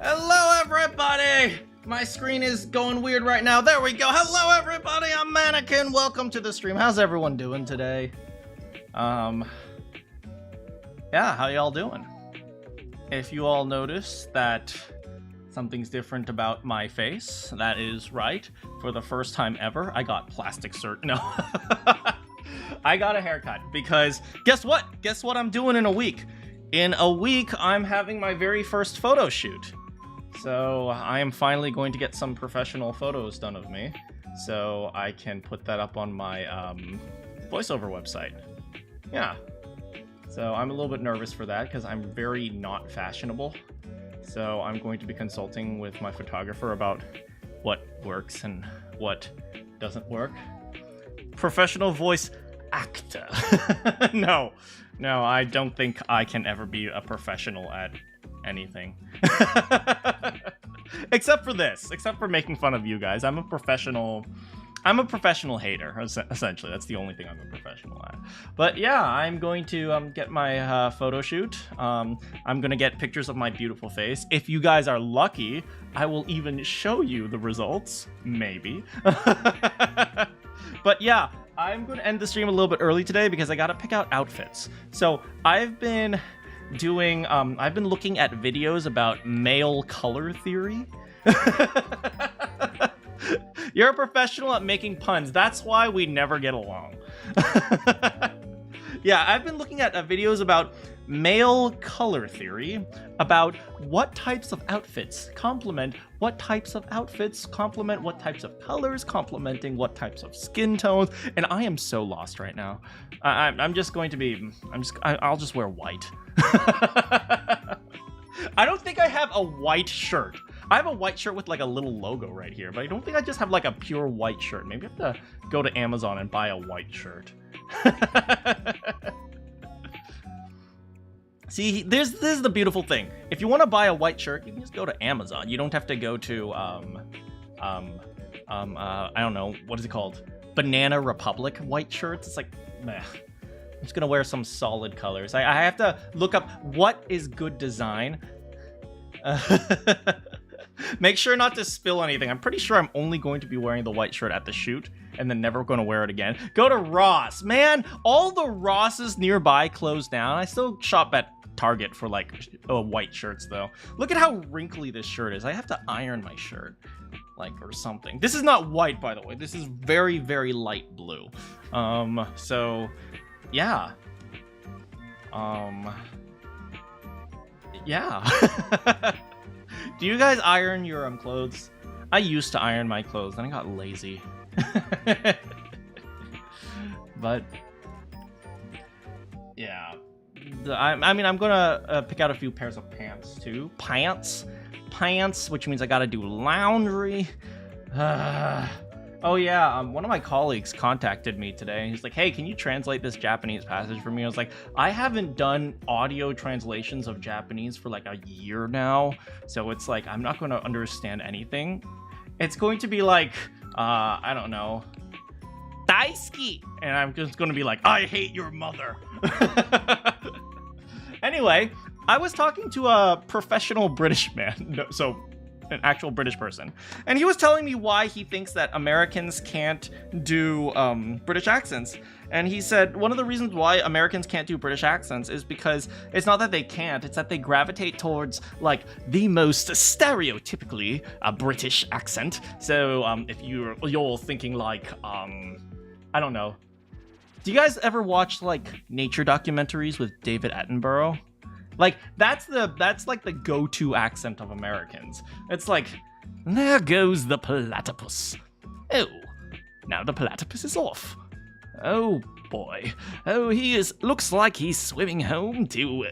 Hello, everybody! My screen is going weird right now. There we go. Hello, everybody. I'm Manakyn. Welcome to the stream. How's everyone doing today? Yeah, how y'all doing? If you all notice that something's different about my face, that is right. For the first time ever, I got plastic surgery. No. I got a haircut because guess what? Guess what I'm doing in a week? In a week, I'm having my very first photo shoot. So I am finally going to get some professional photos done of me, so I can put that up on my voiceover website. Yeah. So I'm a little bit nervous for that because I'm very not fashionable. So I'm going to be consulting with my photographer about what works and what doesn't work. Professional voice actor. No, I don't think I can ever be a professional at anything. Except for this, except for making fun of you guys. I'm a professional hater, essentially. That's the only thing I'm a professional at. But yeah, I'm going to get my photo shoot. I'm gonna get pictures of my beautiful face. If you guys are lucky, I will even show you the results, maybe. But yeah, I'm gonna end the stream a little bit early today because I gotta pick out outfits. So I've been looking at videos about male color theory. You're a professional at making puns. That's why we never get along. Yeah, I've been looking at videos about male color theory, about what types of outfits complement what types of outfits, complement what types of colors, complementing what types of skin tones, and I am so lost right now. I'll just wear white. I don't think I have a white shirt. I have a white shirt with like a little logo right here, but I don't think I just have like a pure white shirt. Maybe I have to go to Amazon and buy a white shirt. See, this is the beautiful thing. If you want to buy a white shirt, you can just go to Amazon. You don't have to go to I don't know, what is it called? Banana Republic white shirts. It's like, meh. I'm just gonna wear some solid colors. I have to look up what is good design. Make sure not to spill anything. I'm pretty sure I'm only going to be wearing the white shirt at the shoot and then never going to wear it again. Go to Ross. Man, all the Rosses nearby closed down. I still shop at Target for like white shirts though. Look at how wrinkly this shirt is. I have to iron my shirt like or something. This is not white, by the way. This is very, very light blue. So yeah. Yeah. Do you guys iron your clothes? I used to iron my clothes, then I got lazy. But yeah, I mean, I'm gonna pick out a few pairs of pants too. Pants, which means I gotta do laundry. Oh yeah, one of my colleagues contacted me today. He's like, hey, can you translate this Japanese passage for me? I was like, I haven't done audio translations of Japanese for like a year now. So it's like, I'm not going to understand anything. It's going to be like, I don't know, daisuki. And I'm just going to be like, I hate your mother. Anyway, I was talking to a professional British man. No, so an actual British person, and he was telling me why he thinks that Americans can't do British accents. And he said one of the reasons why Americans can't do British accents is because it's not that they can't, it's that they gravitate towards like the most stereotypically British accent. So if you're thinking like I don't know, do you guys ever watch like nature documentaries with David Attenborough? Like, that's like the go-to accent of Americans. It's like, there goes the platypus. Oh, now the platypus is off. Oh boy. Oh, looks like he's swimming home to,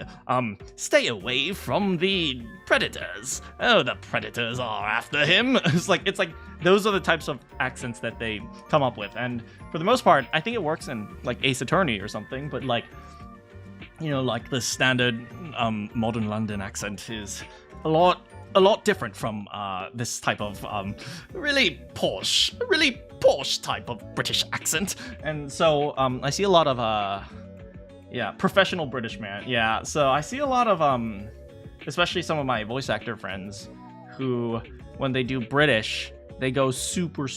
stay away from the predators. Oh, the predators are after him. It's like, those are the types of accents that they come up with. And for the most part, I think it works in, like, Ace Attorney or something, but, like, you know, like the standard modern London accent is a lot different from this type of really posh type of British accent. And so I see a lot of professional British man. Yeah, so I see a lot of especially some of my voice actor friends who, when they do British, they go super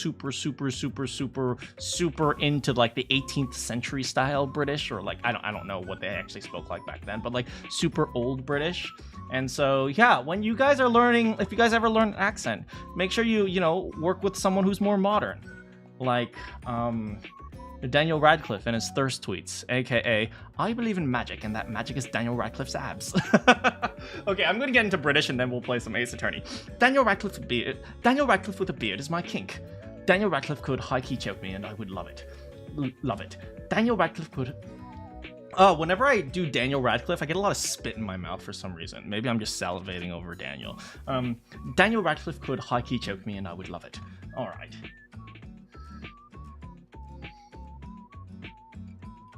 into like the 18th century style British, or like I don't know what they actually spoke like back then, but like super old British. And so yeah, when you guys are learning, if you guys ever learn an accent, make sure you know, work with someone who's more modern, like Daniel Radcliffe in his Thirst tweets, aka I believe in magic, and that magic is Daniel Radcliffe's abs. Okay, I'm gonna get into British and then we'll play some Ace Attorney. Daniel Radcliffe with a beard is my kink. Daniel Radcliffe could high key choke me and I would love it. Love it. Daniel Radcliffe could. Whenever I do Daniel Radcliffe, I get a lot of spit in my mouth for some reason. Maybe I'm just salivating over Daniel. Daniel Radcliffe could high key choke me and I would love it. All right.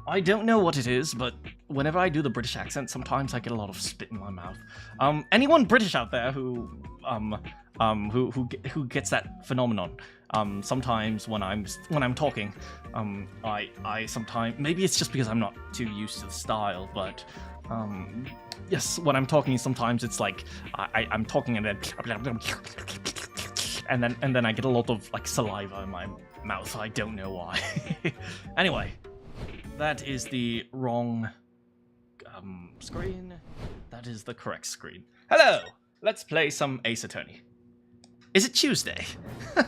I don't know what it is, but whenever I do the British accent, sometimes I get a lot of spit in my mouth. Anyone British out there who gets that phenomenon? Sometimes when I'm talking, I sometimes, maybe it's just because I'm not too used to the style, but yes, when I'm talking, sometimes it's like I'm talking and then I get a lot of like saliva in my mouth. I don't know why. Anyway. That is the wrong screen. That is the correct screen. Hello! Let's play some Ace Attorney. Is it Tuesday?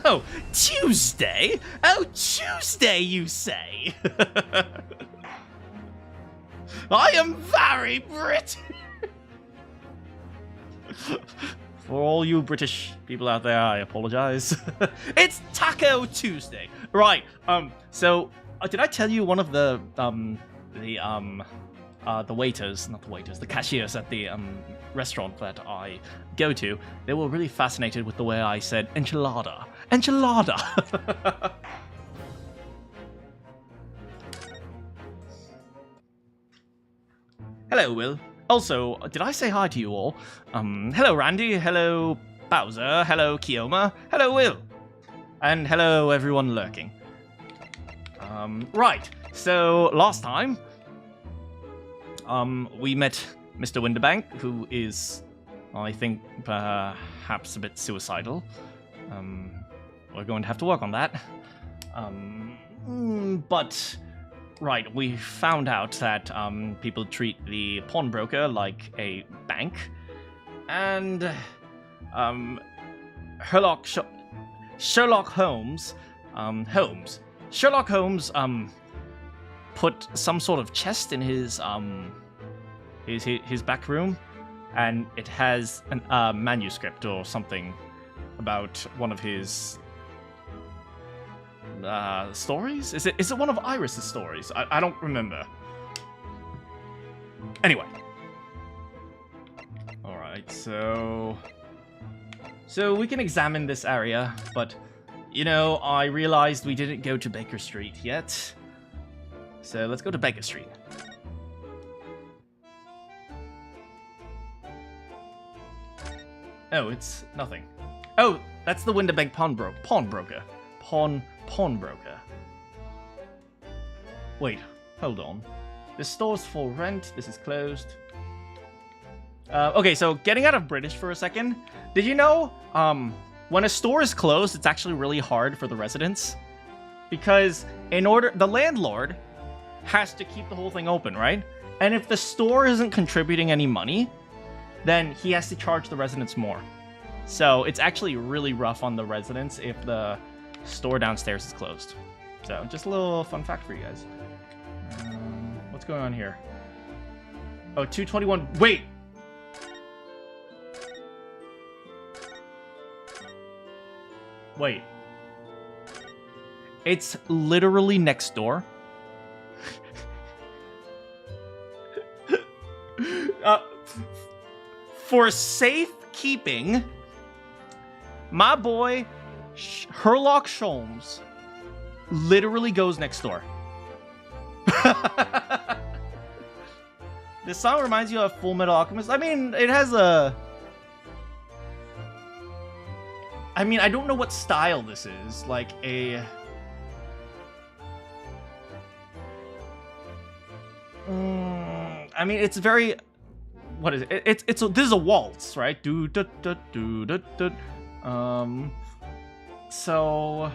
Oh, Tuesday? Oh, Tuesday, you say? I am very British! For all you British people out there, I apologize. It's Taco Tuesday. Right, so... did I tell you one of the waiters, not the waiters, the cashiers at the restaurant that I go to, they were really fascinated with the way I said enchilada. Enchilada! Hello, Will. Also, did I say hi to you all? Hello, Randy. Hello, Bowser. Hello, Kioma. Hello, Will. And hello, everyone lurking. Right, so last time, we met Mr. Winterbank, who is, I think, perhaps a bit suicidal. We're going to have to work on that. But, right, we found out that, people treat the pawnbroker like a bank, and, Sherlock Holmes, Sherlock Holmes, put some sort of chest in his back room, and it has a manuscript or something about one of his stories? Is it one of Iris's stories? I don't remember. Anyway. Alright, so we can examine this area, but... You know, I realized we didn't go to Baker Street yet. So let's go to Baker Street. Oh, it's nothing. Oh, that's the Winterbank pawnbroker. Pawnbroker. Wait, hold on. This store's for rent. This is closed. Okay, so getting out of British for a second. Did you know, when a store is closed, it's actually really hard for the residents, because the landlord has to keep the whole thing open, right? And if the store isn't contributing any money, then he has to charge the residents more. So it's actually really rough on the residents if the store downstairs is closed. So just a little fun fact for you guys. What's going on here? Oh, 221. Wait! Wait. It's literally next door. For safekeeping, my boy Sherlock Holmes literally goes next door. This song reminds you of Full Metal Alchemist. I mean, it has a... I mean, I don't know what style this is. Like a... I mean, it's very what is it? This is a waltz, right? Do do do do do do. So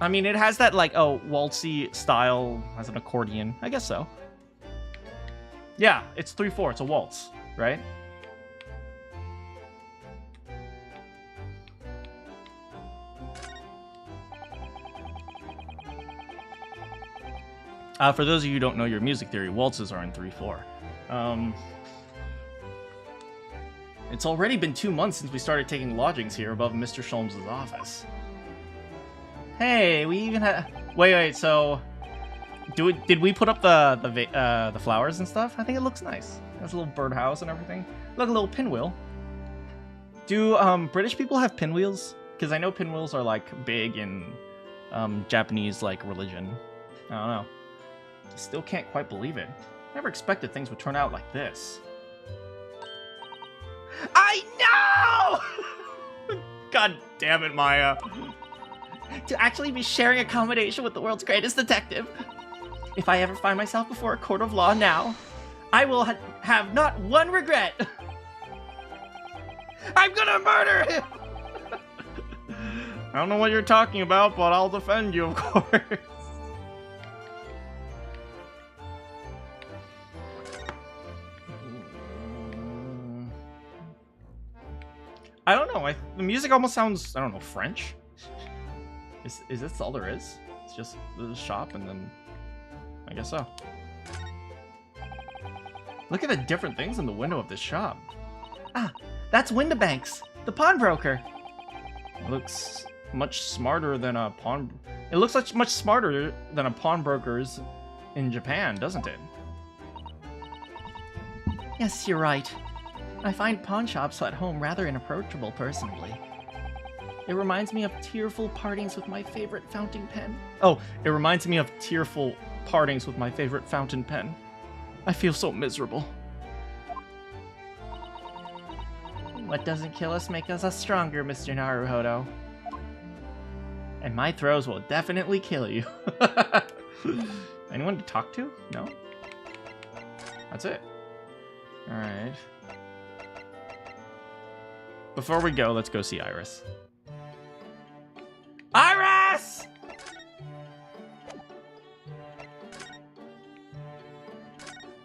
I mean, it has that like waltzy style as an accordion. I guess so. Yeah, it's 3/4. It's a waltz, right? For those of you who don't know your music theory, waltzes are in 3/4. It's already been 2 months since we started taking lodgings here above Mr. Sholmes' office. Hey, we even had... Wait, so... Did we put up the flowers and stuff? I think it looks nice. There's a little birdhouse and everything. Look, a little pinwheel. Do British people have pinwheels? Because I know pinwheels are like big in Japanese like religion. I don't know. Still can't quite believe it. Never expected things would turn out like this. I know! God damn it, Maya. To actually be sharing accommodation with the world's greatest detective. If I ever find myself before a court of law now, I will have not one regret. I'm gonna murder him! I don't know what you're talking about, but I'll defend you, of course. I don't know. The music almost sounds, I don't know, French? Is this all there is? It's just the shop and then... I guess so. Look at the different things in the window of this shop. Ah, that's Windibanks, the pawnbroker. It looks much smarter than a pawn... It looks like much smarter than a pawnbroker's in Japan, doesn't it? Yes, you're right. I find pawn shops at home rather inapproachable, personally. It reminds me of tearful partings with my favorite fountain pen. Oh, it reminds me of tearful partings with my favorite fountain pen. I feel so miserable. What doesn't kill us makes us stronger, Mr. Naruhodo. And my throws will definitely kill you. Anyone to talk to? No? That's it. Alright. Before we go, let's go see Iris. Iris!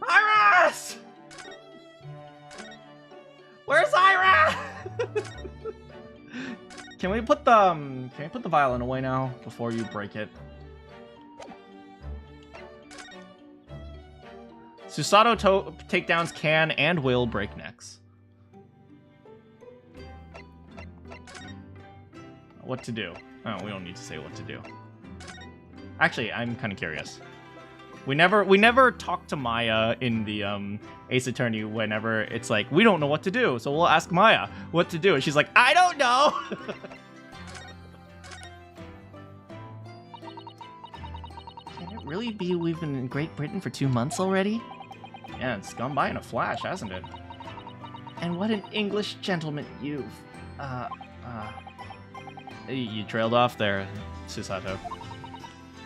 Iris! Where's Iris? Can we put the violin away now before you break it? Susato takedowns can and will break necks. What to do? Oh, we don't need to say what to do. Actually, I'm kind of curious. We never talk to Maya in the Ace Attorney whenever it's like, we don't know what to do. So we'll ask Maya what to do. And she's like, I don't know. Can it really be we've been in Great Britain for 2 months already? Yeah, it's gone by in a flash, hasn't it? And what an English gentleman you've... You trailed off there, Susato.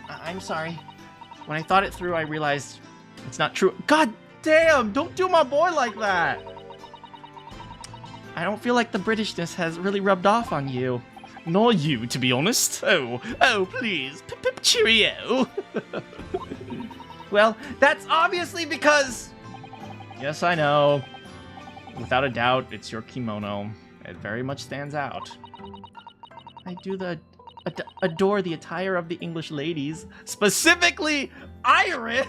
I'm sorry. When I thought it through, I realized it's not true. God damn! Don't do my boy like that! I don't feel like the Britishness has really rubbed off on you. Nor you, to be honest. Oh, please. Pip cheerio. Well, that's obviously because... Yes, I know. Without a doubt, it's your kimono. It very much stands out. I do adore the attire of the English ladies, specifically Iris.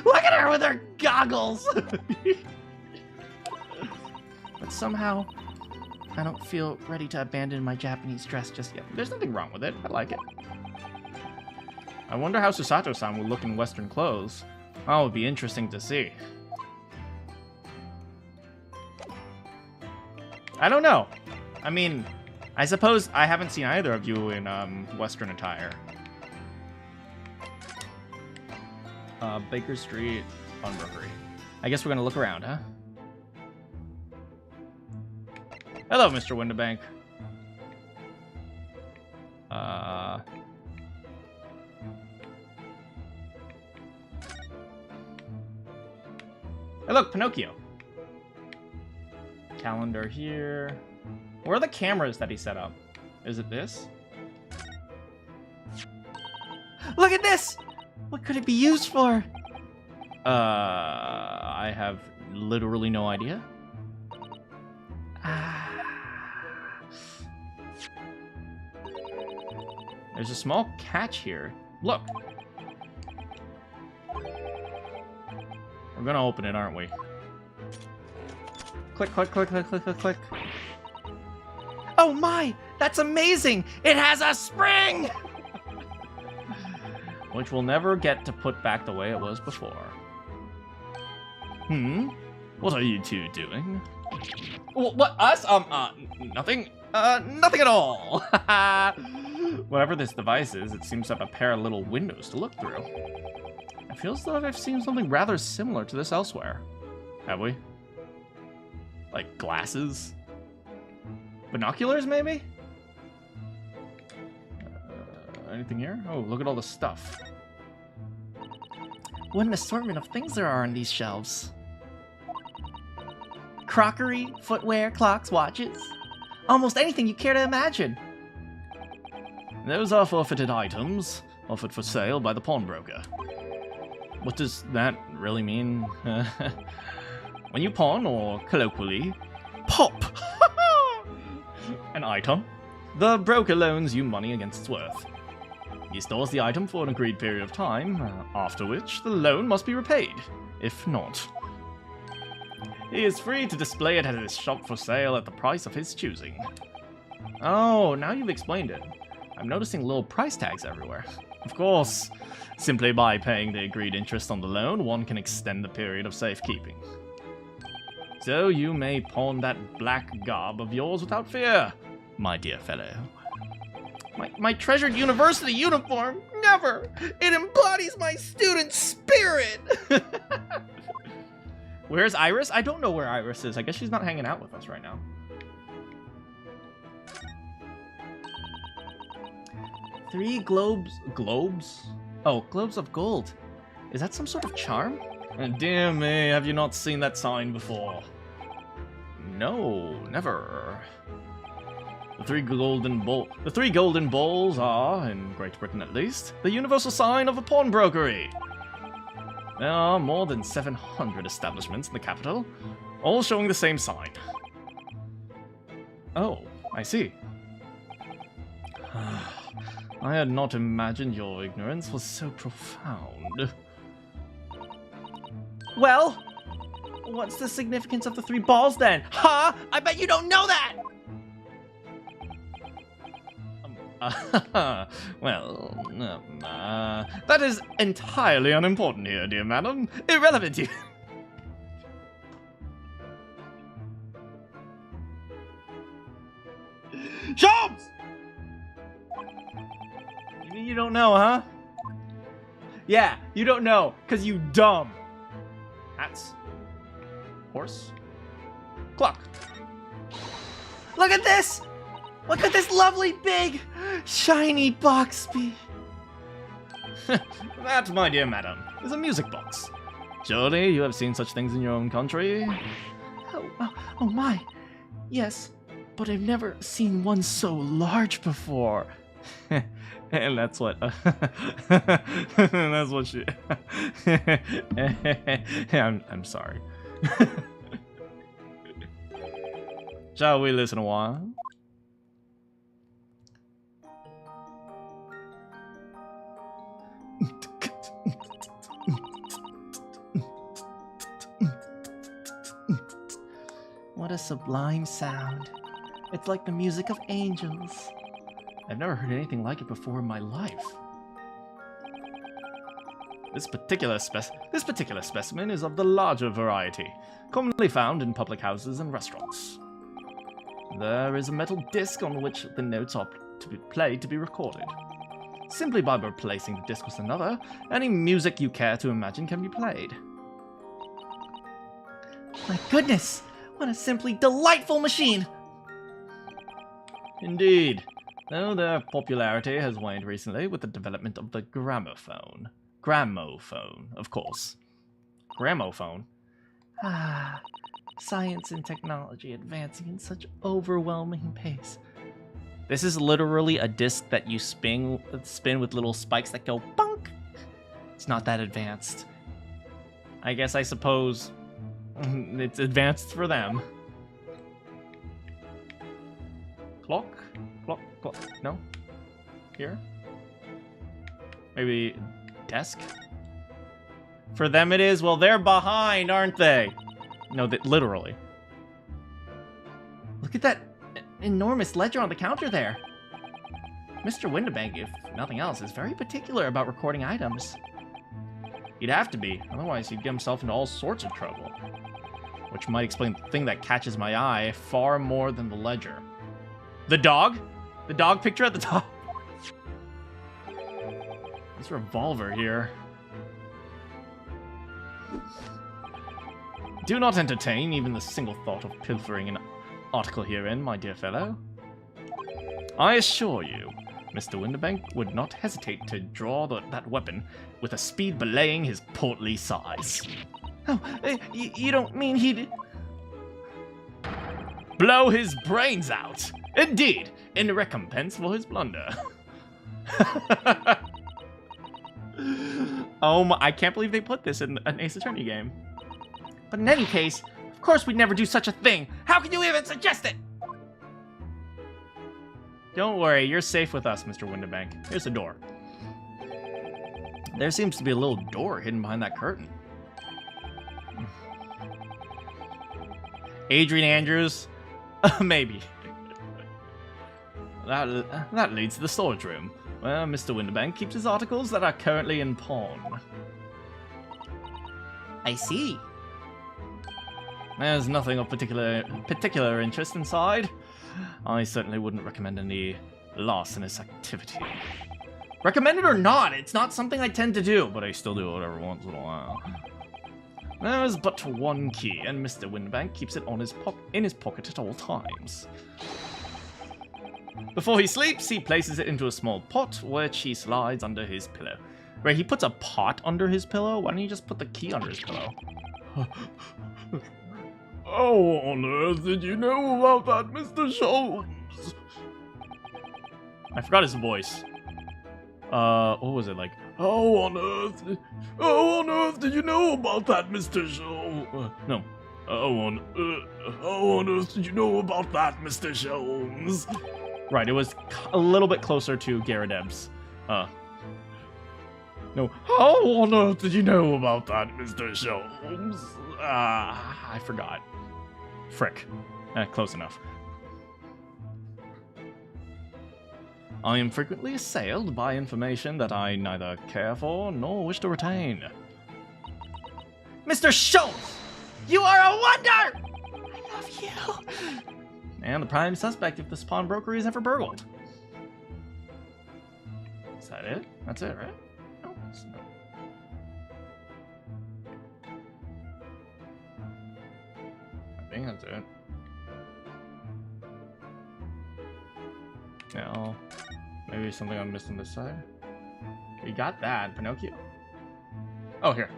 Look at her with her goggles. But somehow, I don't feel ready to abandon my Japanese dress just yet. There's nothing wrong with it. I like it. I wonder how Susato-san will look in Western clothes. Oh, it would be interesting to see. I don't know. I mean, I suppose I haven't seen either of you in Western attire. Baker Street, Pawnbrokery. I guess we're gonna look around, huh? Hello, Mr. Windibank. Hey, look, Pinocchio. Calendar here. Where are the cameras that he set up? Is it this? Look at this! What could it be used for? I have literally no idea. There's a small catch here. Look. We're gonna open it, aren't we? Click, click, click, click, click, click, click. Oh my! That's amazing! It has a spring! Which we'll never get to put back the way it was before. What are you two doing? What, us? Nothing? Nothing at all! Whatever this device is, it seems to have a pair of little windows to look through. It feels though I've seen something rather similar to this elsewhere. Have we? Like glasses? Binoculars, maybe? Anything here? Oh, look at all the stuff. What an assortment of things there are on these shelves. Crockery, footwear, clocks, watches. Almost anything you care to imagine. Those are forfeited items, offered for sale by the pawnbroker. What does that really mean? When you pawn, or colloquially, pop an item, the broker loans you money against its worth. He stores the item for an agreed period of time, after which the loan must be repaid. If not, he is free to display it at his shop for sale at the price of his choosing. Oh, now you've explained it. I'm noticing little price tags everywhere. Of course, simply by paying the agreed interest on the loan, one can extend the period of safekeeping. So you may pawn that black garb of yours without fear, my dear fellow. My treasured university uniform? Never! It embodies my student spirit! Where's Iris? I don't know where Iris is. I guess she's not hanging out with us right now. Three globes... Globes? Oh, globes of gold. Is that some sort of charm? Dear me, have you not seen that sign before? No, never. The three golden balls are, in Great Britain at least, the universal sign of a pawnbrokery. There are more than 700 establishments in the capital, all showing the same sign. Oh, I see. I had not imagined your ignorance was so profound. Well, what's the significance of the three balls then? Huh? I bet you don't know that! Well, that is entirely unimportant here, dear madam. Irrelevant to you. Sholmes! You mean you don't know, huh? Yeah, you don't know, cause you dumb. Hats. Horse. Clock. Look at this! Look at this lovely, big, shiny box. That, my dear madam, is a music box. Surely you have seen such things in your own country? Oh my. Yes, but I've never seen one so large before. And that's what... that's what she... I'm sorry. Shall we listen a while? What a sublime sound. It's like the music of angels. I've never heard anything like it before in my life. This particular specimen is of the larger variety, commonly found in public houses and restaurants. There is a metal disc on which the notes are to be played to be recorded. Simply by replacing the disc with another, any music you care to imagine can be played. My goodness! What a simply delightful machine! Indeed, though their popularity has waned recently with the development of the gramophone. Gramophone, of course. Gramophone? Science and technology advancing in such overwhelming pace. This is literally a disc that you spin with little spikes that go bonk. It's not that advanced. I suppose it's advanced for them. Clock? Clock. No? Here? Maybe desk? For them it is. Well, they're behind, aren't they? No, that literally. Look at that enormous ledger on the counter there. Mr. Windibank, if nothing else, is very particular about recording items. He'd have to be, otherwise he'd get himself into all sorts of trouble. Which might explain the thing that catches my eye far more than the ledger. The dog? The dog picture at the top? This revolver here. Do not entertain even the single thought of pilfering an article herein, my dear fellow. I assure you, Mr. Windibank would not hesitate to draw that weapon with a speed belaying his portly size. Oh, you don't mean he'd... blow his brains out! Indeed, in recompense for his blunder. Oh my, I can't believe they put this in an Ace Attorney game. But in any case, of course we'd never do such a thing. How can you even suggest it? Don't worry, you're safe with us, Mr. Windibank. Here's the door. There seems to be a little door hidden behind that curtain. Adrian Andrews? Maybe. That leads to the storage room, where Mr. Windibank keeps his articles that are currently in pawn. I see. There's nothing of particular interest inside. I certainly wouldn't recommend any larcenous activity. Recommend it or not, it's not something I tend to do, but I still do it every once in a while. There's but one key, and Mr. Windibank keeps it in his pocket at all times. Before he sleeps, he places it into a small pot, which he slides under his pillow. Wait, he puts a pot under his pillow? Why don't you just put the key under his pillow? How on earth did you know about that, Mr. Sholmes? I forgot his voice. What was it like? How on earth did you know about that, Mr. Sholmes? No. How on earth did you know about that, Mr. Sholmes? Right, it was a little bit closer to Garadeb's. No. How on earth did you know about that, Mr. Sholmes? I forgot. Frick. Close enough. I am frequently assailed by information that I neither care for nor wish to retain. Mr. Sholmes! You are a wonder! I love you! And the prime suspect if this pawnbroker is ever burgled. Is that it? That's it, right? No, it's not. I think that's it. No. Maybe something I missed on this side. We got that, Pinocchio. Oh, here.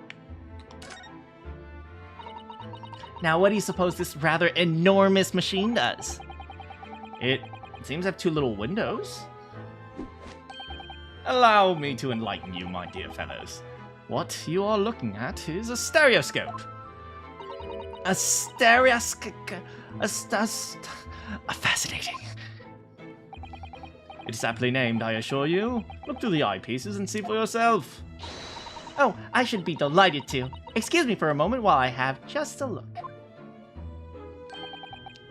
Now, what do you suppose this rather enormous machine does? It seems to have two little windows. Allow me to enlighten you, my dear fellows. What you are looking at is a stereoscope. A stereoscope. Fascinating. It is aptly named, I assure you. Look through the eyepieces and see for yourself. Oh, I should be delighted to. Excuse me for a moment while I have just a look.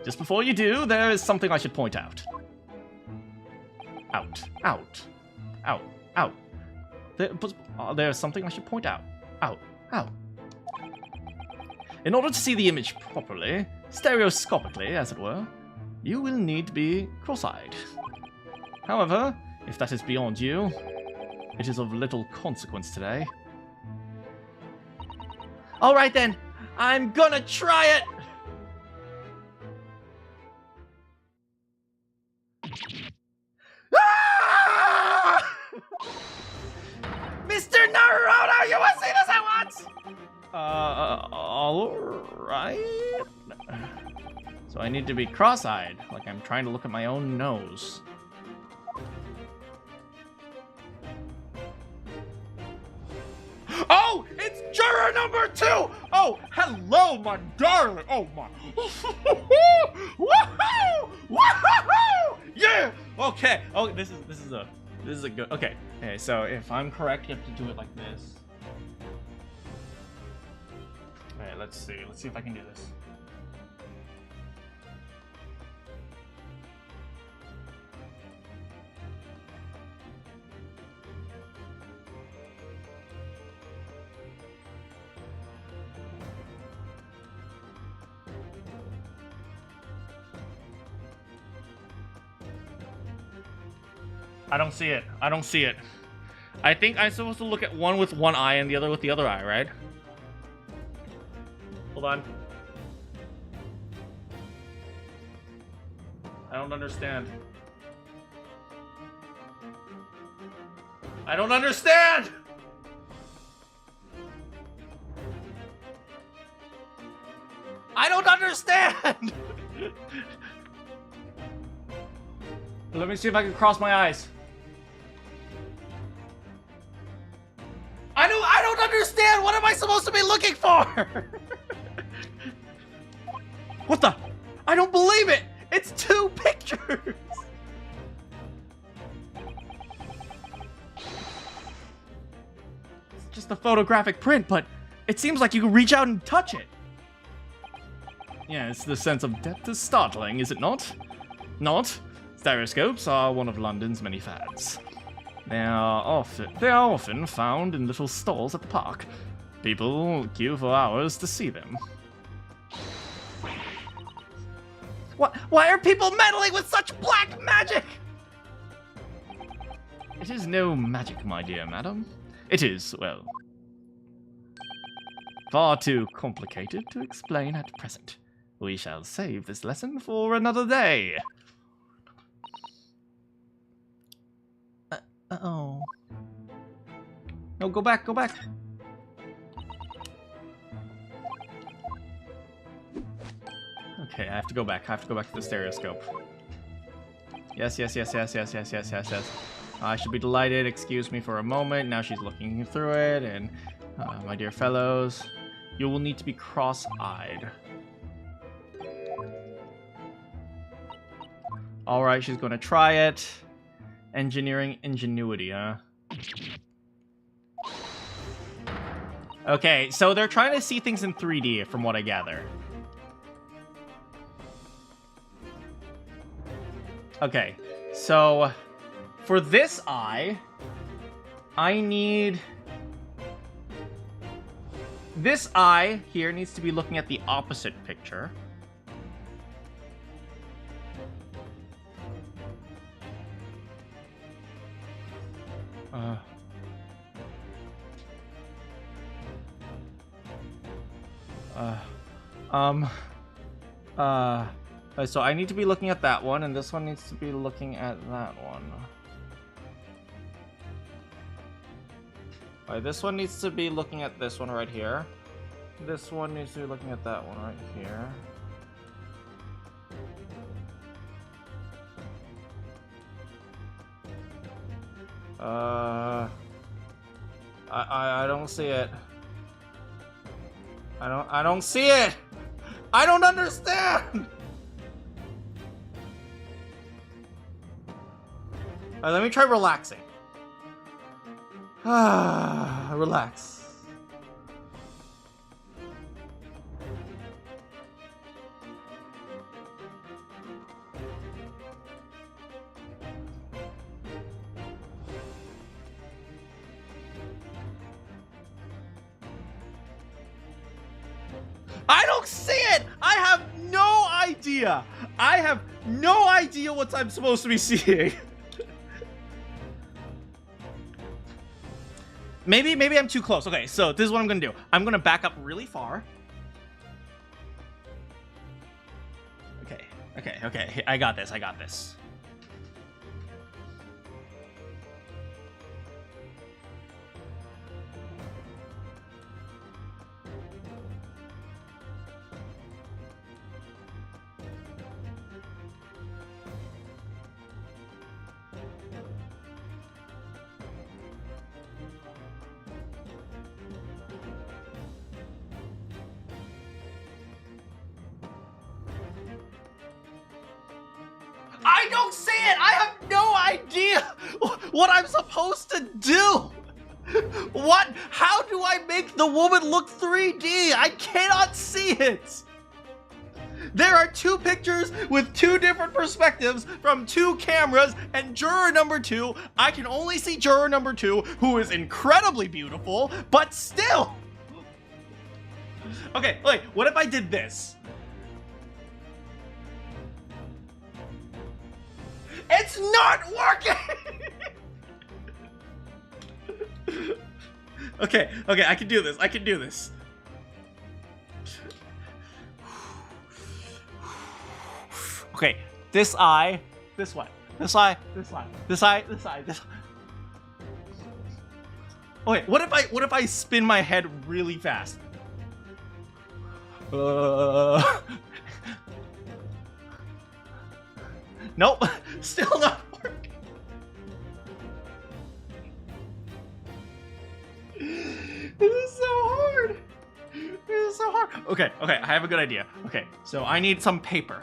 Just before you do, there is something I should point out. Out. There's something I should point out. Out. In order to see the image properly, stereoscopically, as it were, you will need to be cross-eyed. However, if that is beyond you, it is of little consequence today. Alright then, I'm gonna try it! Ah! Mr. Naruhodo, you will see this at once! Alright. So I need to be cross-eyed, like I'm trying to look at my own nose. Oh, it's juror number 2! Oh, hello, my darling! Oh, my... Woohoo! Woohoo! Yeah! Okay. Oh, this is a good... Okay. Okay, so if I'm correct, you have to do it like this. Alright, let's see. Let's see if I can do this. I don't see it. I don't see it. I think I'm supposed to look at one with one eye and the other with the other eye, right? Hold on. I don't understand. I don't understand! I don't understand! Let me see if I can cross my eyes. I don't understand! What am I supposed to be looking for? What the? I don't believe it! It's 2 pictures! It's just a photographic print, but it seems like you can reach out and touch it. Yes, the sense of depth is startling, is it not? Not? Stereoscopes are one of London's many fads. They are often found in little stalls at the park. People queue for hours to see them. Why are people meddling with such black magic? It is no magic, my dear madam. It is, well, far too complicated to explain at present. We shall save this lesson for another day. Uh-oh. No, go back, go back. Okay, I have to go back. I have to go back to the stereoscope. Yes. I should be delighted. Excuse me for a moment. Now she's looking through it, and my dear fellows, you will need to be cross-eyed. Alright, she's going to try it. Engineering ingenuity, huh? Okay, so they're trying to see things in 3D, from what I gather. Okay, so for this eye, I need... This eye here needs to be looking at the opposite picture. So I need to be looking at that one, and this one needs to be looking at that one. Alright, this one needs to be looking at this one right here. This one needs to be looking at that one right here. I don't see it. I don't see it! I don't understand! Alright, let me try relaxing. Relax. I don't see it! I have no idea! I have no idea what I'm supposed to be seeing. Maybe I'm too close. Okay, so this is what I'm gonna do. I'm gonna back up really far. Okay. I got this. I don't see it! I have no idea what I'm supposed to do! What? How do I make the woman look 3D? I cannot see it! There are two pictures with two different perspectives from two cameras, and juror number 2, I can only see juror number 2, who is incredibly beautiful, but still! Okay, wait, what if I did this? It's not working! Okay, I can do this, I can do this. Okay, this eye, this one, this eye, this eye, this eye, this eye, this. Okay, what if I spin my head really fast? Nope, still not working. This is so hard. This is so hard. Okay, I have a good idea. Okay, so I need some paper.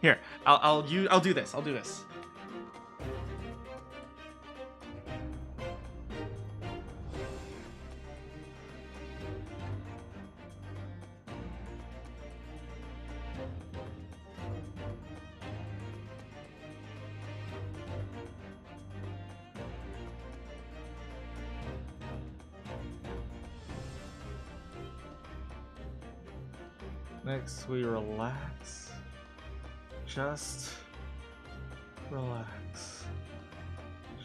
Here, I'll do this. I'll do this. Next, we relax. Just relax.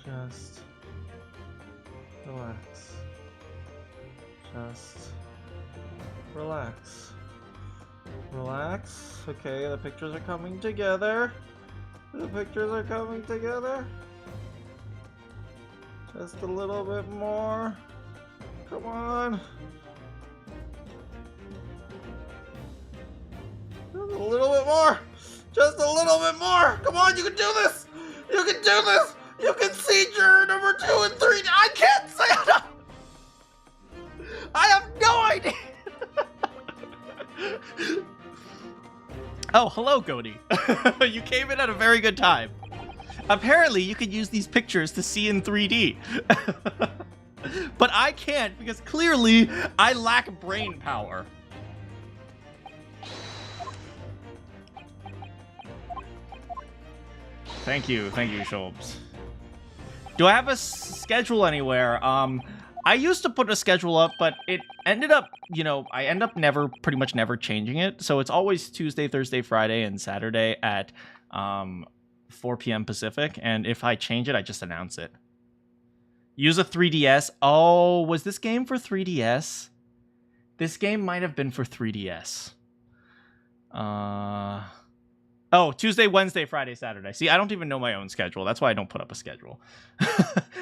Just relax. Just relax. Relax. Okay, the pictures are coming together. The pictures are coming together. Just a little bit more. Come on. Just a little bit more. Just a little bit more. Come on, you can do this. You can do this. You can see juror number 2 and 3. I can't say it. I have no idea. Oh, hello, Cody. You came in at a very good time. Apparently, you could use these pictures to see in 3D. But I can't because clearly I lack brain power. Thank you, Shobs. Do I have a schedule anywhere? I used to put a schedule up, but it ended up, I end up pretty much never changing it. So it's always Tuesday, Thursday, Friday, and Saturday at 4 p.m. Pacific. And if I change it, I just announce it. Use a 3DS. Oh, was this game for 3DS? This game might have been for 3DS. Oh, Tuesday, Wednesday, Friday, Saturday. See, I don't even know my own schedule. That's why I don't put up a schedule.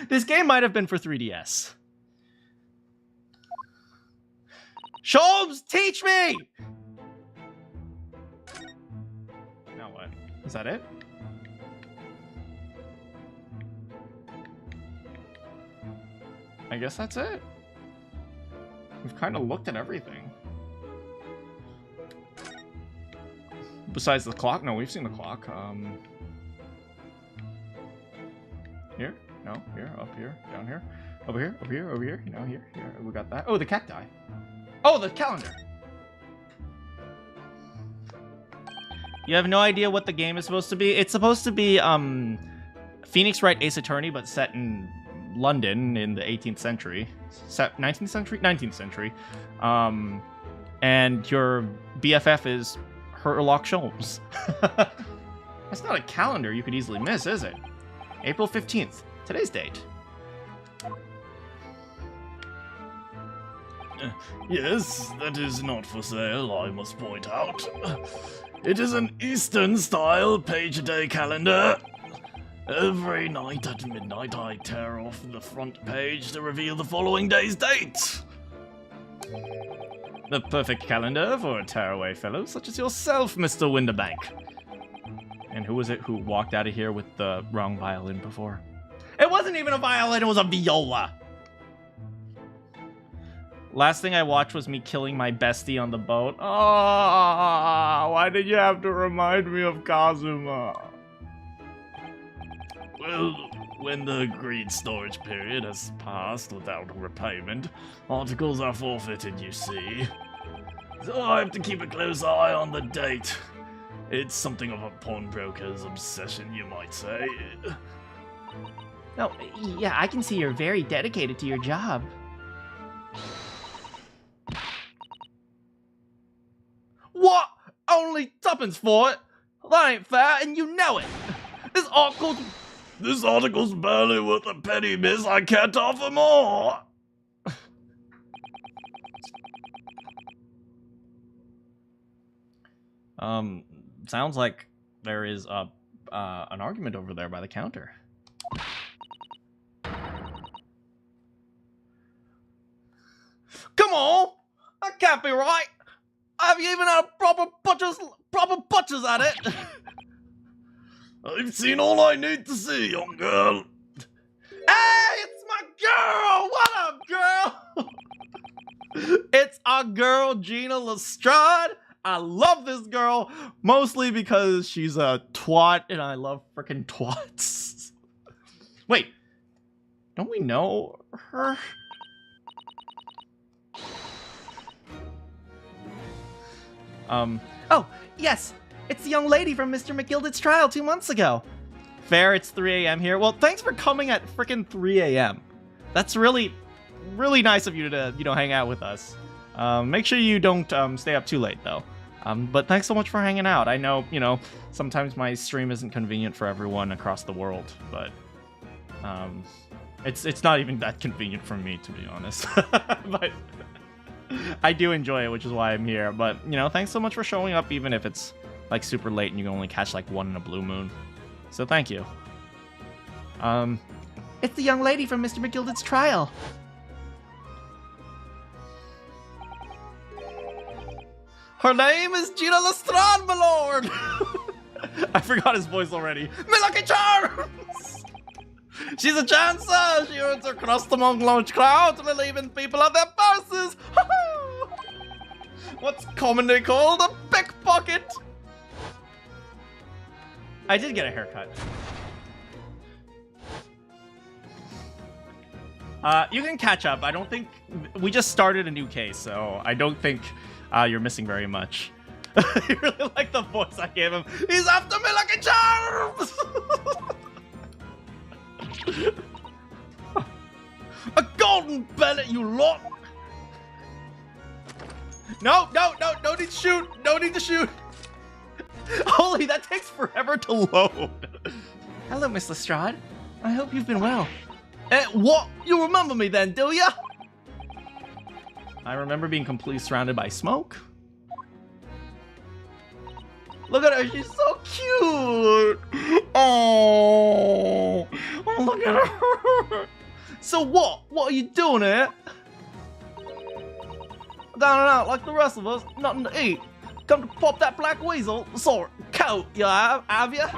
This game might have been for 3DS. Shobs, teach me! Now what? Is that it? I guess that's it. We've kind of looked at everything. Besides the clock? No, we've seen the clock. Here? No, here, up here, down here. Over here, over here, over here. No, here, here. We got that. Oh, the cacti. Oh, the calendar! You have no idea what the game is supposed to be? It's supposed to be, Phoenix Wright Ace Attorney, but set in London in the 18th century. 19th century? 19th century. And your BFF is Sherlock Holmes. That's not a calendar you could easily miss, is it? April 15th. Today's date. Yes, that is not for sale, I must point out. It is an Eastern-style page-a-day calendar. Every night at midnight I tear off the front page to reveal the following day's date. The perfect calendar for a tearaway fellow such as yourself, Mr. Winterbank. And who was it who walked out of here with the wrong violin before? It wasn't even a violin, it was a viola! Last thing I watched was me killing my bestie on the boat. Oh, why did you have to remind me of Kazuma? Well, when the agreed storage period has passed without repayment, articles are forfeited, you see. So I have to keep a close eye on the date. It's something of a pawnbroker's obsession, you might say. Oh, yeah, I can see you're very dedicated to your job. What? Only tuppence for it? That ain't fair, and you know it. This article's barely worth a penny, miss. I can't offer more. Sounds like there is an argument over there by the counter. Come on! That can't be right! Have you even had proper butchers at it? I've seen all I need to see, young girl. Hey, it's my girl! What up, girl? It's our girl, Gina Lestrade. I love this girl, mostly because she's a twat, and I love freaking twats. Wait, don't we know her? Oh, yes, it's the young lady from Mr. McGilded's trial 2 months ago. Fair, it's 3 a.m. here. Well, thanks for coming at freaking 3 a.m. That's really, really nice of you to, hang out with us. Make sure you don't stay up too late, though. But thanks so much for hanging out. I know, sometimes my stream isn't convenient for everyone across the world, but it's not even that convenient for me, to be honest. But I do enjoy it, which is why I'm here. But, thanks so much for showing up, even if it's, like, super late and you can only catch, like, one in a blue moon. So thank you. It's the young lady from Mr. McGilded's trial. Her name is Gina Lestrade, my lord! I forgot his voice already. Me lucky charms! She's a chancer! She earns her crust among large crowds, relieving people of their purses! What's commonly called a pickpocket! I did get a haircut. You can catch up. I don't think... We just started a new case, so I don't think you're missing very much. You really like the voice I gave him. He's after me like a charms! A golden bellet, you lot! No need to shoot! No need to shoot! Holy, that takes forever to load. Hello, Miss Lestrade. I hope you've been well. What? You remember me then, do ya? I remember being completely surrounded by smoke. Look at her, she's so cute! Oh, look at her! So what? What are you doing here? Down and out like the rest of us, nothing to eat. Come to pop that black weasel sort coat, you have ya?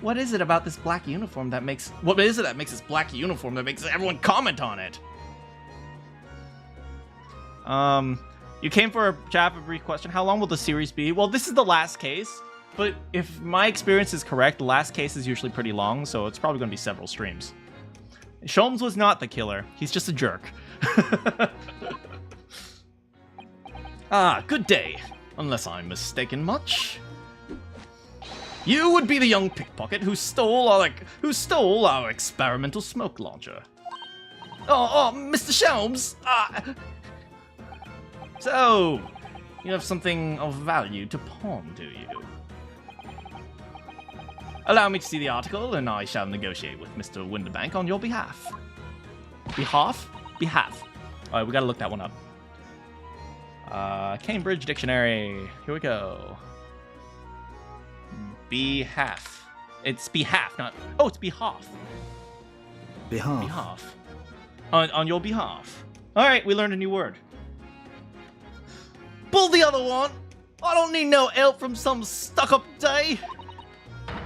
What is it about this black uniform that makes... What is it that makes this black uniform that makes everyone comment on it? You came for a brief question. How long will the series be? Well, this is the last case, but if my experience is correct, the last case is usually pretty long, so it's probably going to be several streams. Sholmes was not the killer. He's just a jerk. Ah, good day. Unless I'm mistaken much. You would be the young pickpocket who stole our experimental smoke launcher. Oh, Mr. Sholmes. So, you have something of value to pawn, do you? Allow me to see the article, and I shall negotiate with Mr. Winterbank on your behalf. Behalf? Alright, we gotta look that one up. Cambridge Dictionary. Here we go. Behalf. It's behalf, not... Oh, it's behalf. Behalf. On your behalf. Alright, we learned a new word. Pull the other one! I don't need no help from some stuck-up day!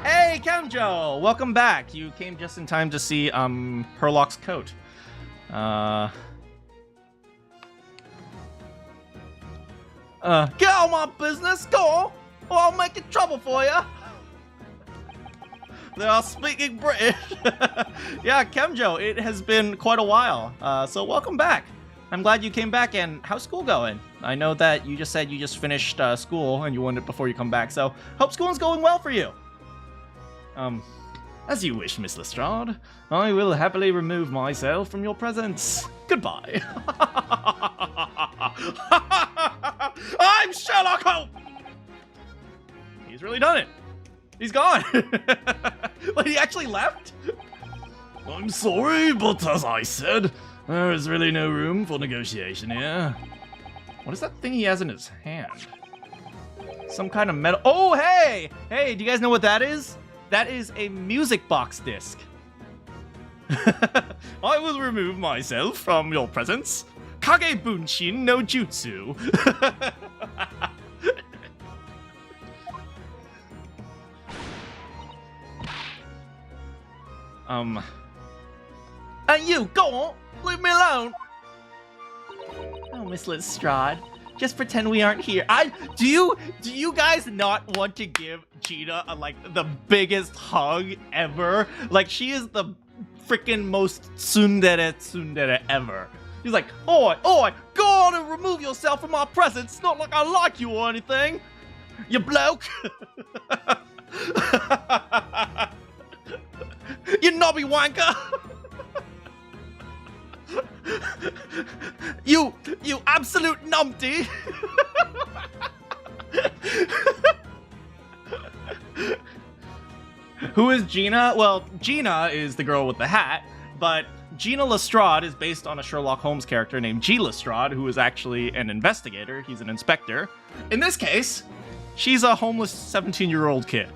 Hey, Kamjo! Welcome back. You came just in time to see Herlock's coat. Get out of my business, go on, or I'll make it trouble for you. They are speaking British. Yeah, Kamjo, it has been quite a while. So welcome back. I'm glad you came back, and how's school going? I know that you just said you just finished school and you wanted it before you come back, so hope school's going well for you. As you wish, Miss Lestrade. I will happily remove myself from your presence. Goodbye. I'm Sherlock Holmes! He's really done it. He's gone. Wait, he actually left? I'm sorry, but as I said, there is really no room for negotiation here. What is that thing he has in his hand? Some kind of metal. Oh, hey! Hey, do you guys know what that is? That is a music box disc. I will remove myself from your presence. Kage Bunshin no Jutsu. And you, go on, leave me alone. Oh, Miss Lestrade, just pretend we aren't here. Do you guys not want to give Gina like the biggest hug ever? Like, she is the freaking most tsundere ever. He's like, oi, go on and remove yourself from our presence. It's not like I like you or anything. You bloke. You knobby wanker. You absolute numpty. Who is Gina? Well, Gina is the girl with the hat, but Gina Lestrade is based on a Sherlock Holmes character named G. Lestrade, who is actually an investigator. He's an inspector. In this case, she's a homeless 17-year-old kid.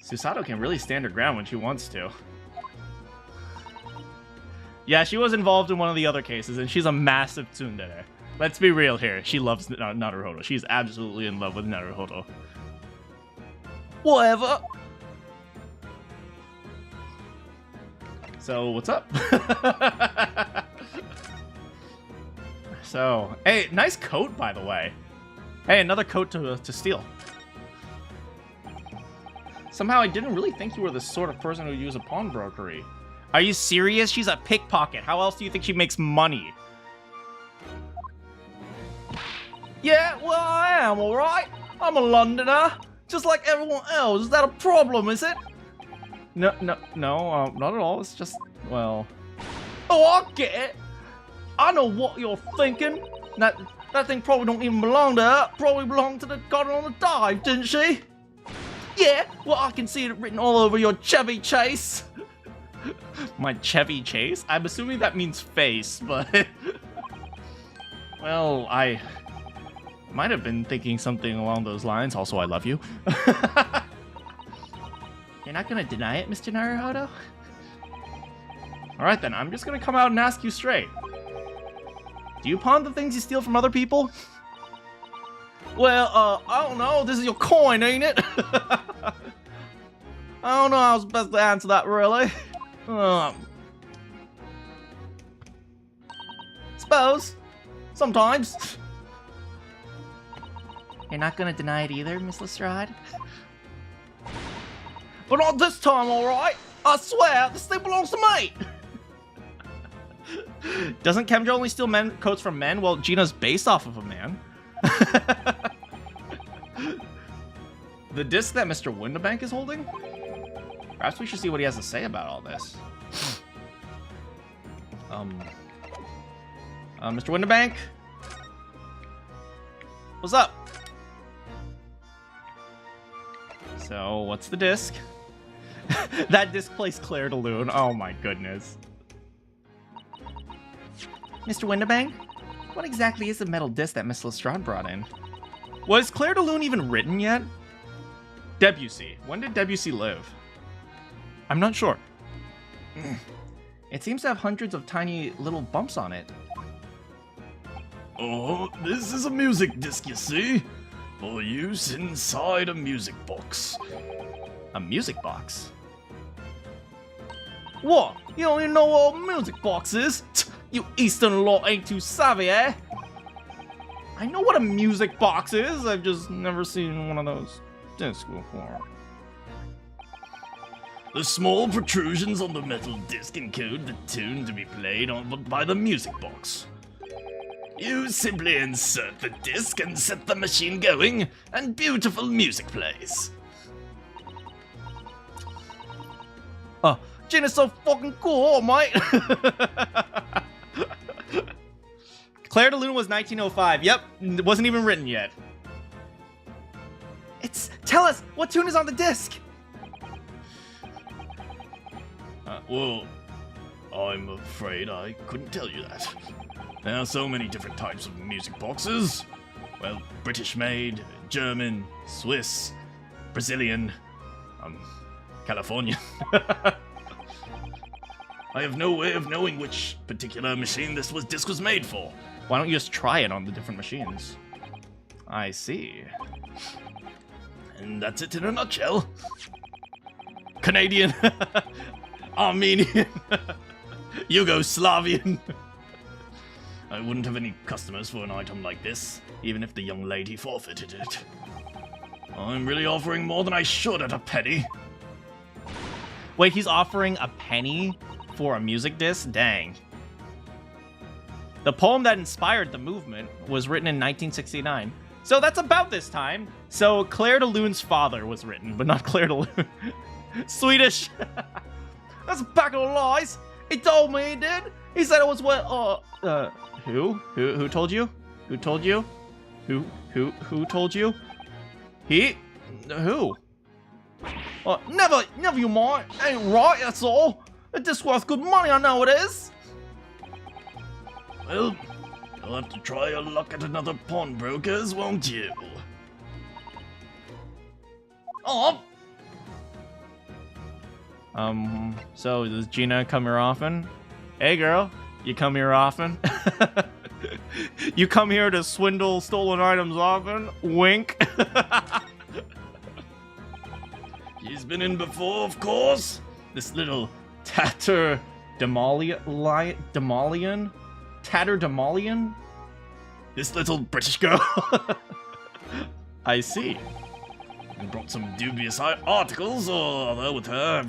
Susato can really stand her ground when she wants to. Yeah, she was involved in one of the other cases, and she's a massive tsundere. Let's be real here. She loves Naruhodo. She's absolutely in love with Naruhodo. Whatever. So, what's up? So, hey, nice coat, by the way. Hey, another coat to steal. Somehow I didn't really think you were the sort of person who used a pawnbrokery. Are you serious? She's a pickpocket. How else do you think she makes money? Yeah, well, I am, alright. I'm a Londoner, just like everyone else. Is that a problem, is it? No, not at all. It's just, well... Oh, I get it. I know what you're thinking. That thing probably don't even belong to her. Probably belonged to the garden on the dive, didn't she? Yeah, well, I can see it written all over your Chevy Chase. My Chevy Chase? I'm assuming that means face, but... Well, I might have been thinking something along those lines. Also, I love you. You're not gonna deny it, Mr. Naruhodo? Alright then, I'm just gonna come out and ask you straight. Do you pawn the things you steal from other people? Well, I don't know. This is your coin, ain't it? I don't know how it's best to answer that, really. Suppose. Sometimes. You're not gonna deny it either, Miss Lestrade? But not this time, alright? I swear, this thing belongs to me! Doesn't Kemjo only steal coats from men? Well, Gina's based off of a man. The disc that Mr. Windibank is holding? Perhaps we should see what he has to say about all this. Mr. Windibank? What's up? So, what's the disc? That disc plays Claire de Lune. Oh my goodness. Mr. Windibank? What exactly is the metal disc that Miss Lestrade brought in? Was Claire de Lune even written yet? Debussy. When did Debussy live? I'm not sure. It seems to have hundreds of tiny little bumps on it. Oh, this is a music disc, you see? For use inside a music box. A music box? What? You don't even know what a music box is? You Eastern lot ain't too savvy, eh? I know what a music box is, I've just never seen one of those discs before. The small protrusions on the metal disc encode the tune to be played on by the music box. You simply insert the disc and set the machine going, and beautiful music plays. Gin is so fucking cool, mate! Claire de Lune was 1905. Yep, it wasn't even written yet. Tell us, what tune is on the disc? Well, I'm afraid I couldn't tell you that. There are so many different types of music boxes. Well, British made, German, Swiss, Brazilian, Californian. I have no way of knowing which particular machine this disc was made for. Why don't you just try it on the different machines? I see. And that's it in a nutshell. Canadian, Armenian, Yugoslavian. I wouldn't have any customers for an item like this, even if the young lady forfeited it. I'm really offering more than I should at a penny. Wait, he's offering a penny for a music disc? Dang. The poem that inspired the movement was written in 1969. So that's about this time. So Claire de Lune's father was written, but not Claire de Lune. Swedish. That's a pack of lies! He told me he did! He said it was what, Who? Who told you? Who told you? Who told you? He? Who? Never you mind. Ain't right, that's all. It just worth good money, I know it is. Well, you'll have to try your luck at another pawnbroker's, won't you? Oh. So does Gina come here often? Hey girl, you come here often? You come here to swindle stolen items often? Wink. He's been in before, of course. This little tatterdemalion? This little British girl. I see. And brought some dubious articles or other with her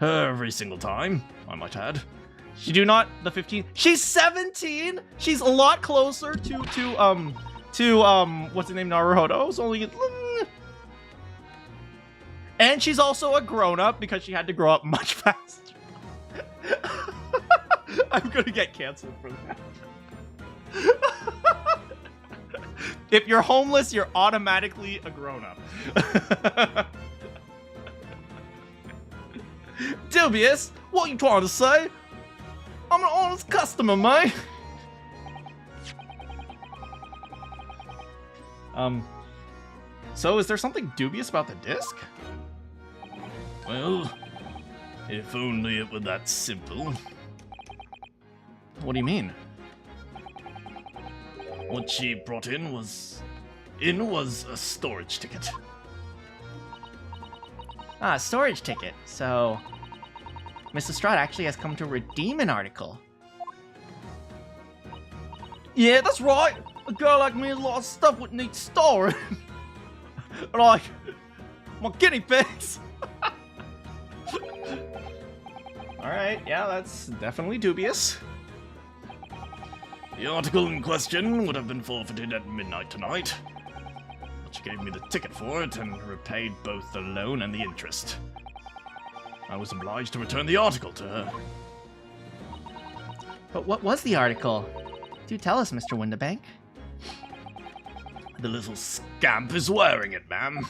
every single time, I might add. She do not the 15. She's 17. She's a lot closer to what's his name, Naruhodo. Only, and she's also a grown-up because she had to grow up much faster. I'm gonna get canceled for that. If you're homeless, you're automatically a grown-up. Dubious? What you trying to say? I'm an honest customer, mate. So is there something dubious about the disc? Well, if only it were that simple. What do you mean? What she brought in was a storage ticket. Ah, storage ticket. So Mrs. Stroud actually has come to redeem an article. Yeah, that's right. A girl like me has a lot of stuff that needs storing. Like my guinea pigs. Alright, yeah, that's definitely dubious. The article in question would have been forfeited at midnight tonight. But she gave me the ticket for it and repaid both the loan and the interest. I was obliged to return the article to her. But what was the article? Do tell us, Mr. Windibank. The little scamp is wearing it, ma'am.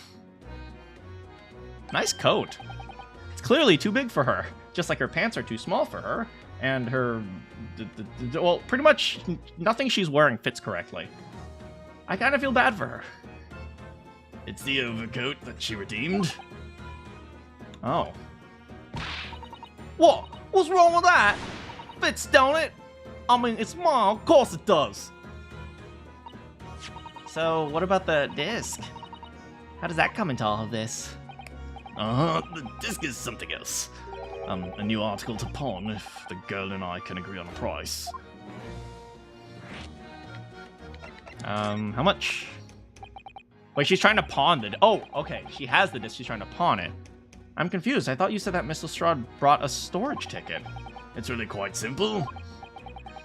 Nice coat. It's clearly too big for her, just like her pants are too small for her, and her... well, pretty much nothing she's wearing fits correctly. I kind of feel bad for her. It's the overcoat that she redeemed. Oh. What? What's wrong with that? Fits, don't it? I mean, it's mine. Of course it does. So, what about the disc? How does that come into all of this? The disc is something else. A new article to pawn if the girl and I can agree on a price. How much? Wait, she's trying to pawn the... Oh, okay. She has the disc. She's trying to pawn it. I'm confused. I thought you said that Miss Lestrade brought a storage ticket. It's really quite simple.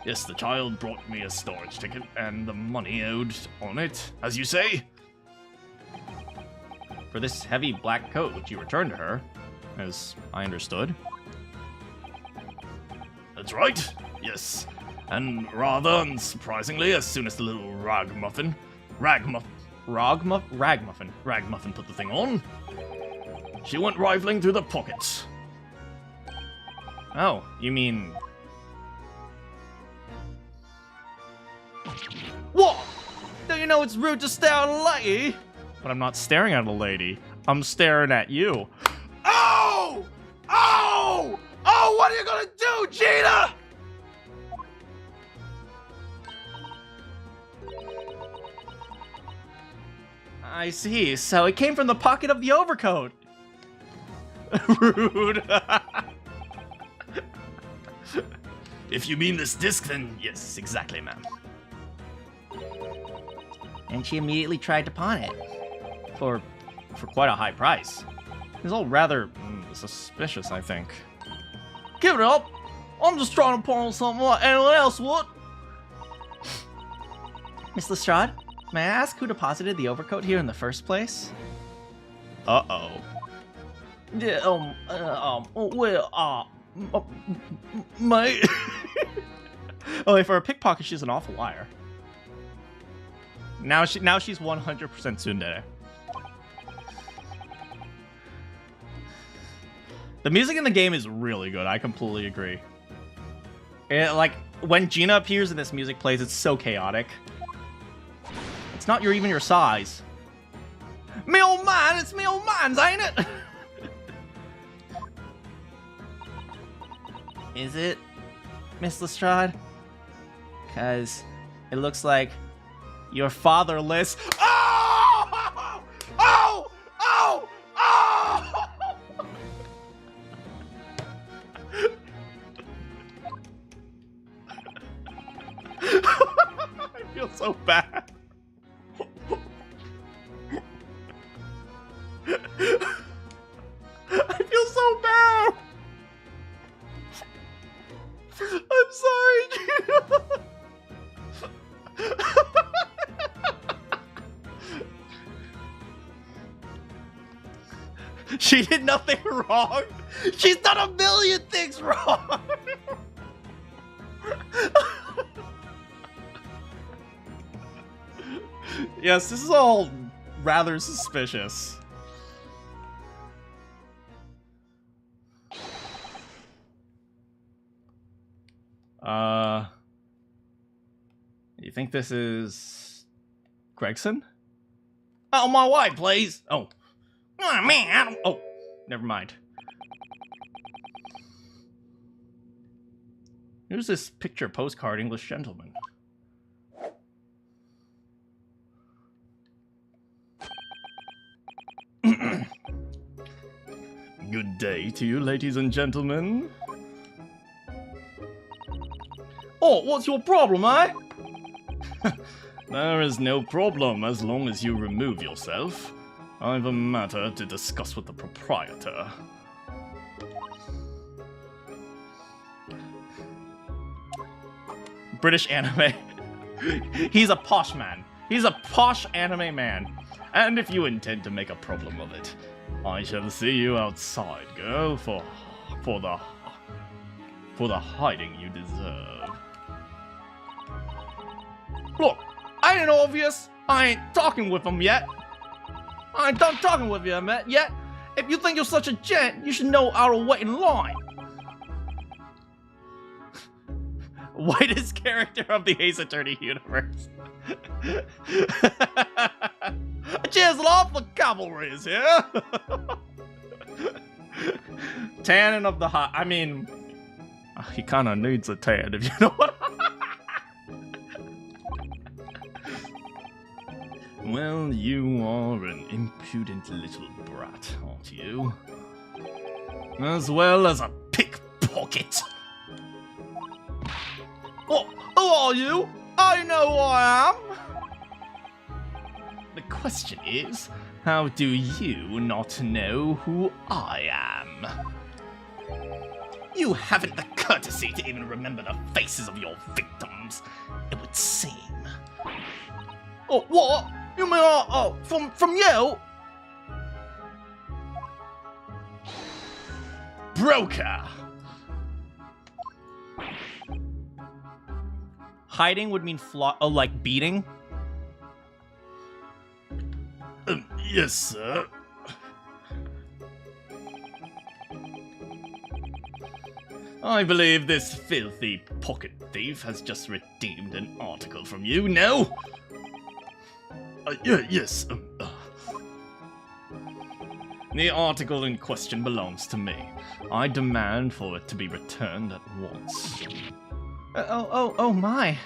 Yes, the child brought me a storage ticket and the money owed on it, as you say. For this heavy black coat, which you returned to her, as I understood. That's right, yes. And rather unsurprisingly, as soon as the little ragmuffin put the thing on, she went rifling through the pockets. Oh, you mean... What? Don't you know it's rude to stare at a lady? But I'm not staring at a lady. I'm staring at you. Oh! Oh! Oh, what are you gonna do, Gina? I see. So it came from the pocket of the overcoat. Rude. If you mean this disc, then yes, exactly, ma'am. And she immediately tried to pawn it. For quite a high price. It's all rather suspicious, I think. Give it up. I'm just trying to pawn something like anyone else would. Miss Lestrade, may I ask who deposited the overcoat here in the first place? Uh-oh. Yeah, mate. Oh, wait, for a pickpocket, she's an awful liar. Now she's 100% tsundere. The music in the game is really good. I completely agree. Like, when Gina appears and this music plays, it's so chaotic. It's not even your size. Me old man, it's me old man's, ain't it? Is it, Miss Lestrade? Because it looks like you're fatherless. Oh! Oh! Oh! Oh! I feel so bad. I feel so bad. I'm sorry, Gina. She did nothing wrong. She's done a million things wrong. Yes, this is all rather suspicious. You think this is Gregson? Out of my way, please. Oh. Oh, man, I don't... Oh, never mind. Who's this picture postcard English gentleman? Good day to you, ladies and gentlemen. Oh, what's your problem, eh? There is no problem as long as you remove yourself. I've a matter to discuss with the proprietor. British anime. He's a posh man. He's a posh anime man. And if you intend to make a problem of it, I shall see you outside, girl, for the hiding you deserve. Look, ain't it obvious? I ain't talking with him yet. I ain't done talking with you yet. If you think you're such a gent, you should know how to wait in line. Whitest character of the Ace Attorney universe. Cheers, love, the cavalry is here. Tannin of the hot. I mean, he kind of needs a tan, if you know what. Well, you are an impudent little brat, aren't you? As well as a pickpocket. What? Who are you? I know who I am. The question is, how do you not know who I am? You haven't the courtesy to even remember the faces of your victims, it would seem. Oh, what? You mean from you? Broker! Hiding would mean like beating. Yes, sir. I believe this filthy pocket thief has just redeemed an article from you, no? Yes. The article in question belongs to me. I demand for it to be returned at once. Oh my.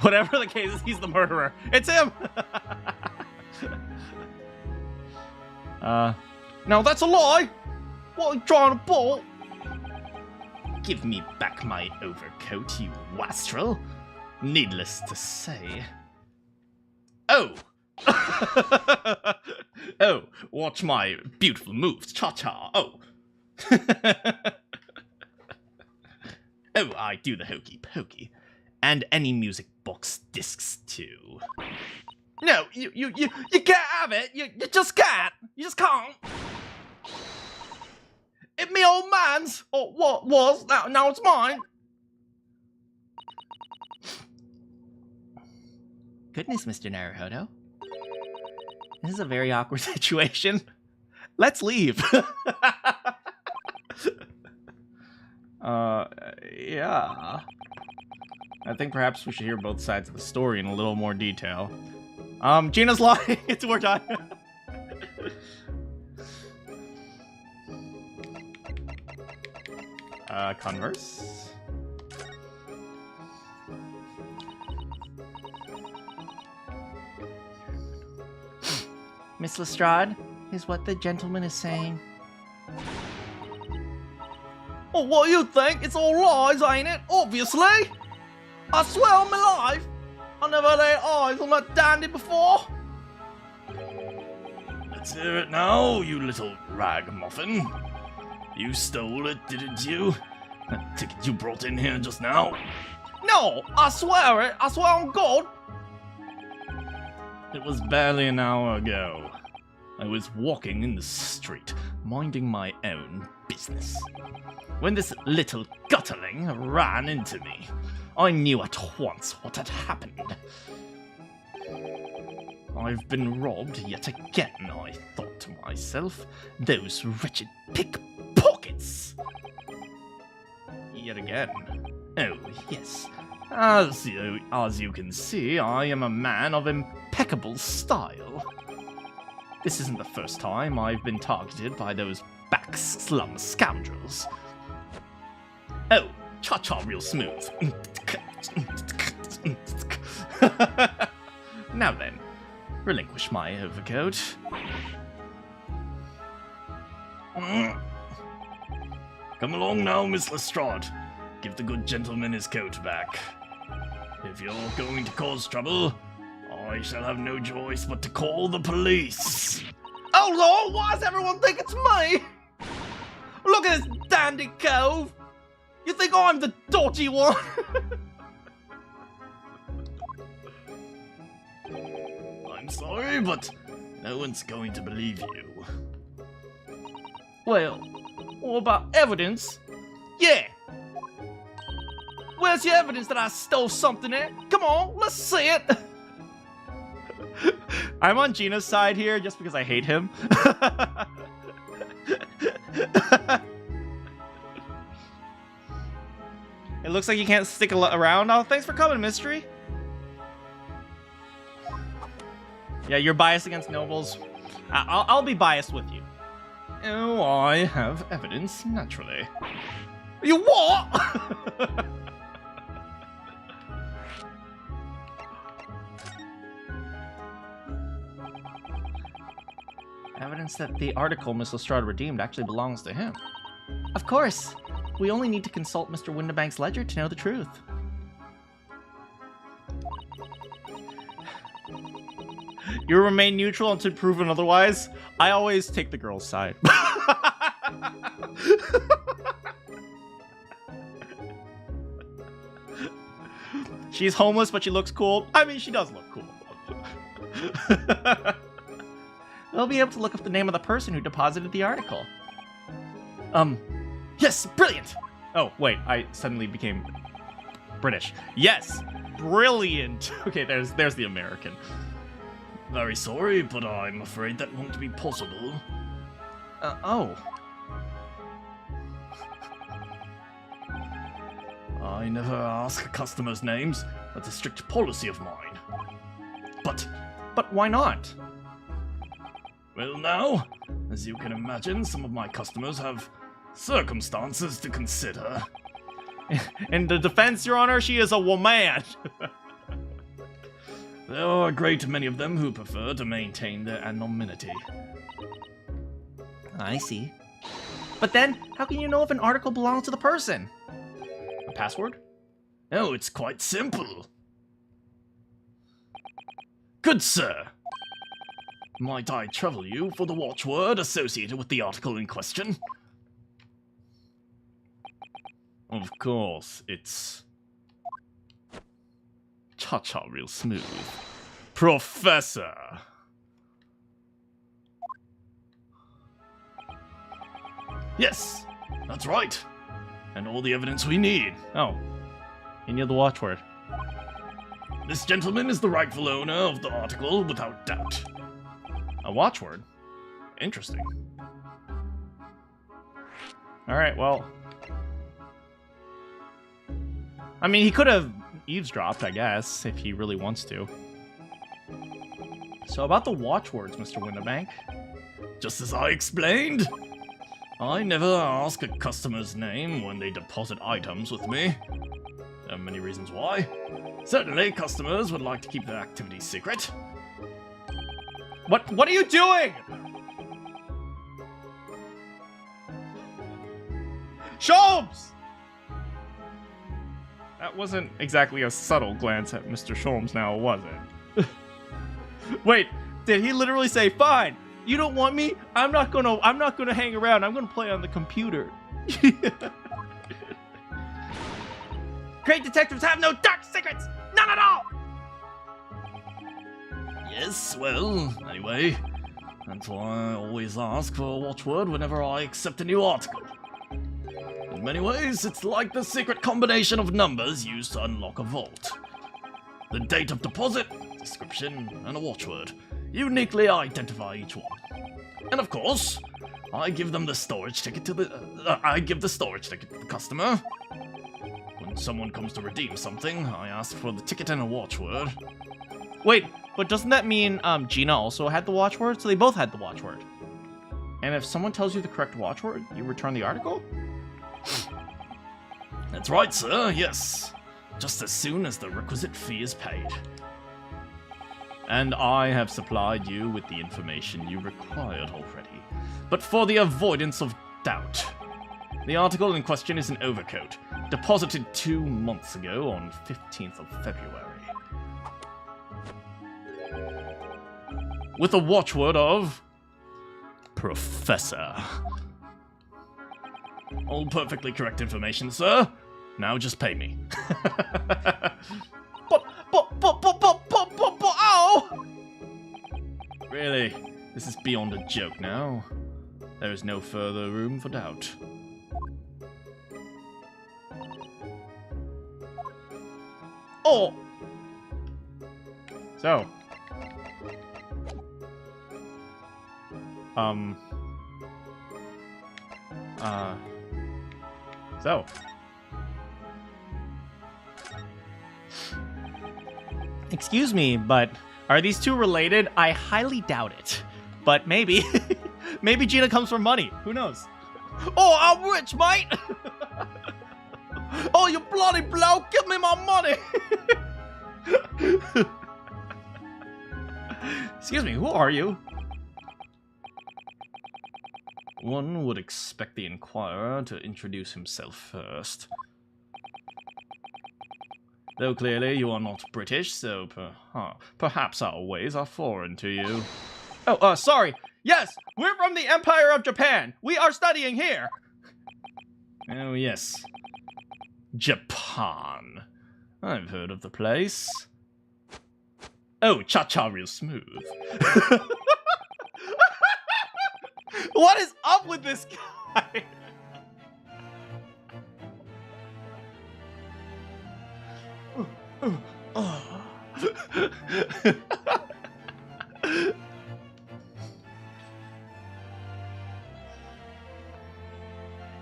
Whatever the case is, he's the murderer. It's him! Now that's a lie. What are you trying to pull? Give me back my overcoat, you wastrel. Needless to say. Oh! Oh, watch my beautiful moves. Cha-cha. Oh. Oh, I do the hokey pokey. And any music box discs too. No, you can't have it. You just can't. You just can't. It me old man's, or what was, now it's mine. Goodness, Mr. Naruhodo. This is a very awkward situation. Let's leave. Yeah. I think perhaps we should hear both sides of the story in a little more detail. Gina's lying. It's war time. Converse. Miss Lestrade, is what the gentleman is saying. Well, what do you think? It's all lies, ain't it? Obviously. I swear on my life, I never laid eyes on that dandy before. Let's hear it now, you little ragamuffin. You stole it, didn't you? That ticket you brought in here just now? No, I swear it. I swear on God. It was barely an hour ago. I was walking in the street, minding my own business, when this little gutterling ran into me. I knew at once what had happened. I've been robbed yet again, I thought to myself. Those wretched pickpockets! Yet again. Oh, yes. As you can see, I am a man of impeccable style. This isn't the first time I've been targeted by those back slum scoundrels. Oh, cha-cha real smooth. Now then, relinquish my overcoat. Come along now, Miss Lestrade. Give the good gentleman his coat back. If you're going to cause trouble, I shall have no choice but to call the police. Oh Lord, why does everyone think it's me? Look at this dandy cove. You think I'm the dodgy one? I'm sorry, but no one's going to believe you. Well, what about evidence? Yeah. Where's your evidence that I stole something in? Come on, let's see it. I'm on Gina's side here just because I hate him. It looks like you can't stick around. Oh, thanks for coming, Mystery. Yeah, you're biased against nobles. I'll be biased with you. Oh, I have evidence, naturally. You what? Evidence that the article Miss Lestrade redeemed actually belongs to him. Of course. We only need to consult Mr. Windibank's ledger to know the truth. You remain neutral until proven otherwise. I always take the girl's side. She's homeless, but she looks cool. I mean, she does look cool. They'll be able to look up the name of the person who deposited the article. Yes, brilliant! Oh, wait, I suddenly became British. Yes, brilliant! Okay, there's the American. Very sorry, but I'm afraid that won't be possible. Oh. I never ask customers' names. That's a strict policy of mine. But why not? Well now, as you can imagine, some of my customers have circumstances to consider. In the defense, Your Honor, she is a woman. There are a great many of them who prefer to maintain their anonymity. I see. But then, how can you know if an article belongs to the person? A password? Oh, it's quite simple. Good sir, might I trouble you for the watchword associated with the article in question? Of course, it's... Cha-cha real smooth. Professor! Yes, that's right. And all the evidence we need. Oh, you need the watchword. This gentleman is the rightful owner of the article without doubt. A watchword? Interesting. Alright, well... I mean, he could have eavesdropped, I guess, if he really wants to. So about the watchwords, Mr. Windibank. Just as I explained, I never ask a customer's name when they deposit items with me. There are many reasons why. Certainly, customers would like to keep their activities secret. What are you doing? Sholmes! That wasn't exactly a subtle glance at Mr. Sholmes now, was it? Wait, did he literally say, "Fine, you don't want me? I'm not gonna hang around. I'm gonna play on the computer." Great detectives have no dark secrets! None at all! Yes, well, anyway, that's why I always ask for a watchword whenever I accept a new article. In many ways, it's like the secret combination of numbers used to unlock a vault. The date of deposit, description, and a watchword uniquely identify each one. And of course, I give them the storage ticket to the customer. When someone comes to redeem something, I ask for the ticket and a watchword. Wait, but doesn't that mean Gina also had the watchword? So they both had the watchword. And if someone tells you the correct watchword, you return the article? That's right, sir, yes. Just as soon as the requisite fee is paid. And I have supplied you with the information you required already. But for the avoidance of doubt, the article in question is an overcoat, deposited 2 months ago on 15th of February. With a watchword of... Professor. All perfectly correct information, sir. Now just pay me. Ow! Really? This is beyond a joke now. There is no further room for doubt. Oh! So. So. Excuse me, but are these two related? I highly doubt it. But maybe. Maybe Gina comes from money. Who knows? Oh, I'm rich, mate! Oh, you bloody bloke! Give me my money! Excuse me, who are you? One would expect the inquirer to introduce himself first. Though clearly you are not British, so perhaps our ways are foreign to you. Oh, sorry. Yes, we're from the Empire of Japan. We are studying here. Oh, yes. Japan. I've heard of the place. Oh, cha-cha real smooth. What is up with this guy?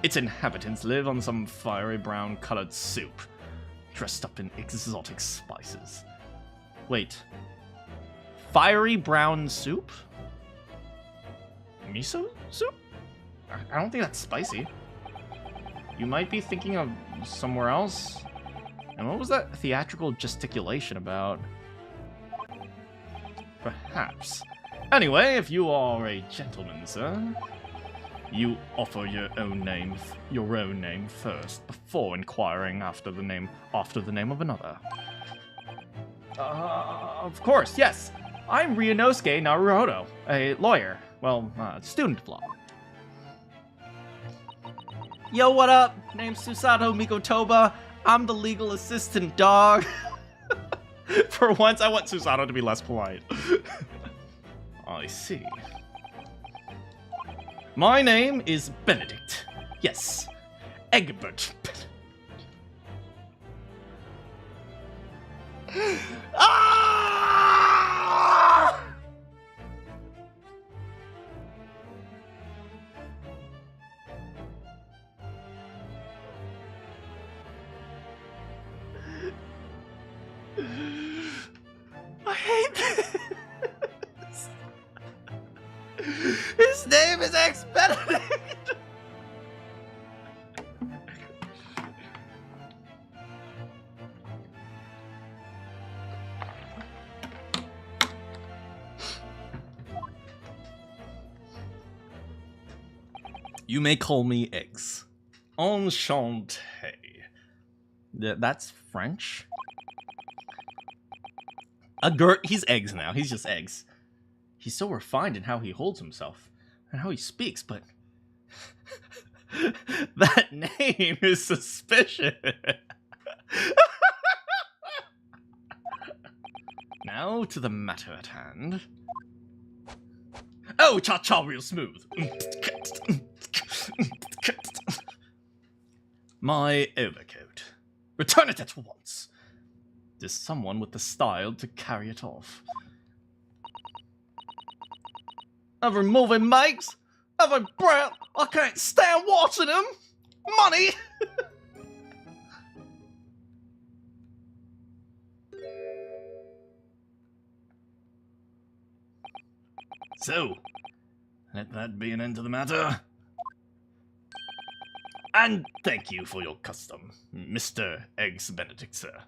Its inhabitants live on some fiery brown colored soup, dressed up in exotic spices. Wait. Fiery brown soup? Miso soup? I don't think that's spicy. You might be thinking of somewhere else. And what was that theatrical gesticulation about? Perhaps. Anyway, if you are a gentleman, sir, you offer your own name first before inquiring after the name of another. Of course, yes. I'm Ryunosuke Naruhodo, a lawyer. Well, student of law. Yo, what up? Name's Susato Mikotoba. I'm the legal assistant, dog. For once, I want Susato to be less polite. I see. My name is Benedict. Yes, Egbert. Ah! I hate this. His name is Benedict. You may call me Eggs. Enchanté. That's French? He's Eggs now. He's just Eggs. He's so refined in how he holds himself and how he speaks, but that name is suspicious. Now to the matter at hand. Oh, cha-cha real smooth. My overcoat. Return it at once. There's someone with the style to carry it off. Every movie makes, every breath, I can't stand watching him. Money. So, let that be an end to the matter. And thank you for your custom, Mr. Eggs Benedict, sir.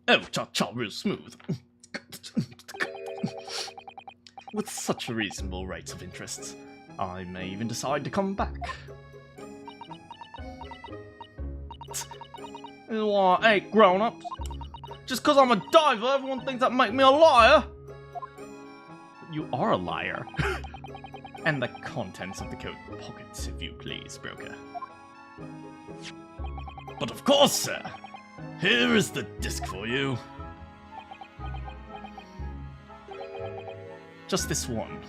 Oh, cha-cha real smooth. With such reasonable rates of interest, I may even decide to come back. Well, I ain't grown-ups. Just because I'm a diver, everyone thinks that make me a liar. You are a liar. And the contents of the coat pockets, if you please, broker. But of course, sir. Here is the disc for you. Just this one.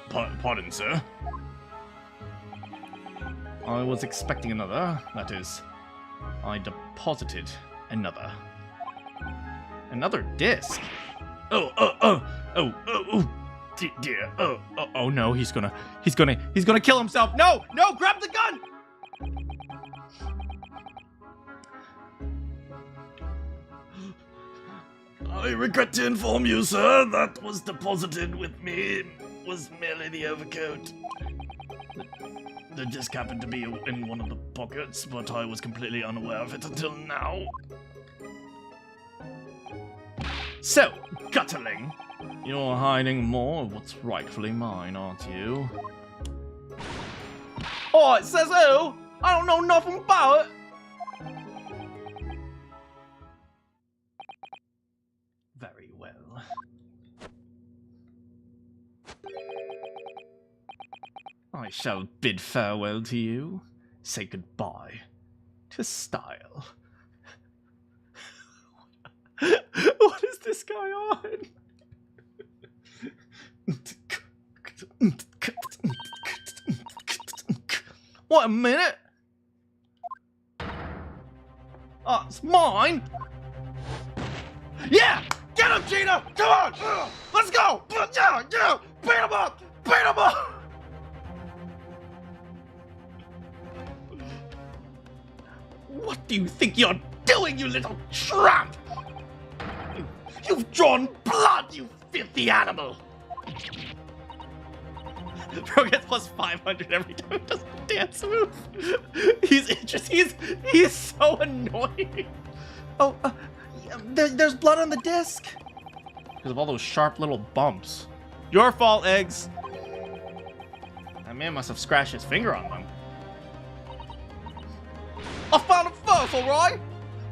Pardon, sir. I was expecting another. That is, I deposited another. Another disc? Oh, dear. Oh no, he's gonna kill himself. No, grab the gun! I regret to inform you, sir, that was deposited with me was merely the overcoat. The disc happened to be in one of the pockets, but I was completely unaware of it until now. So, Gutterling, You're hiding more of what's rightfully mine, aren't you? Oh, it says who? I don't know nothing about it. Very well. I shall bid farewell to you. Say goodbye to style. What is this guy on? Wait a minute. Oh, it's mine. Yeah, get him, Gina. Come on, let's go. Yeah, beat him up. Beat him up. What do you think you're doing, you little tramp? You've drawn blood, you filthy animal! Bro gets plus 500 every time he does a dance move. He's so annoying. Oh, there's blood on the disc. Because of all those sharp little bumps. Your fault, Eggs. That man must have scratched his finger on them. I found him first, alright?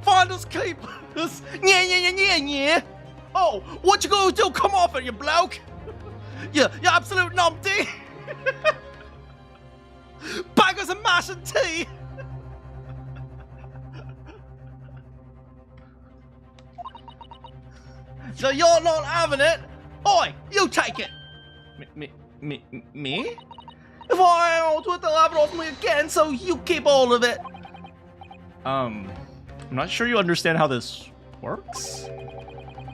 Finders keepers. Yeah. Oh, what you gonna do? Come off it, you bloke. You absolute numpty. Baggers and mash and tea. So you're not having it? Oi, you take it. Me? If I ain't with the have it off me again, so you keep all of it. I'm not sure you understand how this works.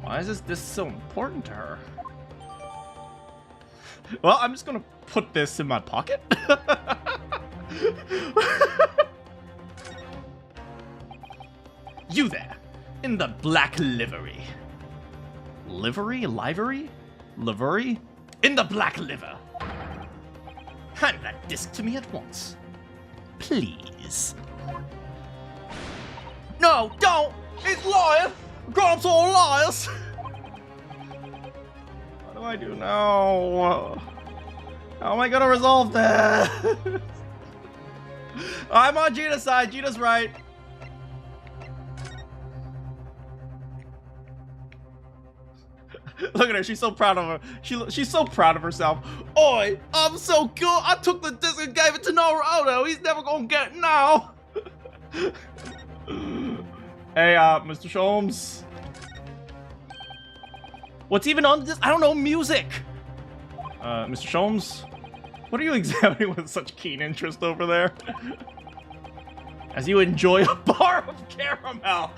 Why is this so important to her? Well, I'm just gonna put this in my pocket. You there, in the black livery. Livery? In the black liver. Hand that disc to me at once. Please. No, don't! He's lying! Grown-ups are all liars! What do I do now? How am I gonna resolve this? I'm on Gina's side. Gina's right. Look at her. She's so proud of her. She's so proud of herself. Oi! I'm so good! I took the disc and gave it to Naruhodo! He's never gonna get it now! Hey, Mr. Sholmes. What's even on this? I don't know, music! Mr. Sholmes? What are you examining with such keen interest over there? As you enjoy a bar of caramel!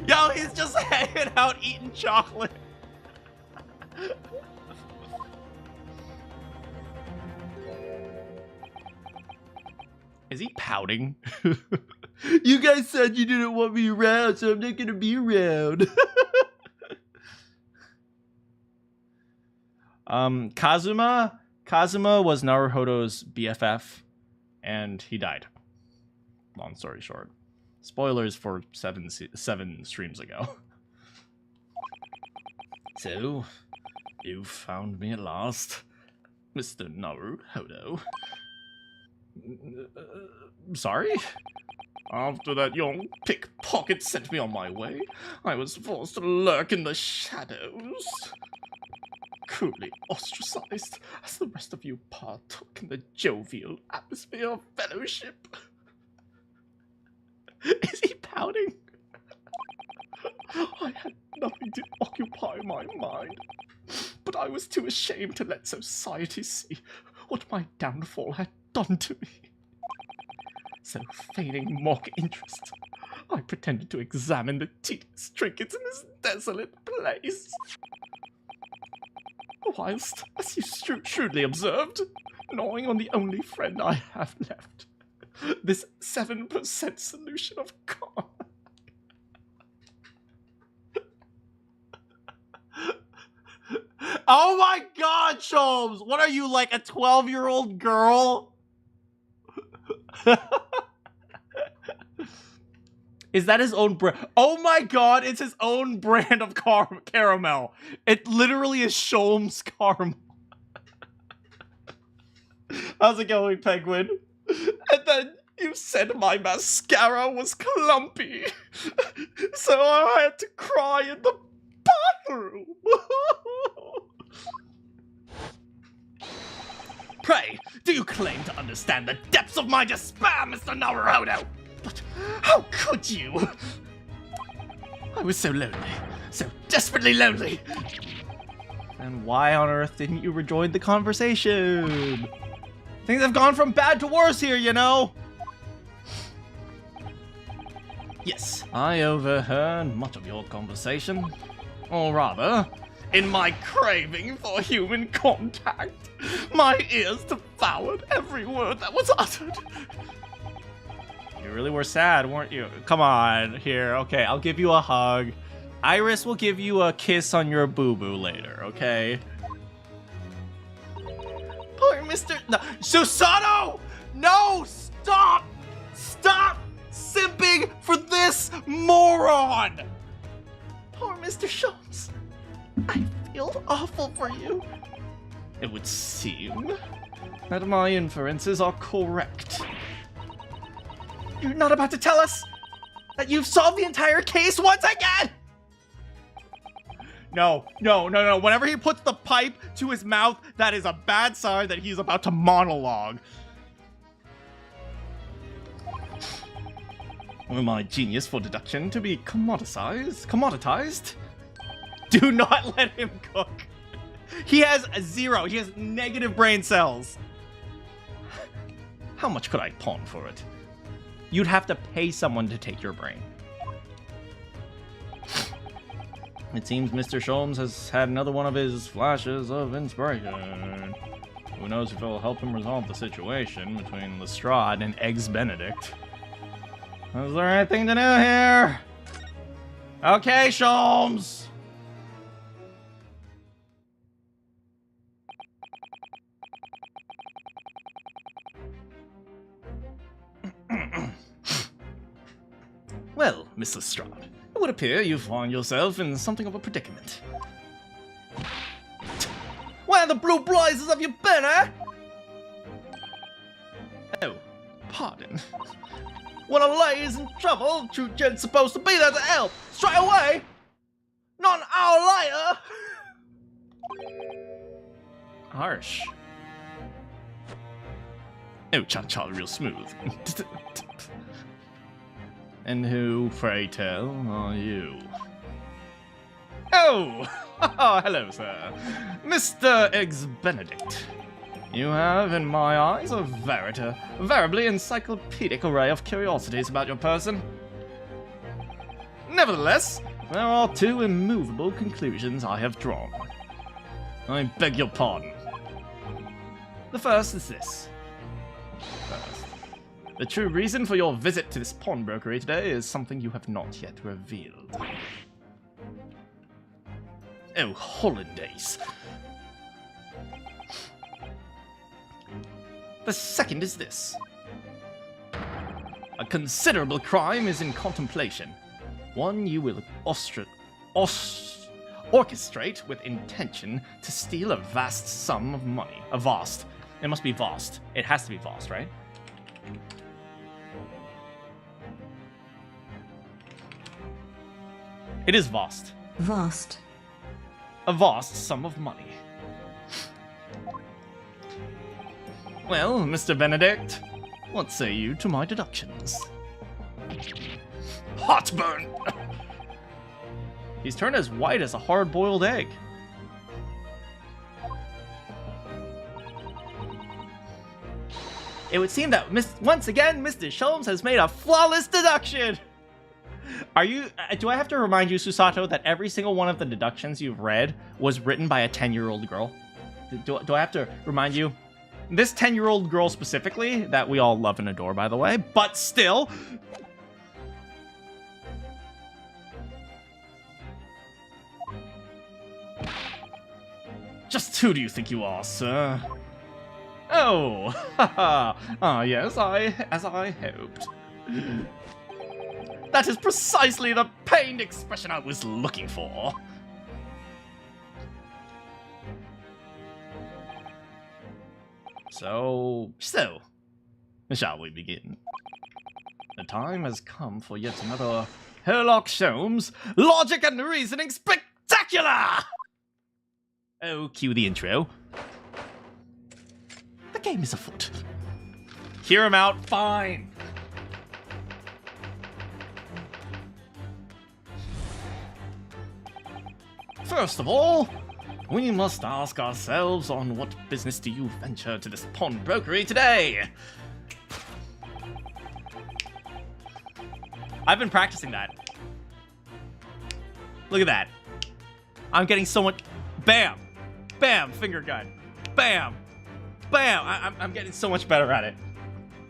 Yo, he's just hanging out eating chocolate. Is he pouting? You guys said you didn't want me around, so I'm not gonna be around. Kazuma was Naruhodo's BFF, and he died. Long story short. Spoilers for seven streams ago. So, you found me at last, Mr. Naruhodo. Sorry? After that young pickpocket sent me on my way, I was forced to lurk in the shadows. Cruelly ostracized as the rest of you partook in the jovial atmosphere of fellowship. Is he pouting? I had nothing to occupy my mind, but I was too ashamed to let society see what my downfall had done to me. So, feigning mock interest, I pretended to examine the tedious trinkets in this desolate place. Whilst, as you shrewdly observed, gnawing on the only friend I have left, this 7% solution of con. Oh my god, Sholmes! What are you, like a 12-year-old girl? Is that his own brand? Oh my god, it's his own brand of caramel. It literally is Sholmes caramel. How's it going, Penguin? And then you said my mascara was clumpy. So I had to cry in the bathroom. Pray, do you claim to understand the depths of my despair, Mr. Naruhodo? But how could you? I was so lonely, so desperately lonely. And why on earth didn't you rejoin the conversation? Things have gone from bad to worse here, you know? Yes, I overheard much of your conversation. Or rather, in my craving for human contact, my ears devoured every word that was uttered. You really were sad, weren't you? Come on, here, okay, I'll give you a hug. Iris will give you a kiss on your boo-boo later, okay? Poor Mr. No, Susato! No! Stop! Stop simping for this moron! Poor Mr. Sholmes. I feel awful for you. It would seem that my inferences are correct. You're not about to tell us that you've solved the entire case once again? No. Whenever he puts the pipe to his mouth, that is a bad sign that he's about to monologue. Were my genius for deduction to be commoditized? Do not let him cook. He has zero. He has negative brain cells. How much could I pawn for it? You'd have to pay someone to take your brain. It seems Mr. Sholmes has had another one of his flashes of inspiration. Who knows if it'll help him resolve the situation between Lestrade and Eggs Benedict. Is there anything to do here? Okay, Sholmes! Well, Miss Lestrade, it would appear you find yourself in something of a predicament. Where the blue blazes have you been, eh? Oh, pardon. When a lady's in trouble, true gent's supposed to be there to help. Straight away! Not an hour later! Harsh. Oh, cha-cha, real smooth. And who, pray tell, are you? Oh! Hello, sir. Mr. Eggs Benedict. You have, in my eyes, a veritably encyclopedic array of curiosities about your person. Nevertheless, there are two immovable conclusions I have drawn. I beg your pardon. The first is this. The true reason for your visit to this pawnbrokery today is something you have not yet revealed. Oh, hollandaise. The second is this. A considerable crime is in contemplation. One you will orchestrate with intention to steal a vast sum of money. A vast. It must be vast. It has to be vast, right? It is vast. Vast. A vast sum of money. Well, Mr. Benedict, what say you to my deductions? Heartburn! He's turned as white as a hard-boiled egg. It would seem that once again, Mr. Sholmes has made a flawless deduction! Do I have to remind you, Susato, that every single one of the deductions you've read was written by a 10-year-old girl? Do I have to remind you? This 10-year-old girl specifically, that we all love and adore, by the way, but still... Just who do you think you are, sir? Oh, haha. Ah, yes, as I hoped. That is precisely the pained expression I was looking for. So, shall we begin? The time has come for yet another Sherlock Holmes logic and reasoning spectacular! Oh, cue the intro. The game is afoot. Hear him out, fine. First of all, we must ask ourselves, on what business do you venture to this pawnbrokery today? I've been practicing that. Look at that. I'm getting so much... Bam! Bam! Finger gun. Bam! Bam! I'm getting so much better at it.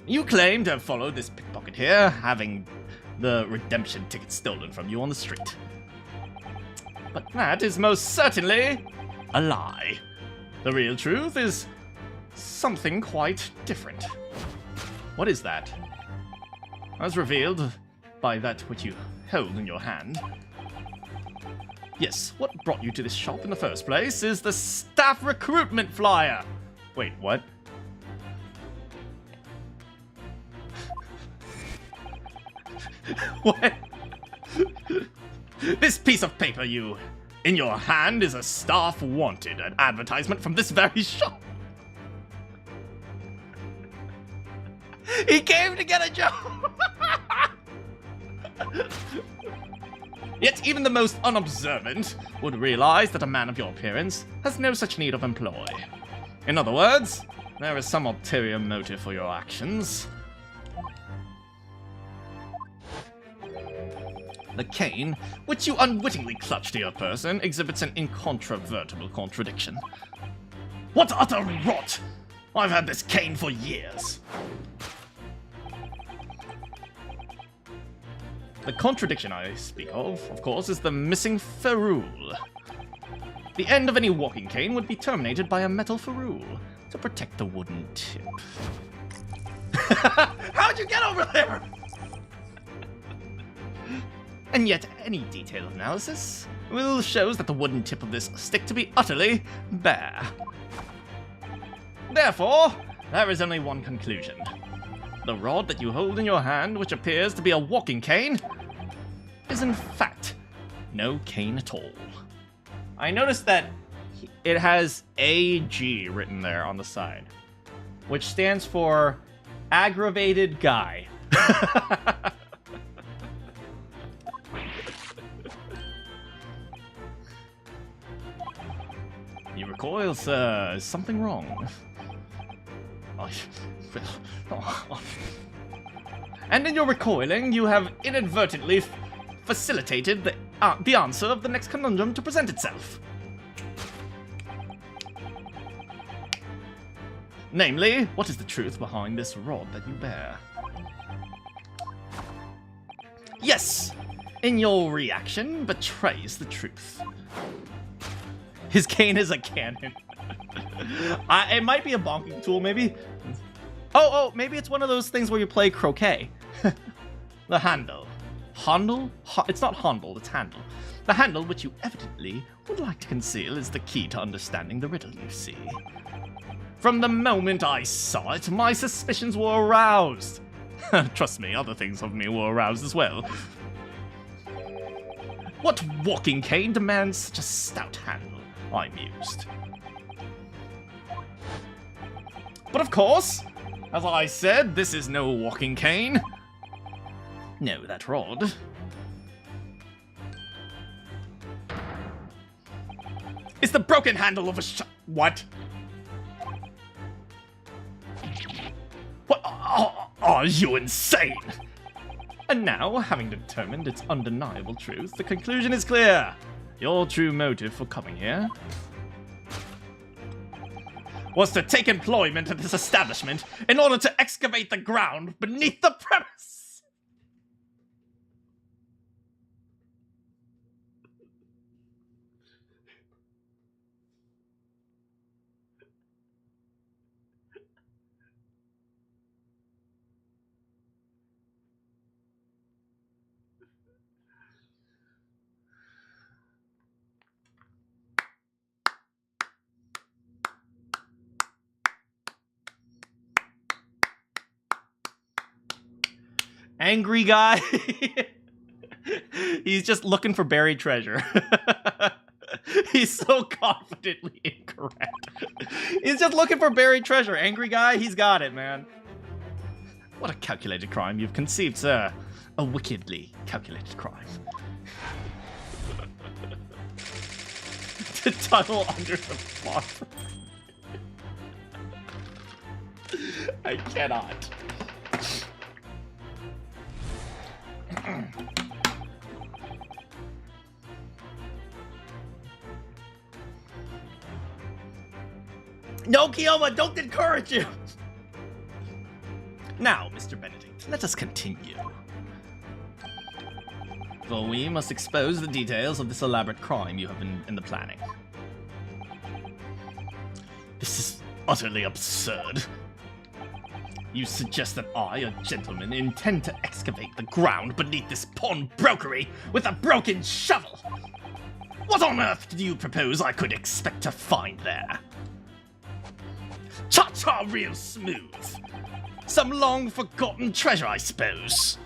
You claim to have followed this pickpocket here, having the redemption ticket stolen from you on the street. But that is most certainly a lie. The real truth is something quite different. What is that? As revealed by that which you hold in your hand. Yes, what brought you to this shop in the first place is the staff recruitment flyer. Wait, what? What? This piece of paper in your hand is a staff wanted, an advertisement from this very shop. He came to get a job. Yet even the most unobservant would realize that a man of your appearance has no such need of employ. In other words, there is some ulterior motive for your actions. The cane, which you unwittingly clutch to your person, exhibits an incontrovertible contradiction. What utter rot! I've had this cane for years. The contradiction I speak of course, is the missing ferrule. The end of any walking cane would be terminated by a metal ferrule to protect the wooden tip. How'd you get over there? And yet, any detailed analysis shows that the wooden tip of this stick to be utterly bare. Therefore, there is only one conclusion. The rod that you hold in your hand, which appears to be a walking cane, is in fact no cane at all. I noticed that it has AG written there on the side, which stands for aggravated guy. You recoil, sir. Is something wrong? And in your recoiling, you have inadvertently facilitated the answer of the next conundrum to present itself. Namely, what is the truth behind this rod that you bear? Yes, in your reaction betrays the truth. His cane is a cannon. It might be a bonking tool, maybe. Oh, maybe it's one of those things where you play croquet. The handle. Handle? It's not handle, it's handle. The handle, which you evidently would like to conceal, is the key to understanding the riddle, you see. From the moment I saw it, my suspicions were aroused. Trust me, other things of me were aroused as well. What walking cane demands such a stout handle? I mused. But of course, as I said, this is no walking cane. No, that rod. It's the broken handle of a What? What? Are you insane? And now, having determined its undeniable truth, the conclusion is clear. Your true motive for coming here was to take employment at this establishment in order to excavate the ground beneath the premise. Angry guy. He's just looking for buried treasure. He's so confidently incorrect. He's just looking for buried treasure. Angry guy, he's got it, man. What a calculated crime you've conceived, sir. A wickedly calculated crime. To tunnel under the farm. I cannot. No, Kiyoma, don't encourage him! Now, Mr. Benedict, let us continue. For we must expose the details of this elaborate crime you have been in the planning. This is utterly absurd. You suggest that I, a gentleman, intend to excavate the ground beneath this pawnbrokery with a broken shovel? What on earth do you propose I could expect to find there? Cha-cha real smooth. Some long-forgotten treasure, I suppose.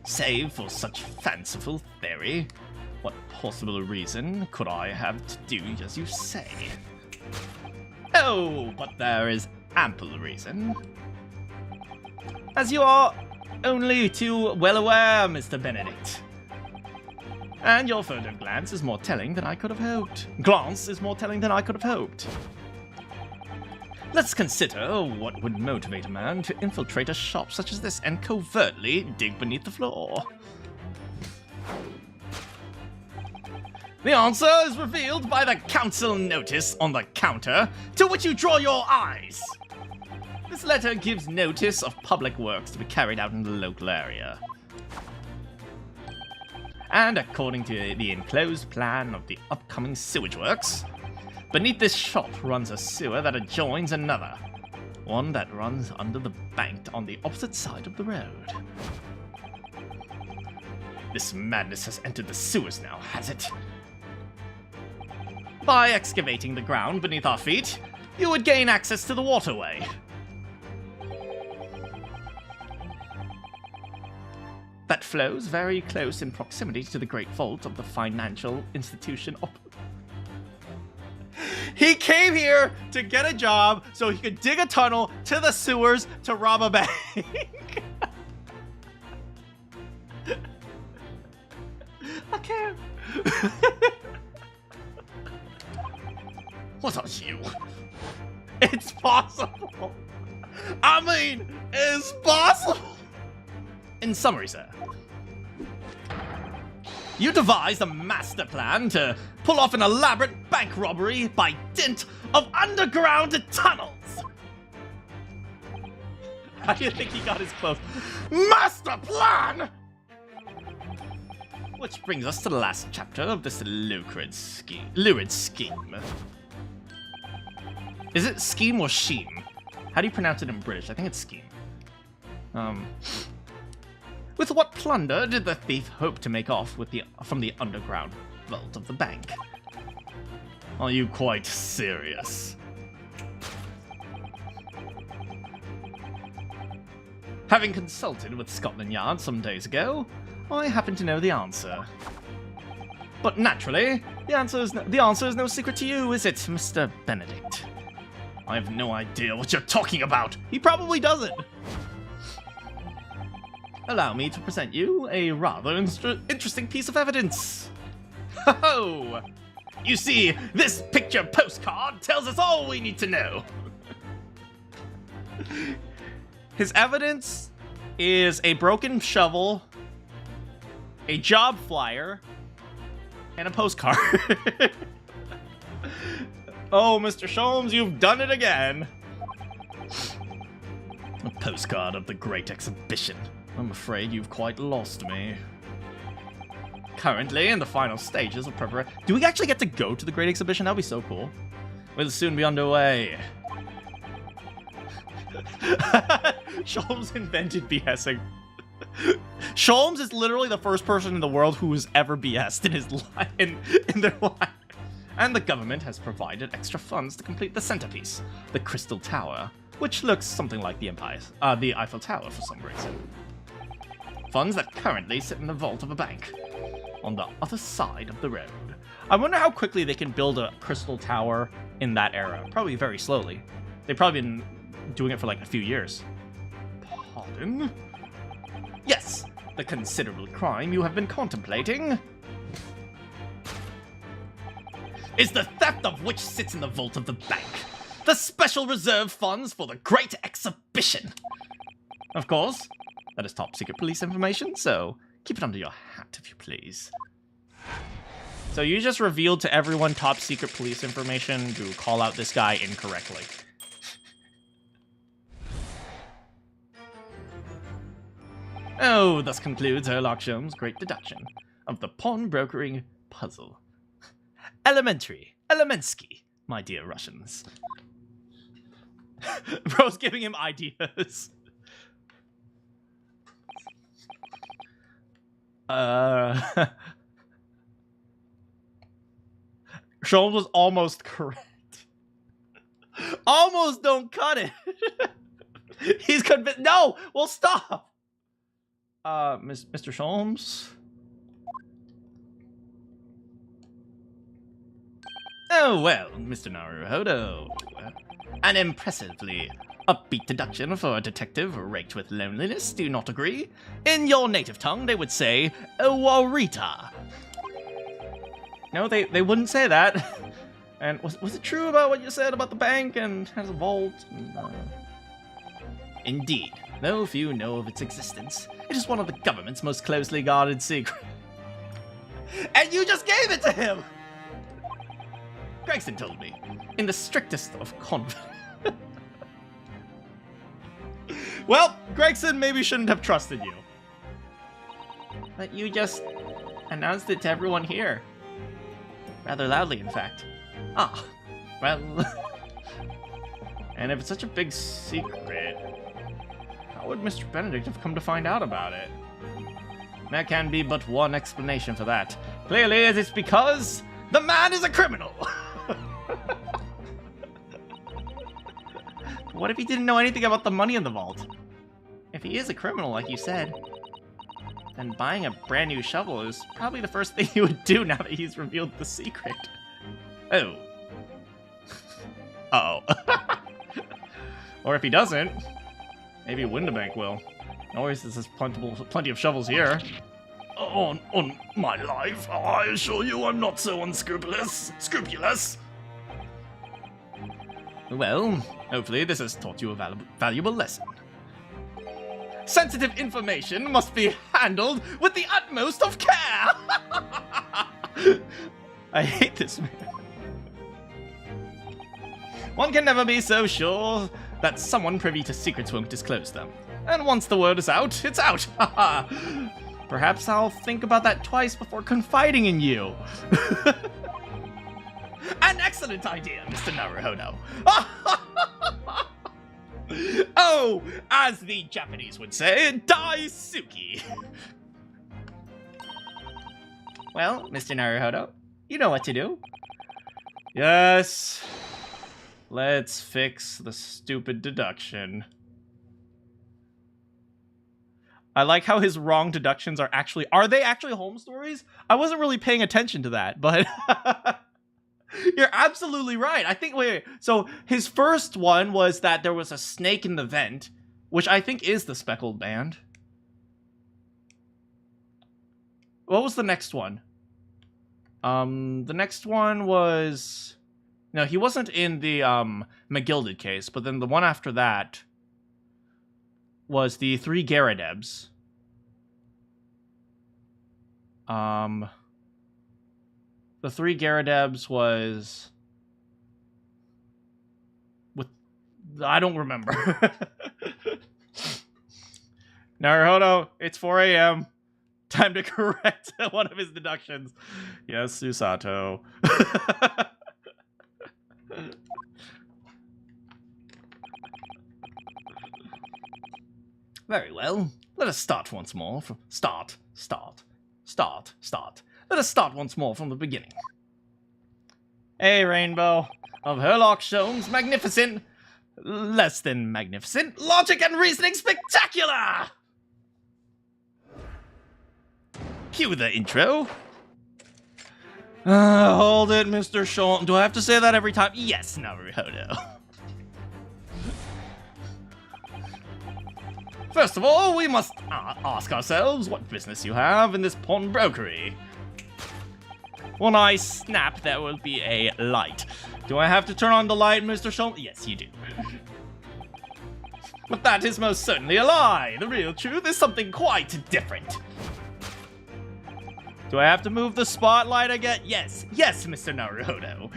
Save for such fanciful theory, what possible reason could I have to do as you say? Oh, but there is ample reason. As you are only too well aware, Mr. Benedict. And your furtive glance is more telling than I could have hoped. Let's consider what would motivate a man to infiltrate a shop such as this and covertly dig beneath the floor. The answer is revealed by the council notice on the counter to which you draw your eyes. This letter gives notice of public works to be carried out in the local area. And according to the enclosed plan of the upcoming sewage works, beneath this shop runs a sewer that adjoins another, one that runs under the bank on the opposite side of the road. This madness has entered the sewers now, has it? By excavating the ground beneath our feet, you would gain access to the waterway. That flows very close in proximity to the great vault of the financial institution. He came here to get a job so he could dig a tunnel to the sewers to rob a bank. I can't. What are you? It's possible. I mean, it's possible. In summary, sir, you devised a master plan to pull off an elaborate bank robbery by dint of underground tunnels. How do you think he got his clothes? Master plan! Which brings us to the last chapter of this lurid scheme. Is it scheme or scheme? How do you pronounce it in British? I think it's scheme. With what plunder did the thief hope to make off from the underground vault of the bank? Are you quite serious? Having consulted with Scotland Yard some days ago, I happen to know the answer. But naturally, the answer is no secret to you, is it, Mr. Benedict? I have no idea what you're talking about. He probably doesn't. Allow me to present you a rather interesting piece of evidence. Ho-ho! You see, this picture postcard tells us all we need to know. His evidence is a broken shovel, a job flyer, and a postcard. Oh, Mr. Sholmes, you've done it again. A postcard of the Great Exhibition. I'm afraid you've quite lost me. Currently in the final stages of preparation. Do we actually get to go to the Great Exhibition? That'd be so cool. We'll soon be underway. Sholmes invented BSing. Sholmes is literally the first person in the world who has ever BS'd in his life, in their life. And the government has provided extra funds to complete the centerpiece, the Crystal Tower, which looks something like the Eiffel Tower for some reason. Funds that currently sit in the vault of a bank on the other side of the road. I wonder how quickly they can build a crystal tower in that era. Probably very slowly. They've probably been doing it for like a few years. Pardon? Yes, the considerable crime you have been contemplating is the theft of which sits in the vault of the bank. The special reserve funds for the Great Exhibition. Of course, that is top secret police information, so keep it under your hat if you please. So you just revealed to everyone top secret police information to call out this guy incorrectly. Oh, thus concludes Sherlock Holmes' great deduction of the pawnbrokering puzzle. Elementary, Elemensky, my dear Russians. Bro's giving him ideas. Sholmes was almost correct. Almost don't cut it. He's convinced. No, well, stop. Mr. Sholmes. Oh, well, Mr. Naruhodo. An impressively upbeat deduction for a detective raked with loneliness, do you not agree? In your native tongue, they would say, Warita. No, they wouldn't say that. And was it true about what you said about the bank and has a vault? Indeed, though few know of its existence, it is one of the government's most closely guarded secrets. And you just gave it to him! Gregson told me, in the strictest of confidence. Well, Gregson maybe shouldn't have trusted you. But you just announced it to everyone here. Rather loudly, in fact. Ah, well... And if it's such a big secret, how would Mr. Benedict have come to find out about it? There can be but one explanation for that. Clearly, it's because the man is a criminal! What if he didn't know anything about the money in the vault? If he is a criminal, like you said, then buying a brand new shovel is probably the first thing he would do now that he's revealed the secret. Oh. Uh-oh. Or if he doesn't, maybe Windibank will. Always there's plenty of shovels here. On my life, I assure you I'm not so unscrupulous. Scrupulous. Well, hopefully this has taught you a valuable lesson. Sensitive information must be handled with the utmost of care! I hate this man. One can never be so sure that someone privy to secrets won't disclose them. And once the word is out, it's out! Perhaps I'll think about that twice before confiding in you. An excellent idea, Mr. Naruhodo. Oh, as the Japanese would say, daisuki. Well, Mr. Naruhodo, you know what to do. Yes. Let's fix the stupid deduction. I like how his wrong deductions are they actually home stories? I wasn't really paying attention to that, but you're absolutely right. I think, wait, so his first one was that there was a snake in the vent, which I think is the speckled band. What was the next one? The next one was... No, he wasn't in the McGilded case, but then the one after that was the 3 Garadebs. The 3 Garadebs was with... I don't remember. Naruhodo, it's 4 a.m. Time to correct one of his deductions. Yes, Susato. Very well. Let us start once more from... Start. Let us start once more from the beginning. A rainbow of Sherlock Holmes' magnificent less than magnificent. Logic and reasoning spectacular! Cue the intro. Hold it, Mr. Schultz. Do I have to say that every time? Yes, Naruhodo. First of all, we must ask ourselves what business you have in this pawnbrokery. When I snap, there will be a light. Do I have to turn on the light, Mr. Schultz? Yes, you do. But that is most certainly a lie. The real truth is something quite different. Do I have to move the spotlight again? Yes, yes, Mr. Naruhodo.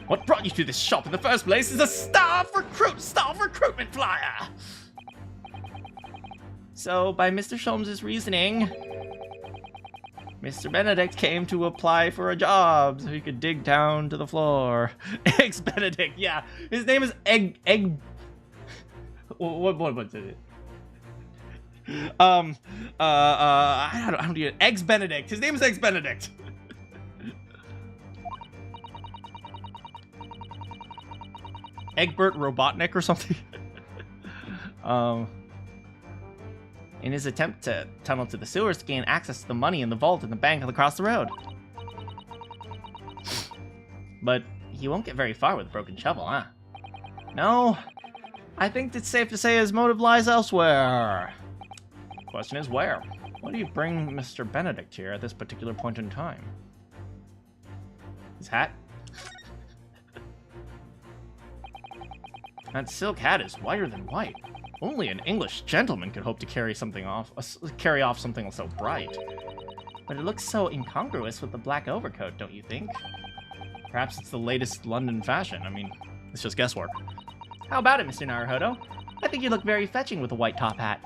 What brought you to this shop in the first place is a staff recruitment flyer. So, by Mr. Sholmes' reasoning, Mr. Benedict came to apply for a job so he could dig down to the floor. Eggs Benedict, yeah. His name is Egg... What's it? I don't get it. Eggs Benedict. His name is Eggs Benedict. Egbert Robotnik or something. In his attempt to tunnel to the sewers to gain access to the money in the vault in the bank across the road. But he won't get very far with a broken shovel, huh? No, I think it's safe to say his motive lies elsewhere. Question is where? Why do you bring Mr. Benedict here at this particular point in time? His hat? That silk hat is whiter than white. Only an English gentleman could hope to carry off something so bright. But it looks so incongruous with the black overcoat, don't you think? Perhaps it's the latest London fashion. I mean, it's just guesswork. How about it, Mr. Naruhodo? I think you look very fetching with a white top hat.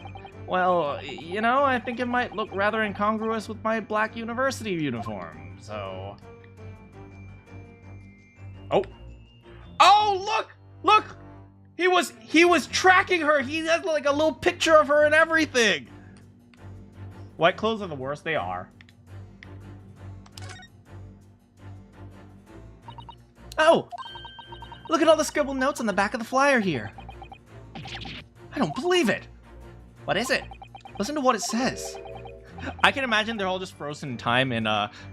Well, you know, I think it might look rather incongruous with my black university uniform, so... Oh! Oh, look! Look! He was tracking her! He has like a little picture of her and everything! White clothes are the worst, they are. Oh! Look at all the scribbled notes on the back of the flyer here. I don't believe it! What is it? Listen to what it says. I can imagine they're all just frozen in time and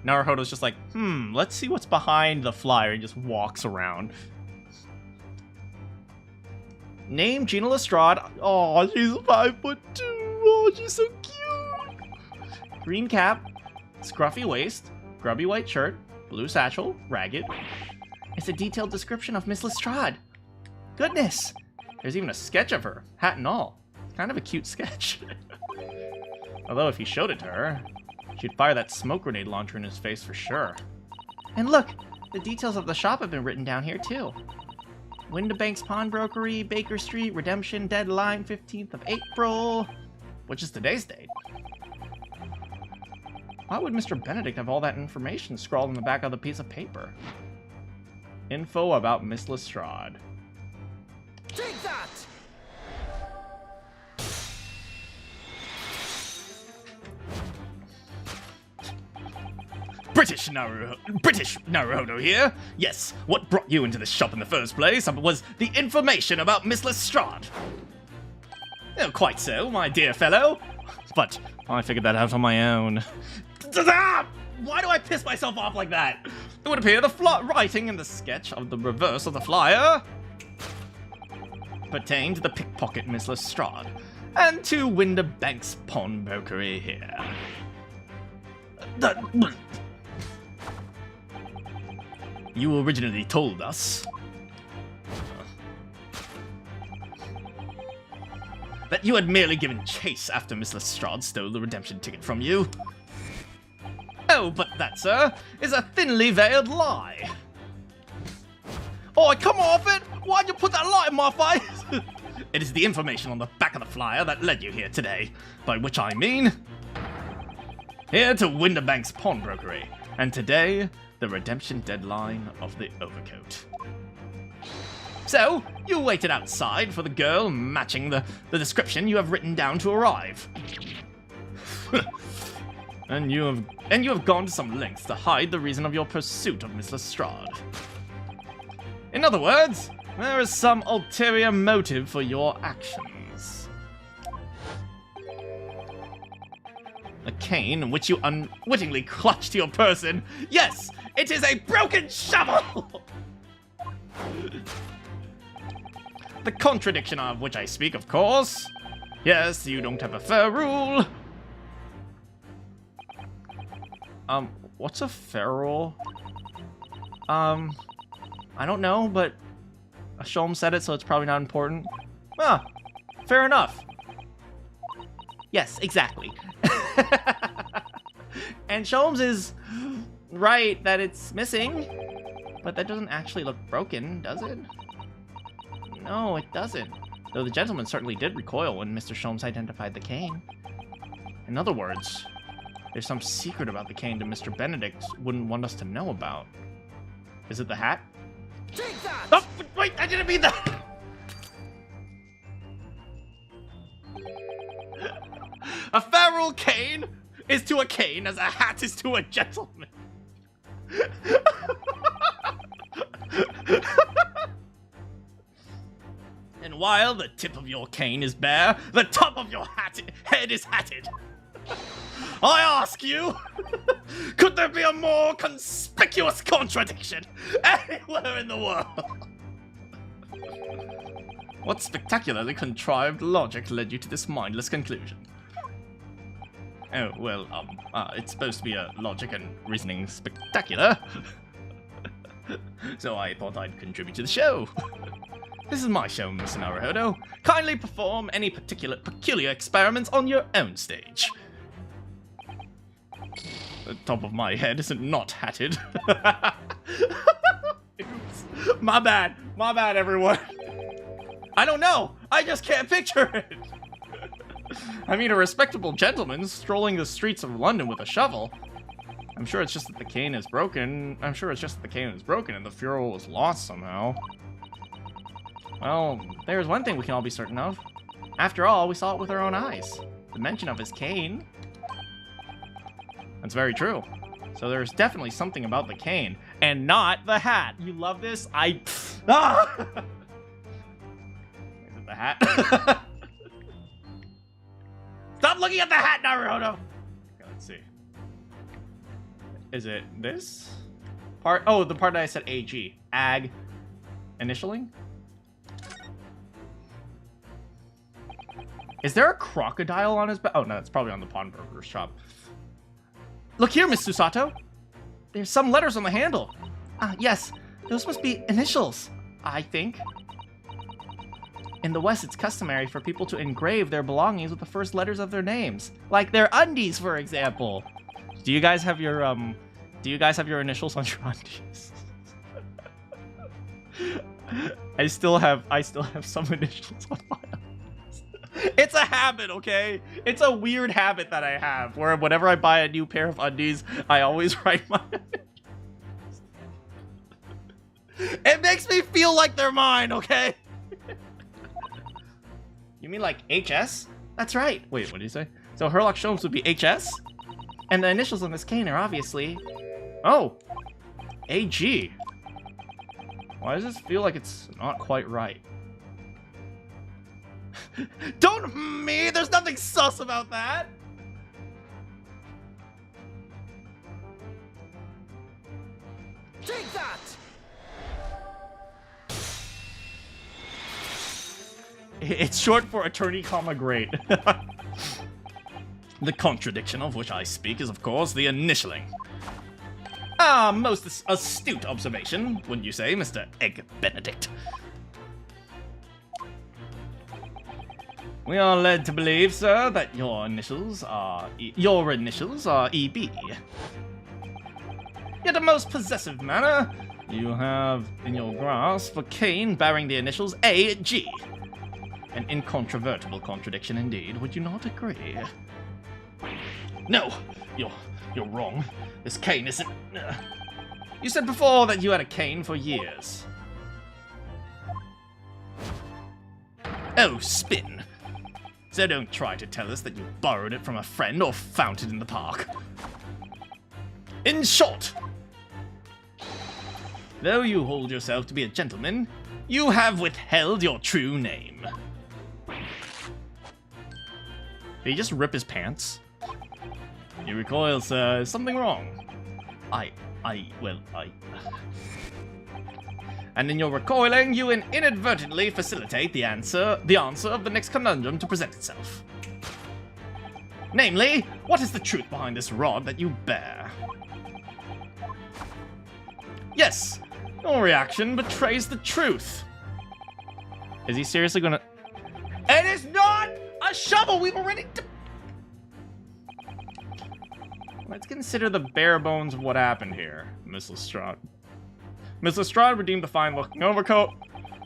Naruhodo's just like, let's see what's behind the flyer, and just walks around. Name Gina Lestrade. Oh, she's 5'2". Oh, she's so cute. Green cap, scruffy waist, grubby white shirt, blue satchel, ragged. It's a detailed description of Miss Lestrade. Goodness. There's even a sketch of her, hat and all. Kind of a cute sketch. Although if he showed it to her, she'd fire that smoke grenade launcher in his face for sure. And look, the details of the shop have been written down here too. Windibank's Pawnbrokery, Baker Street, redemption deadline 15th of April, which is today's date. Why would Mr. Benedict have all that information scrawled on the back of the piece of paper? Info about Miss Lestrade. Take that! British Naruhodo here. Yes, what brought you into this shop in the first place was the information about Miss Lestrade. Oh, quite so, my dear fellow. But I figured that out on my own. Why do I piss myself off like that? It would appear the writing in the sketch of the reverse of the flyer pertained to the pickpocket Miss Lestrade and to Windibank's Pawnbrokery here. You originally told us that you had merely given chase after Miss Lestrade stole the redemption ticket from you. Oh, but that, sir, is a thinly veiled lie. Oh, come off it! Why'd you put that light in my face? It is the information on the back of the flyer that led you here today, by which I mean here to Windibank's Pawnbrokery, and today, the redemption deadline of the overcoat. So, you waited outside for the girl matching the description you have written down to arrive. and you have gone to some lengths to hide the reason of your pursuit of Miss Lestrade. In other words, There is some ulterior motive for your actions. A cane which you unwittingly clutched to your person. Yes, it is a broken shovel! The contradiction of which I speak, of course. Yes, you don't have a fair rule. What's a fair rule? I don't know, but Sholm said it, so it's probably not important. Ah, fair enough. Yes, exactly. And Sholmes is right that it's missing, but that doesn't actually look broken, does it? No, it doesn't. Though the gentleman certainly did recoil when Mr. Sholmes identified the cane. In other words, there's some secret about the cane that Mr. Benedict wouldn't want us to know about. Is it the hat? Take that! Oh, wait, I didn't mean that! A feral cane is to a cane as a hat is to a gentleman. And while the tip of your cane is bare, the top of your head is hatted. I ask you, could there be a more conspicuous contradiction anywhere in the world? What spectacularly contrived logic led you to this mindless conclusion? Oh, well, it's supposed to be a logic and reasoning spectacular. So I thought I'd contribute to the show. This is my show, Mr. Naruhodo. Kindly perform any peculiar experiments on your own stage. The top of my head isn't not hatted. Oops. My bad, everyone. I don't know. I just can't picture it. I mean, a respectable gentleman strolling the streets of London with a shovel. I'm sure it's just that the cane is broken. and the ferrule was lost somehow. Well, there's one thing we can all be certain of. After all, we saw it with our own eyes. The mention of his cane. That's very true. So there's definitely something about the cane, and not the hat. You love this? Ah! Is it the hat? Stop looking at the hat, Naruhodo! Okay, let's see. Is it this part? Oh, the part that I said AG. Ag. Initialing? Is there a crocodile on his back? Oh, no, it's probably on the pawnbroker's shop. Look here, Miss Susato. There's some letters on the handle. Yes. Those must be initials, I think. In the West, it's customary for people to engrave their belongings with the first letters of their names. Like their undies, for example. Do you guys have your initials on your undies? I still have some initials on my undies. It's a habit, okay? It's a weird habit that I have, where whenever I buy a new pair of undies, I always write my initials. It makes me feel like they're mine, okay? You mean like HS? That's right. Wait, what did you say? So Herlock Sholmes would be HS? And the initials on this cane are obviously... Oh! AG. Why does this feel like it's not quite right? Don't me! There's nothing sus about that! Take that! It's short for attorney, great. The contradiction of which I speak is, of course, the initialing. Most astute observation, wouldn't you say, Mr. Egg Benedict? We are led to believe, sir, that your initials are EB. Yet a most possessive manner, you have in your grasp a cane bearing the initials AG. An incontrovertible contradiction indeed, would you not agree? No, you're wrong. This cane isn't... You said before that you had a cane for years. Oh, spin. So don't try to tell us that you borrowed it from a friend or found it in the park. In short, though you hold yourself to be a gentleman, You have withheld your true name. Did he just rip his pants? You recoil, sir. Is something wrong? And in your recoiling, you inadvertently facilitate the answer of the next conundrum to present itself. Namely, what is the truth behind this rod that you bear? Yes, your reaction betrays the truth. Is he seriously gonna... It is not a shovel! We've already... Let's consider the bare bones of what happened here, Miss Lestrade. Miss Lestrade redeemed the fine-looking overcoat,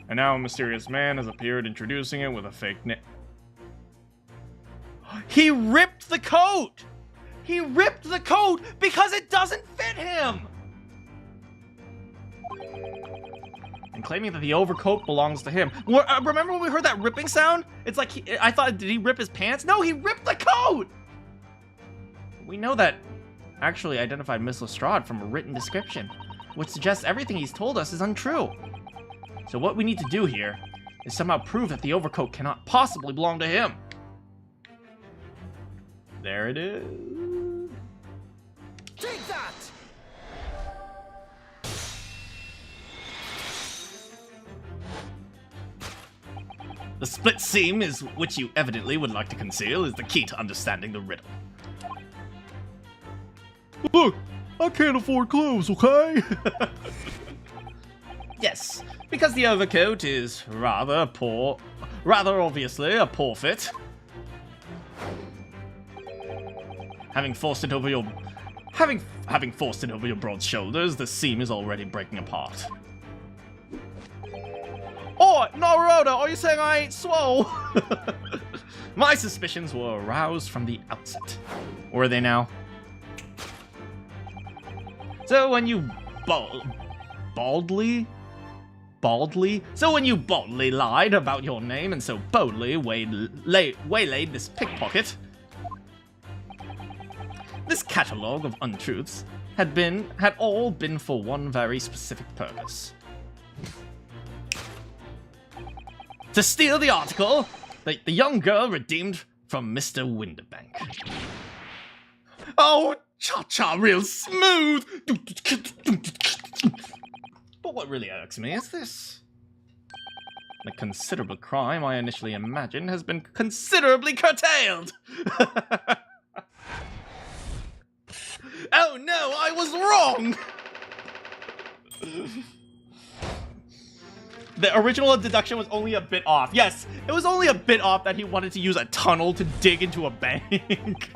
and now a mysterious man has appeared introducing it with a fake name. He ripped the coat! He ripped the coat because it doesn't fit him! And claiming that the overcoat belongs to him. Remember when we heard that ripping sound? It's like, I thought, did he rip his pants? No, he ripped the coat! We know that actually identified Miss Lestrade from a written description, which suggests everything he's told us is untrue. So what we need to do here is somehow prove that the overcoat cannot possibly belong to him. There it is. Take that! The split seam, which you evidently would like to conceal, is the key to understanding the riddle. Look, I can't afford clothes, okay? Yes, because the overcoat is rather obviously a poor fit. Having forced it over your broad shoulders, the seam is already breaking apart. Oh, Naruhodo, are you saying I ain't swole? My suspicions were aroused from the outset. Were they now? So when you baldly lied about your name and so boldly waylaid this pickpocket, this catalogue of untruths had all been for one very specific purpose. To steal the article that the young girl redeemed from Mr. Winterbank. Oh, cha-cha real smooth! But what really irks me is this. The considerable crime I initially imagined has been considerably curtailed! Oh no, I was wrong! The original deduction was only a bit off. Yes, it was only a bit off that he wanted to use a tunnel to dig into a bank.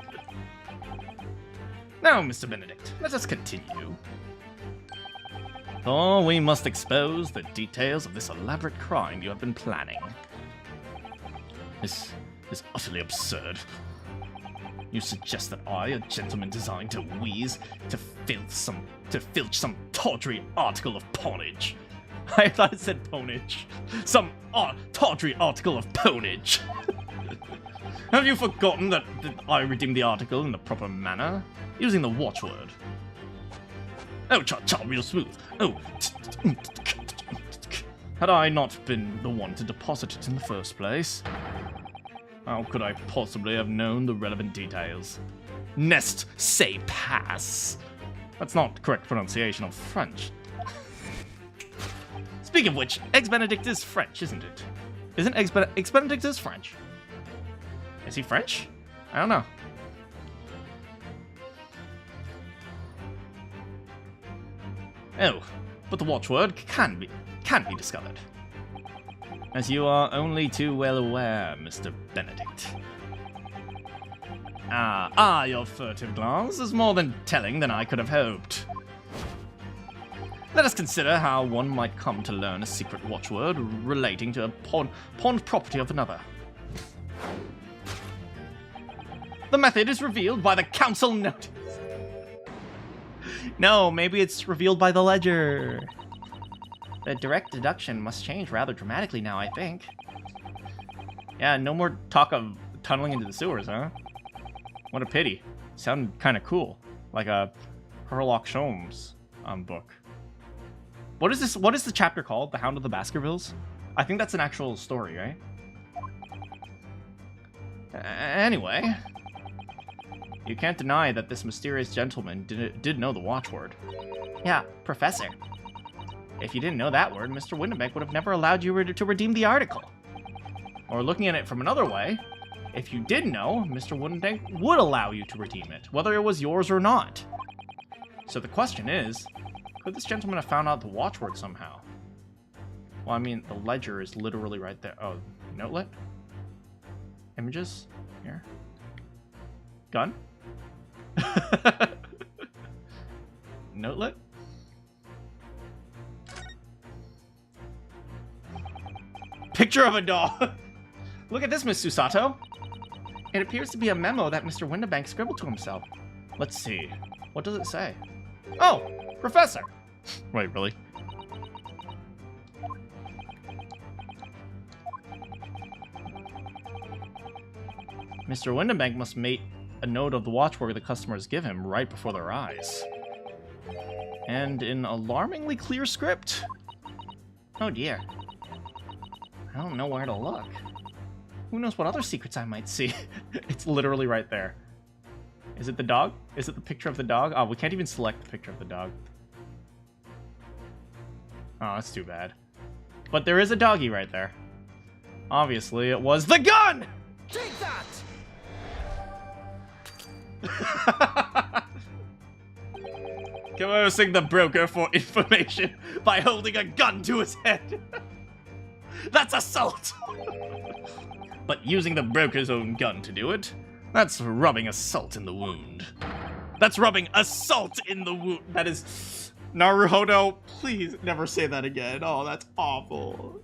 Now, Mr. Benedict, let us continue. For we must expose the details of this elaborate crime you have been planning. This is utterly absurd. You suggest that I, a gentleman designed to wheeze, to filch some tawdry article of pawnage. I thought it said ponage. Some tawdry article of ponage. Have you forgotten that I redeemed the article in the proper manner, using the watchword? Oh, cha-cha, real smooth. Oh, had I not been the one to deposit it in the first place, how could I possibly have known the relevant details? Nest, say, pass. That's not correct pronunciation of French. Speaking of which, Eggs Benedict is French, isn't it? Isn't Eggs Benedict is French? Is he French? I don't know. Oh, but the watchword can be discovered. As you are only too well aware, Mr. Benedict. Your furtive glance is more than telling than I could have hoped. Let us consider how one might come to learn a secret watchword relating to a pawned property of another. The method is revealed by the council notice. No, maybe it's revealed by the ledger. The direct deduction must change rather dramatically now, I think. Yeah, no more talk of tunneling into the sewers, huh? What a pity. Sounded kind of cool. Like a Sherlock Holmes book. What is this? What is the chapter called? The Hound of the Baskervilles? I think that's an actual story, right? Anyway, you can't deny that this mysterious gentleman did know the watchword. Yeah, Professor. If you didn't know that word, Mr. Windibank would have never allowed you to redeem the article. Or looking at it from another way, if you did know, Mr. Windibank would allow you to redeem it, whether it was yours or not. So the question is, could this gentleman have found out the watchword somehow? Well, I mean, the ledger is literally right there. Oh, notelet? Images? Here. Gun? Notelet? Picture of a dog! Look at this, Miss Susato! It appears to be a memo that Mr. Windibank scribbled to himself. Let's see. What does it say? Oh! Professor! Wait, really? Mr. Windibank must make a note of the watchword the customers give him right before their eyes. And in alarmingly clear script. Oh dear. I don't know where to look. Who knows what other secrets I might see? It's literally right there. Is it the dog? Is it the picture of the dog? Oh, we can't even select the picture of the dog. Oh, that's too bad. But there is a doggy right there. Obviously, it was the gun! Take that! Coercing the broker for information by holding a gun to his head. That's assault! But using the broker's own gun to do it, that's rubbing salt in the wound. That's rubbing salt in the wound. That is... Naruhodo, please never say that again. Oh, that's awful.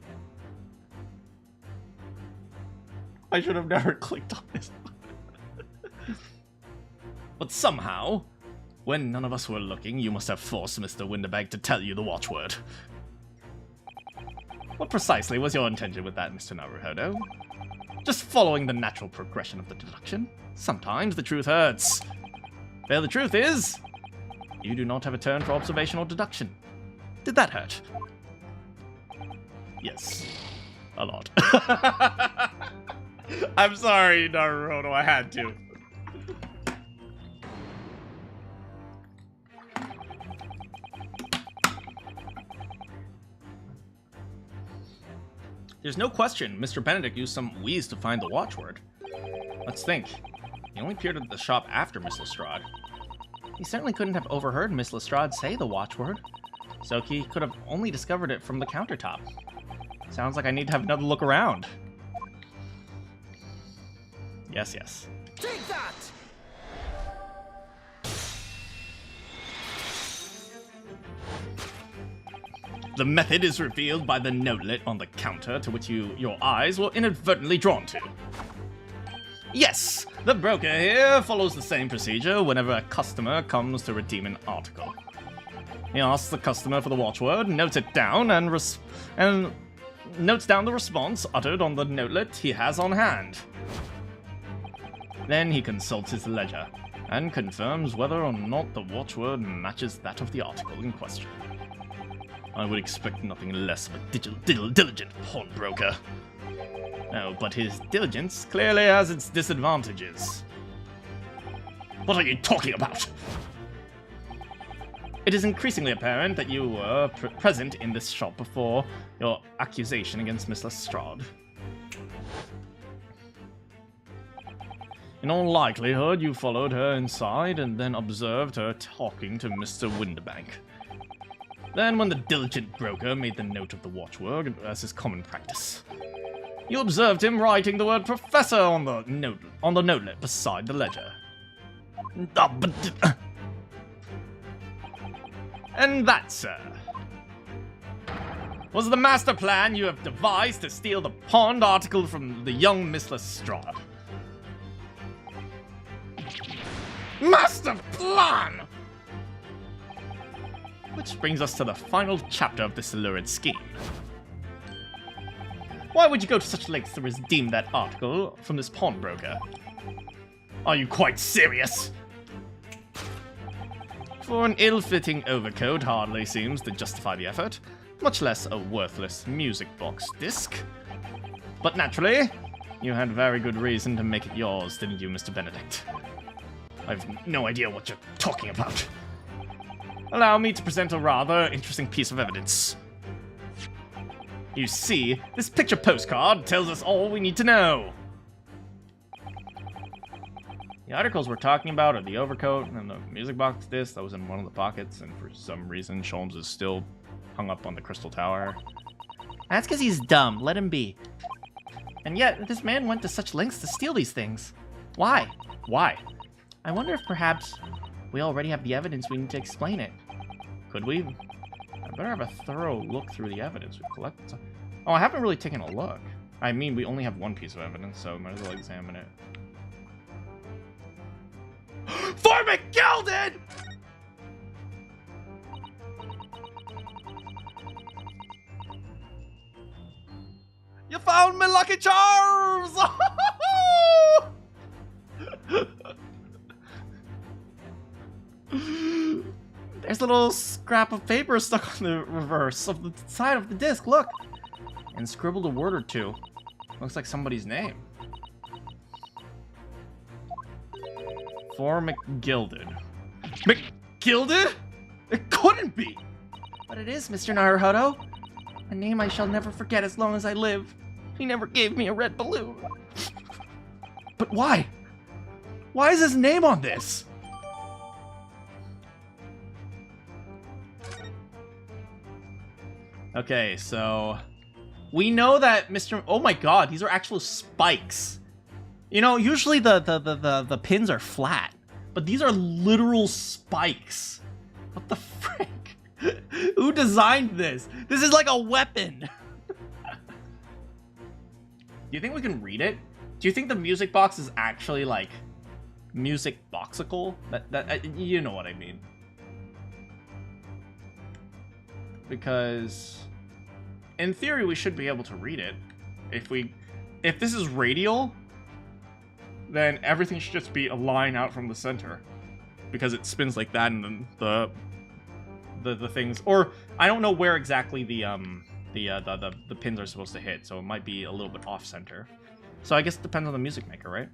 I should have never clicked on this. But somehow, when none of us were looking, you must have forced Mr. Windibank to tell you the watchword. What precisely was your intention with that, Mr. Naruhodo? Just following the natural progression of the deduction. Sometimes the truth hurts. There, the truth is, you do not have a turn for observation or deduction. Did that hurt? Yes. A lot. I'm sorry, Naruhodo, I had to. There's no question Mr. Benedict used some wheeze to find the watchword. Let's think. He only appeared at the shop after Miss Lestrade. He certainly couldn't have overheard Miss Lestrade say the watchword, so he could have only discovered it from the countertop. Sounds like I need to have another look around. Yes, yes. Take that! The method is revealed by the notelet on the counter to which your eyes were inadvertently drawn to. Yes, the broker here follows the same procedure whenever a customer comes to redeem an article. He asks the customer for the watchword, notes it down, and notes down the response uttered on the notelet he has on hand. Then he consults his ledger and confirms whether or not the watchword matches that of the article in question. I would expect nothing less of a diligent pawnbroker. Oh, but his diligence clearly has its disadvantages. What are you talking about? It is increasingly apparent that you were present in this shop before your accusation against Miss Lestrade. In all likelihood, you followed her inside and then observed her talking to Mr. Windibank. Then, when the diligent broker made the note of the watchword, as is common practice, you observed him writing the word "professor" on the notelet beside the ledger. And that, sir, was the master plan you have devised to steal the pawned article from the young Miss Lestrade. Master plan! Which brings us to the final chapter of this lurid scheme. Why would you go to such lengths to redeem that article from this pawnbroker? Are you quite serious? For an ill-fitting overcoat hardly seems to justify the effort, much less a worthless music box disc. But naturally, you had very good reason to make it yours, didn't you, Mr. Benedict? I've no idea what you're talking about. Allow me to present a rather interesting piece of evidence. You see, this picture postcard tells us all we need to know. The articles we're talking about are the overcoat and the music box disc that was in one of the pockets, and for some reason, Sholmes is still hung up on the crystal tower. That's because he's dumb. Let him be. And yet, this man went to such lengths to steal these things. Why? Why? I wonder if perhaps we already have the evidence we need to explain it. Could we? I better have a thorough look through the evidence we've collected. Oh, I haven't really taken a look. I mean, we only have one piece of evidence, so might as well examine it. For McGilded! You found me lucky charms! There's a little scrap of paper stuck on the reverse of the side of the disc, look! And scribbled a word or two. Looks like somebody's name. For McGilded. McGilded? It couldn't be! But it is, Mr. Naruhodo. A name I shall never forget as long as I live. He never gave me a red balloon. But why? Why is his name on this? Okay, so we know that Mr. Oh my god, these are actual spikes. You know, usually the pins are flat, but these are literal spikes. What the frick? Who designed this? This is like a weapon. Do you think we can read it? Do you think the music box is actually like music boxical? You know what I mean. Because in theory we should be able to read it. If this is radial, then everything should just be a line out from the center, because it spins like that, and then the things, or I don't know where exactly the pins are supposed to hit, so it might be a little bit off center. So I guess it depends on the music maker, right?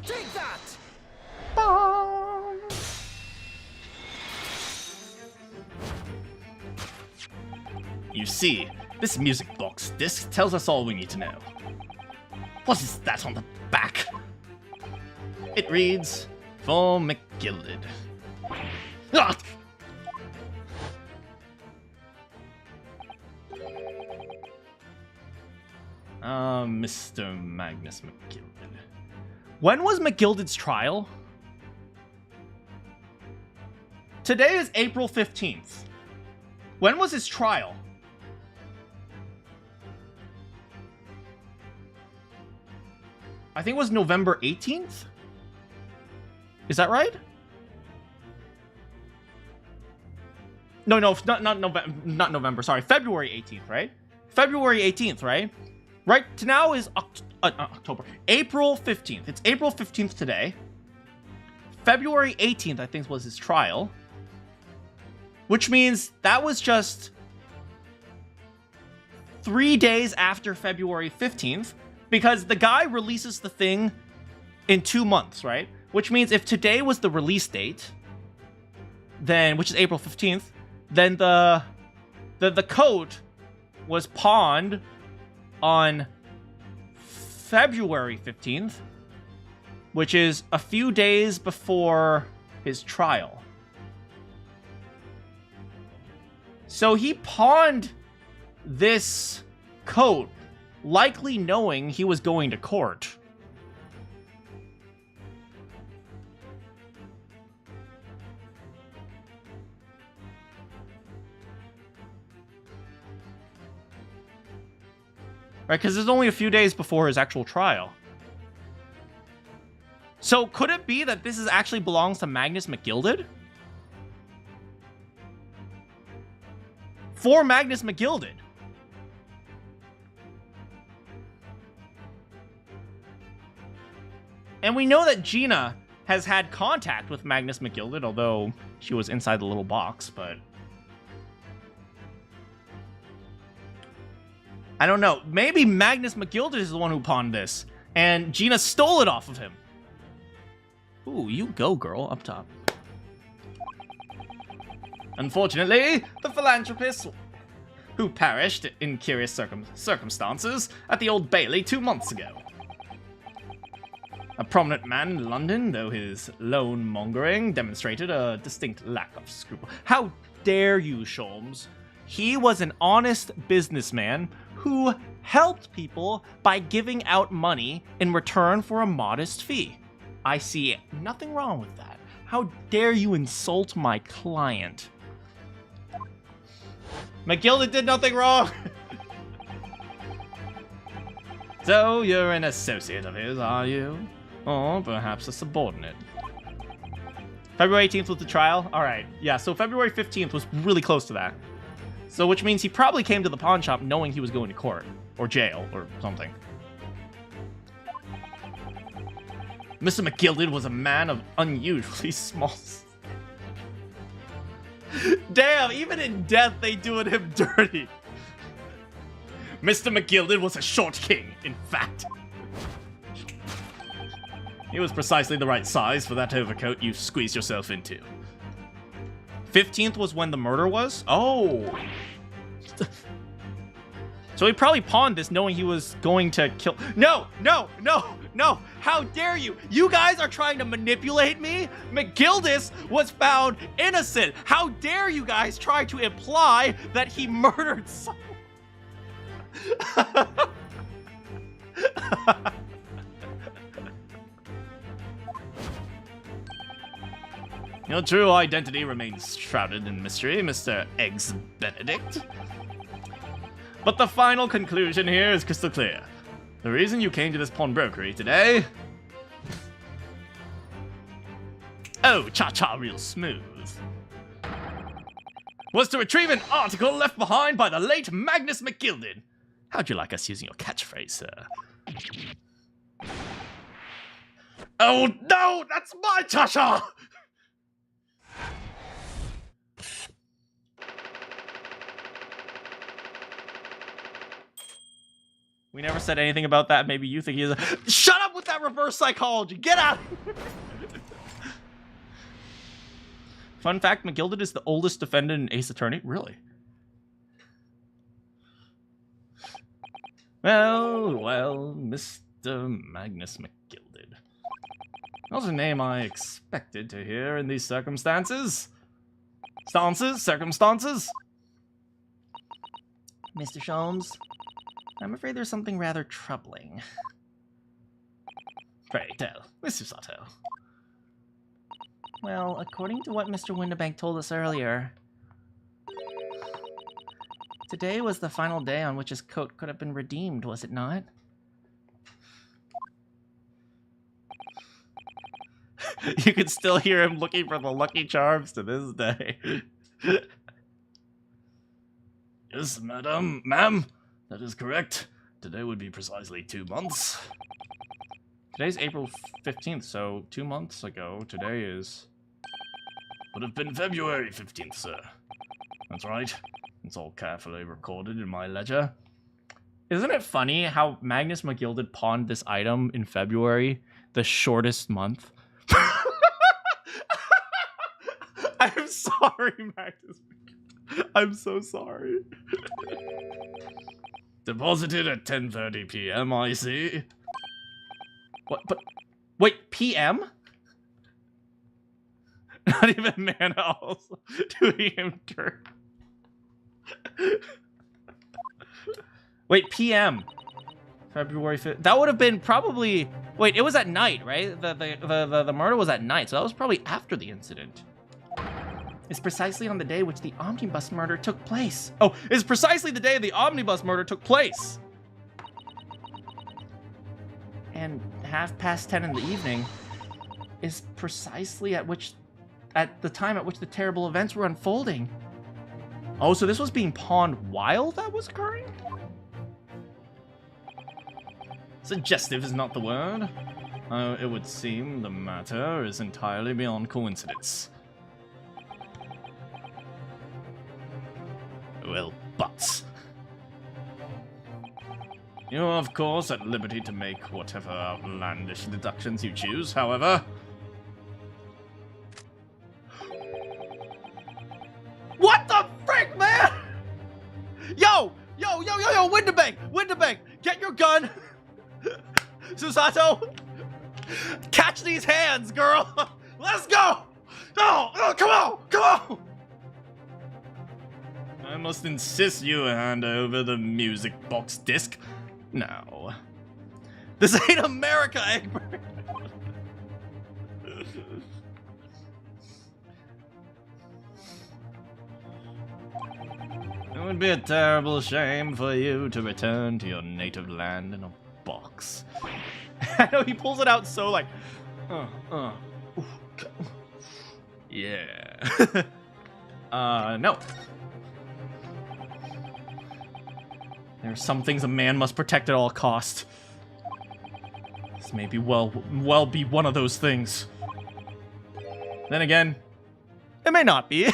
Take that! You see, this music box disc tells us all we need to know. What is that on the back? It reads, For McGilded. Ah! Mr. Magnus McGilded. When was McGilded's trial? Today is April 15th. When was his trial? I think it was November 18th? Is that right? No, not November, sorry. February 18th, right? February 18th, right? Right to now is October. April 15th. It's April 15th today. February 18th, I think, was his trial. Which means that was just 3 days after February 15th. Because the guy releases the thing in 2 months, right? Which means if today was the release date, then, which is April 15th, then the coat was pawned on February 15th, which is a few days before his trial. So he pawned this coat, likely knowing he was going to court. Right, because it's only a few days before his actual trial. So could it be that this actually belongs to Magnus McGilded? For Magnus McGilded. And we know that Gina has had contact with Magnus McGilded, although she was inside the little box, but... I don't know. Maybe Magnus McGilded is the one who pawned this, and Gina stole it off of him. Ooh, you go, girl, up top. Unfortunately, the philanthropist who perished in curious circumstances at the Old Bailey 2 months ago. A prominent man in London, though his loan-mongering demonstrated a distinct lack of scruple. How dare you, Sholmes? He was an honest businessman who helped people by giving out money in return for a modest fee. I see nothing wrong with that. How dare you insult my client? McGilded did nothing wrong! So, you're an associate of his, are you? Or perhaps a subordinate. February 18th was the trial? Alright, yeah, so February 15th was really close to that. So, which means he probably came to the pawn shop knowing he was going to court. Or jail, or something. Mr. McGilded was a man of unusually small... Damn, even in death they doing him dirty. Mr. McGilded was a short king, in fact. He was precisely the right size for that overcoat you squeezed yourself into. 15th was when the murder was? Oh. So he probably pawned this knowing he was going to kill... No! No! No! No! How dare you! You guys are trying to manipulate me? McGildis was found innocent! How dare you guys try to imply that he murdered someone? Your true identity remains shrouded in mystery, Mr. Eggs Benedict. But the final conclusion here is crystal clear. The reason you came to this pawnbrokery today... Oh, cha-cha real smooth. Was to retrieve an article left behind by the late Magnus McGilded. How'd you like us using your catchphrase, sir? Oh no, that's my cha-cha! We never said anything about that. Maybe you think he's a... Shut up with that reverse psychology! Get out! Fun fact, McGilded is the oldest defendant in Ace Attorney. Really? Well, Mr. Magnus McGilded. Not a name I expected to hear in these circumstances. Circumstances? Mr. Sholmes, I'm afraid there's something rather troubling. Pray tell, Mr. Sato. Well, according to what Mr. Windibank told us earlier, today was the final day on which his coat could have been redeemed, was it not? You can still hear him looking for the Lucky Charms to this day. Yes, ma'am, that is correct. Today would be precisely 2 months. Today's April 15th, so 2 months ago, today is... Would have been February 15th, sir. That's right. It's all carefully recorded in my ledger. Isn't it funny how Magnus McGilded pawned this item in February, the shortest month? I'm sorry, Magnus McGilded. I'm so sorry. Deposited at 10:30 p.m., I see. What? But wait, PM? Not even Mana also doing him dirt. Wait, PM. February 5th. That would have been probably... Wait, it was at night, right? The murder was at night, so that was probably after the incident. It's precisely on the day which the omnibus murder took place. Oh, it's precisely the day the omnibus murder took place. And 10:30 in the evening is precisely at the time at which the terrible events were unfolding. Oh, so this was being pawned while that was occurring? Suggestive is not the word. It would seem the matter is entirely beyond coincidence. Well, but... You are, of course, at liberty to make whatever outlandish deductions you choose, however. What the frick, man? Yo, Winterbank, get your gun. Susato, catch these hands, girl. Let's go. Oh, come on. I must insist you hand over the music box disc. No. This ain't America, Egbert. It would be a terrible shame for you to return to your native land in a box. I know, he pulls it out so like, Yeah. no. There are some things a man must protect at all costs. This may be well be one of those things. Then again, it may not be.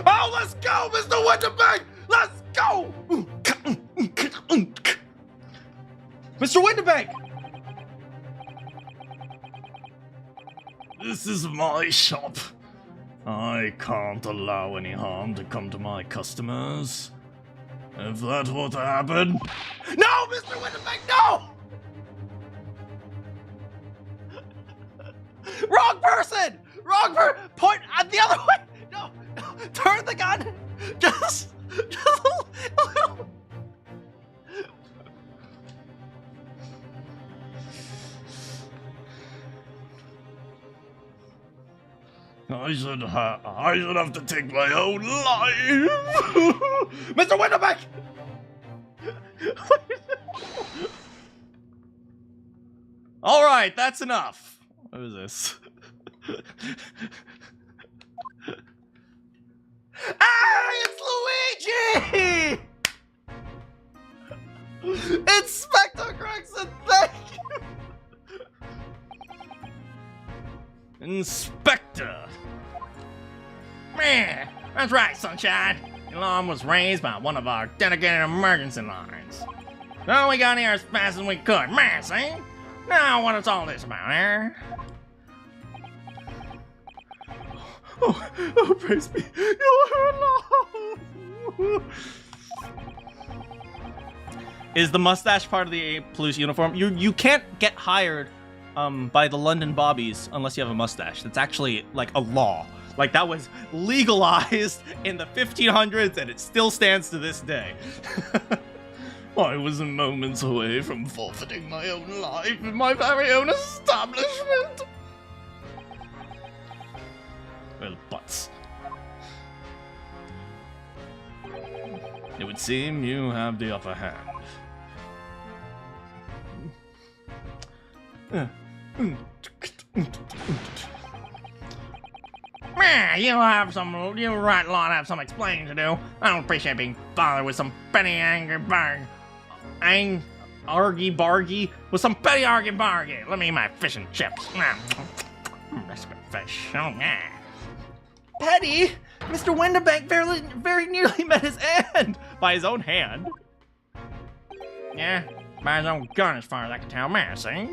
Oh, let's go, Mr. Winterbank. Let's go. Mr. Winterbank. This is my shop. I can't allow any harm to come to my customers. If that were to happen... No, Mr. Winterbank, no! Wrong person! Point the other way! No! Turn the gun! Just a little... I should have to take my own life. Mr. Winterbank! All right, that's enough. What is this? It's Luigi! Inspector Gregson, thank you! Inspector! Man, that's right, Sunshine. The alarm was raised by one of our dedicated emergency lines. So we got here as fast as we could, man, see? Now what is all this about, eh? Oh, praise me. You are alive. Is the mustache part of the police uniform? You can't get hired by the London Bobbies unless you have a mustache. That's actually like a law. Like that was legalized in the 1500s and it still stands to this day. I was moments away from forfeiting my own life in my very own establishment. Well, but... it would seem you have the upper hand. You right lot have some explaining to do. I don't appreciate being bothered with some petty argy-bargy. With some petty argy-bargy. Let me eat my fish and chips. That's good fish. Oh, yeah. Petty? Mr. Winterbank very nearly met his end by his own hand. Yeah, by his own gun as far as I can tell, man, see?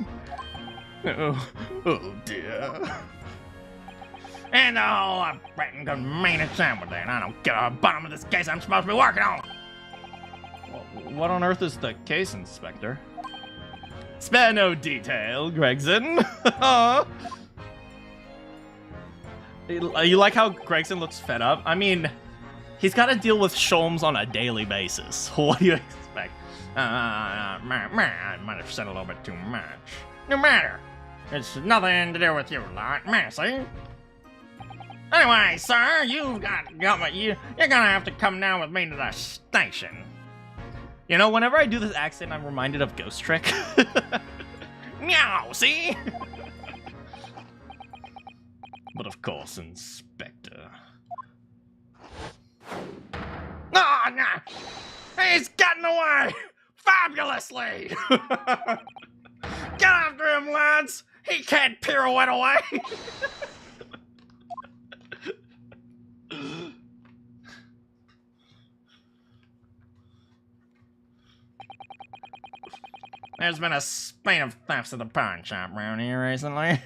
Oh dear. And the whole Breton could mean it down with it. I don't get to the bottom of this case I'm supposed to be working on. What on earth is the case, Inspector? Spare no detail, Gregson. You like how Gregson looks fed up? I mean, he's got to deal with Sholmes on a daily basis. What do you expect? I might have said a little bit too much. No matter. It's nothing to do with you lot, Massey. Anyway, sir, you're gonna have to come down with me to the station. You know, whenever I do this accent, I'm reminded of Ghost Trick. Meow, see? But of course, Inspector. Nah. He's gotten away! Fabulously! Get after him, lads! He can't pirouette away! There's been a spate of thefts at the pawn shop around here recently.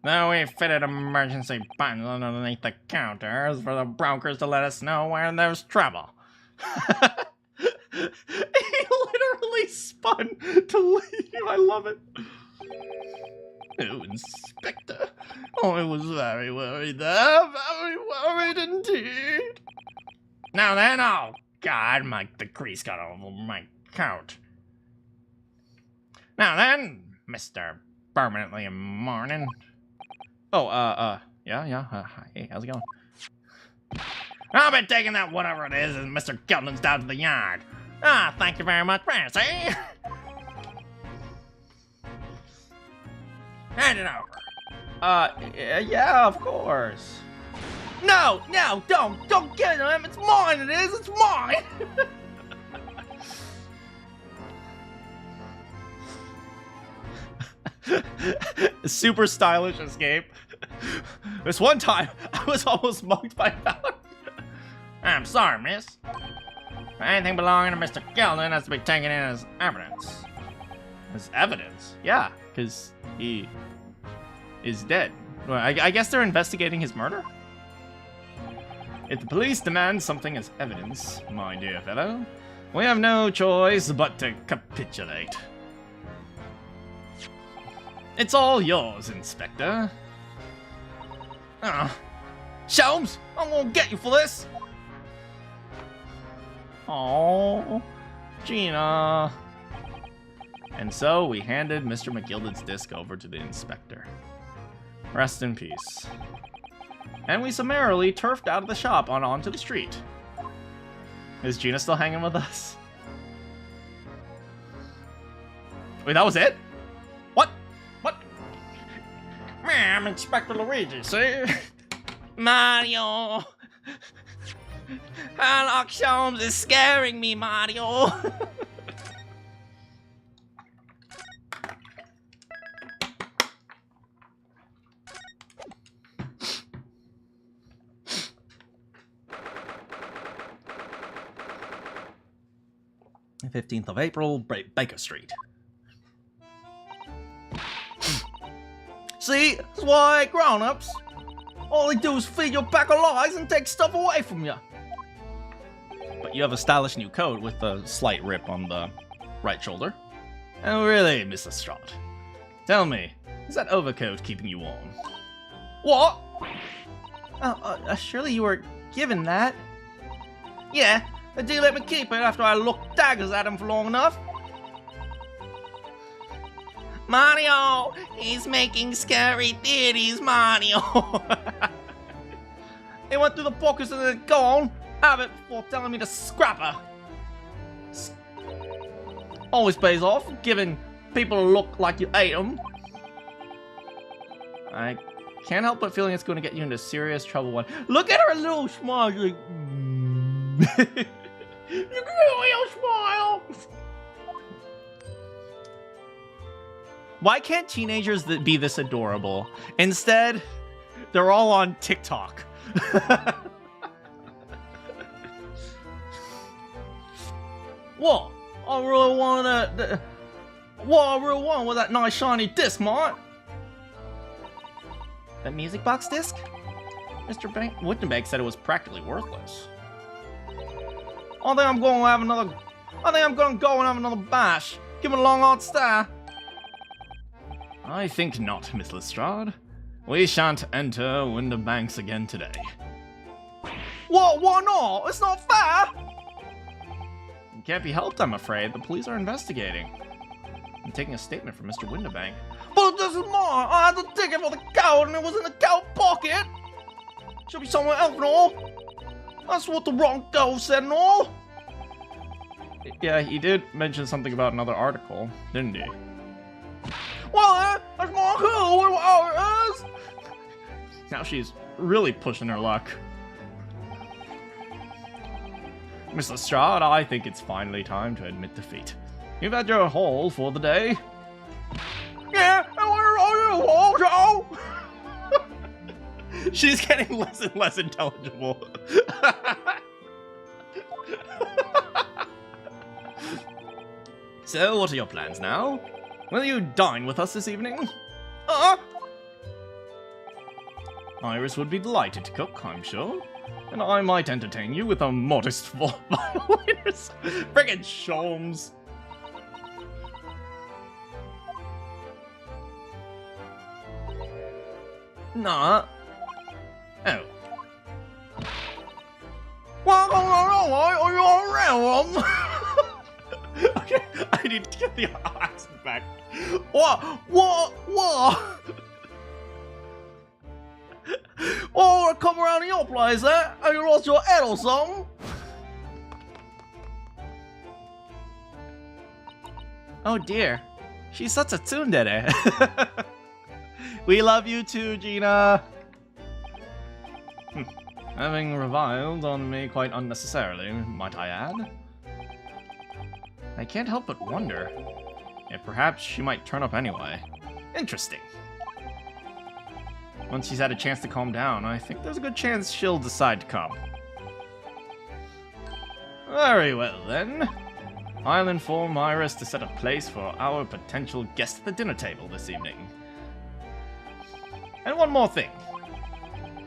Though we fitted emergency buttons underneath the counters for the brokers to let us know where there's trouble. He literally spun to leave. I love it. Oh, Inspector. Oh, I was very worried there. Very worried indeed. Now then, oh God, the grease got all over my coat. Now then, Mr. Permanently Morning. Oh, yeah, hey, how's it going? I'll be taking that whatever it is and Mr. Gelton's down to the yard. Ah, thank you very much, Fancy. Hand it over. Yeah, of course. No, don't get him. It's mine, it's mine. Super stylish escape. This one time, I was almost mugged by Valerie. I'm sorry, miss. Anything belonging to Mr. Gelton has to be taken in as evidence. As evidence? Yeah, because he is dead. Well, I guess they're investigating his murder? If the police demand something as evidence, my dear fellow, we have no choice but to capitulate. It's all yours, Inspector. Sholmes, I'm gonna get you for this. Oh, Gina. And so we handed Mr. McGilded's disc over to the inspector. Rest in peace. And we summarily turfed out of the shop onto the street. Is Gina still hanging with us? Wait, that was it? What? I'm Inspector Luigi, see? Mario! Sherlock Holmes is scaring me, Mario! The 15th of April, Baker Street. See, that's why grown-ups, all they do is feed you a pack of lies and take stuff away from you. But you have a stylish new coat with a slight rip on the right shoulder. Oh really, Miss Lestrade? Tell me, is that overcoat keeping you warm? What? Surely you were given that. Yeah, but do you let me keep it after I looked daggers at him for long enough? Mario! He's making scary theories, Mario! He went through the pockets and then go on. Have it before telling me to scrap her. Always pays off, giving people a look like you ate them. I can't help but feeling it's going to get you into serious trouble when... Look at her little smile, like... Look at her little smile! Why can't teenagers be this adorable? Instead, they're all on TikTok. What? I really wanted that. What I really wanted was that nice shiny disc, mate. That music box disc? Mr. Wittenberg said it was practically worthless. I think I'm going to have another. I think I'm going to go and have another bash. Give it a long hard stare. I think not, Miss Lestrade. We shan't enter Winterbanks again today. What? Why not? It's not fair! It can't be helped, I'm afraid. The police are investigating. I'm taking a statement from Mr. Winterbank. But this is mine! I had the ticket for the coat and it was in the coat pocket! Should be somewhere else and all. That's what the wrong girl said and all. Yeah, he did mention something about another article, didn't he? Well, that's my who, whatever it is. Now she's really pushing her luck. Miss Lestrade, I think it's finally time to admit defeat. You've had your haul for the day. Yeah, and we're on your wall, Joe. She's getting less and less intelligible. So, what are your plans now? Will you dine with us this evening? Iris would be delighted to cook, I'm sure. And I might entertain you with a modest violinist. Friggin' Sholmes. Nah. Oh. What's going on? Are you all around? Okay, I need to get the accent back. What? Oh, I come around to your place, eh? And you lost your head or something? Oh dear, she's such a tsundere. We love you too, Gina. Having reviled on me quite unnecessarily, might I add? I can't help but wonder if perhaps she might turn up anyway. Interesting. Once she's had a chance to calm down, I think there's a good chance she'll decide to come. Very well then. I'll inform Iris to set a place for our potential guest at the dinner table this evening. And one more thing.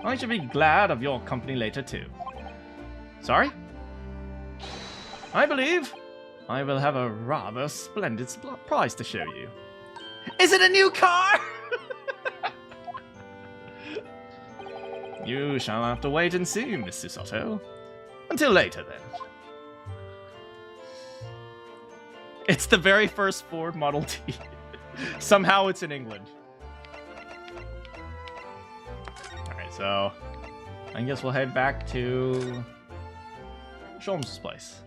I should be glad of your company later too. Sorry? I believe I will have a rather splendid surprise to show you. Is it a new car? You shall have to wait and see, Mr. Soto. Until later, then. It's the very first Ford Model T. Somehow it's in England. Alright, so I guess we'll head back to Sholmes' place.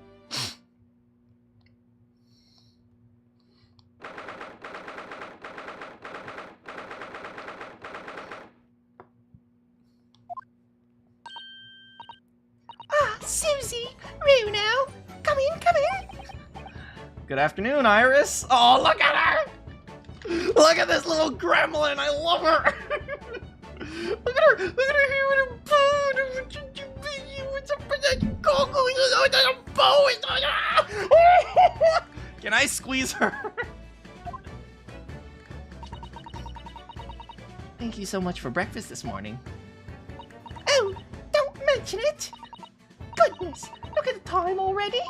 Susie, Runo, come in, come in. Good afternoon, Iris. Oh, look at her! Look at this little gremlin. I love her. Look at her. Look at her here with her bow. Can I squeeze her? Thank you so much for breakfast this morning. Oh, don't mention it. Goodness, look at the time already.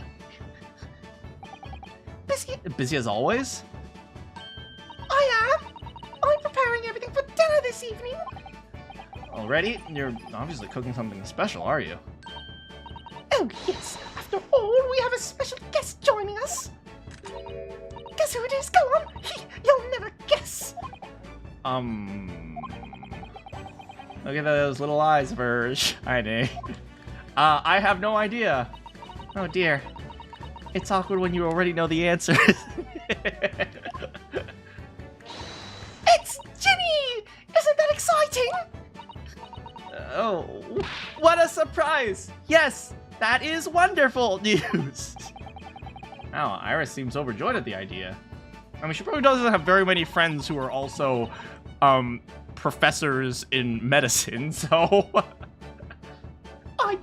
Busy as always? I am. I'm preparing everything for dinner this evening. Already? You're obviously cooking something special, are you? Oh, yes. After all, we have a special guest joining us. Guess who it is? Go on. You'll never guess. Look at those little eyes of hers shining. I have no idea. Oh dear. It's awkward when you already know the answer. It's Ginny! Isn't that exciting? Oh, what a surprise! Yes, that is wonderful news. Wow, Iris seems overjoyed at the idea. I mean, she probably doesn't have very many friends who are also, professors in medicine, so... I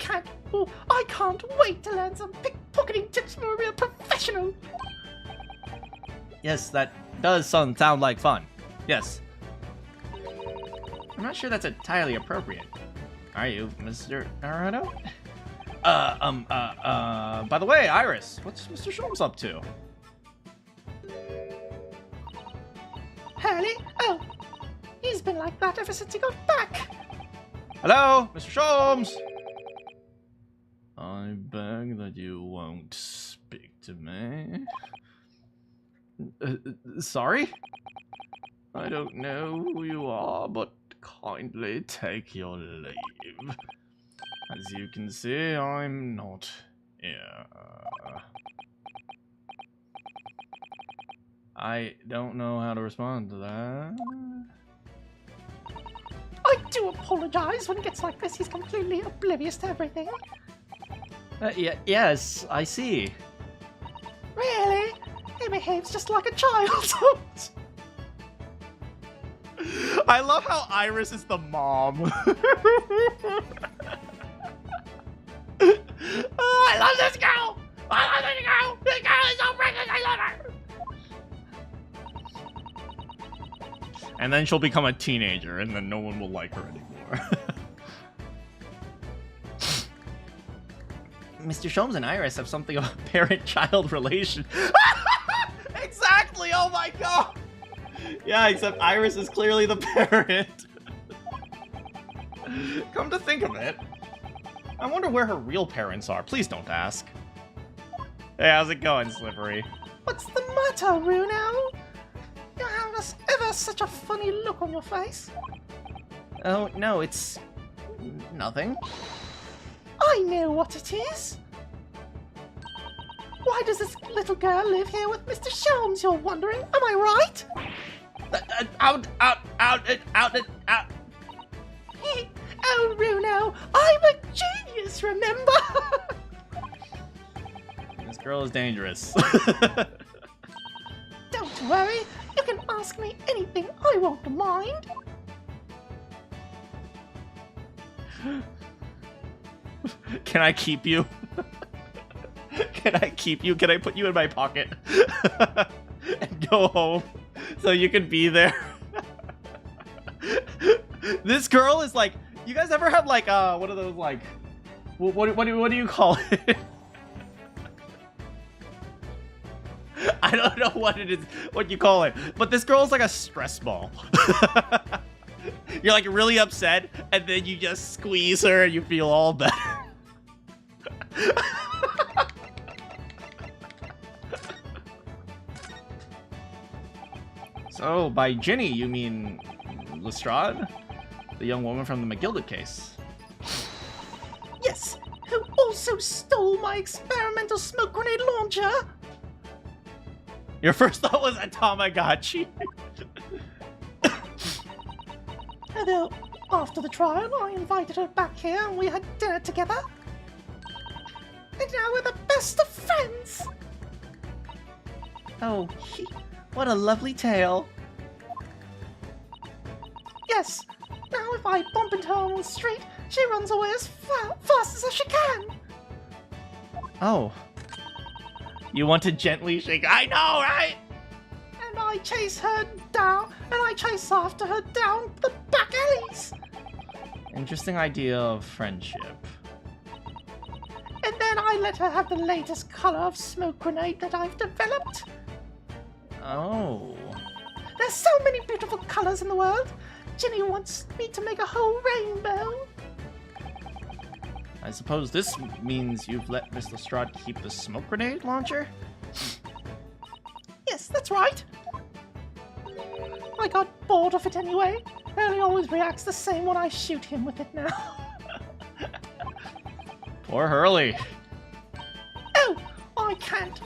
can't wait to learn some pickpocketing tips from a real professional. Yes, that does sound like fun. Yes. I'm not sure that's entirely appropriate. Are you, Mr. Naruhodo? By the way, Iris, what's Mr. Sholmes up to? Hurley? Oh, he's been like that ever since he got back. Hello, Mr. Sholmes! I beg that you won't speak to me. Sorry? I don't know who you are, but kindly take your leave. As you can see, I'm not here. I don't know how to respond to that. I do apologize. When he gets like this, he's completely oblivious to everything. Yes, I see. Really? behaves just like a child. I love how Iris is the mom. Oh, I love this girl! I love this girl! This girl is so precious, I love her! And then she'll become a teenager, and then no one will like her anymore. Mr. Sholmes and Iris have something of a parent-child relation. Exactly! Oh my god! Yeah, except Iris is clearly the parent. Come to think of it, I wonder where her real parents are. Please don't ask. Hey, how's it going, Slippery? What's the matter, Runo? You have ever such a funny look on your face. Oh, no, it's... nothing. I know what it is. Why does this little girl live here with Mr. Sholmes, you're wondering? Am I right? Out. Oh, Runo, I'm a genius, remember? This girl is dangerous. Don't worry, you can ask me anything, I won't mind. Can I keep you? Can I keep you? Can I put you in my pocket? And go home so you can be there? This girl is like, you guys ever have like what are those like, what do you call it? I don't know what it is, what you call it, but this girl is like a stress ball. You're like really upset, and then you just squeeze her and you feel all better. So, by Ginny, you mean Lestrade? The young woman from the McGilded case. Yes, who also stole my experimental smoke grenade launcher. Your first thought was a Tamagotchi. Although, after the trial, I invited her back here and we had dinner together. And now we're the best of friends. Oh, what a lovely tale. Yes, now if I bump into her on the street, she runs away as fast as she can. Oh. You want to gently shake? I know, right? And I chase her down, and I chase after her down the back alleys. Interesting idea of friendship. And then I let her have the latest color of smoke grenade that I've developed. Oh. There's so many beautiful colors in the world. Ginny wants me to make a whole rainbow. I suppose this means you've let Miss Lestrade keep the smoke grenade launcher? Yes, that's right. I got bored of it anyway. Hurley always reacts the same when I shoot him with it now. Poor Hurley. Oh, I can't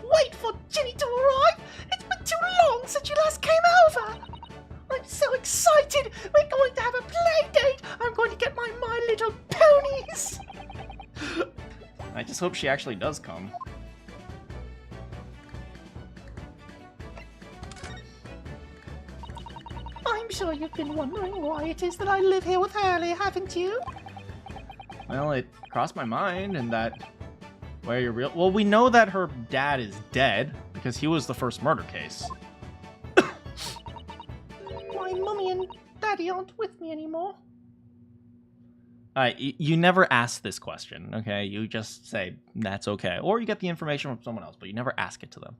wait for Ginny to arrive. It's been too long since you last came over. I'm so excited! We're going to have a play date! I'm going to get my My Little Ponies! I just hope she actually does come. I'm sure you've been wondering why it is that I live here with Hurley, haven't you? Well, it crossed my mind, and that... Where you're real... Well, we know that her dad is dead, because he was the first murder case. My mummy and daddy aren't with me anymore. You never ask this question, okay? You just say, that's okay. Or you get the information from someone else, but you never ask it to them.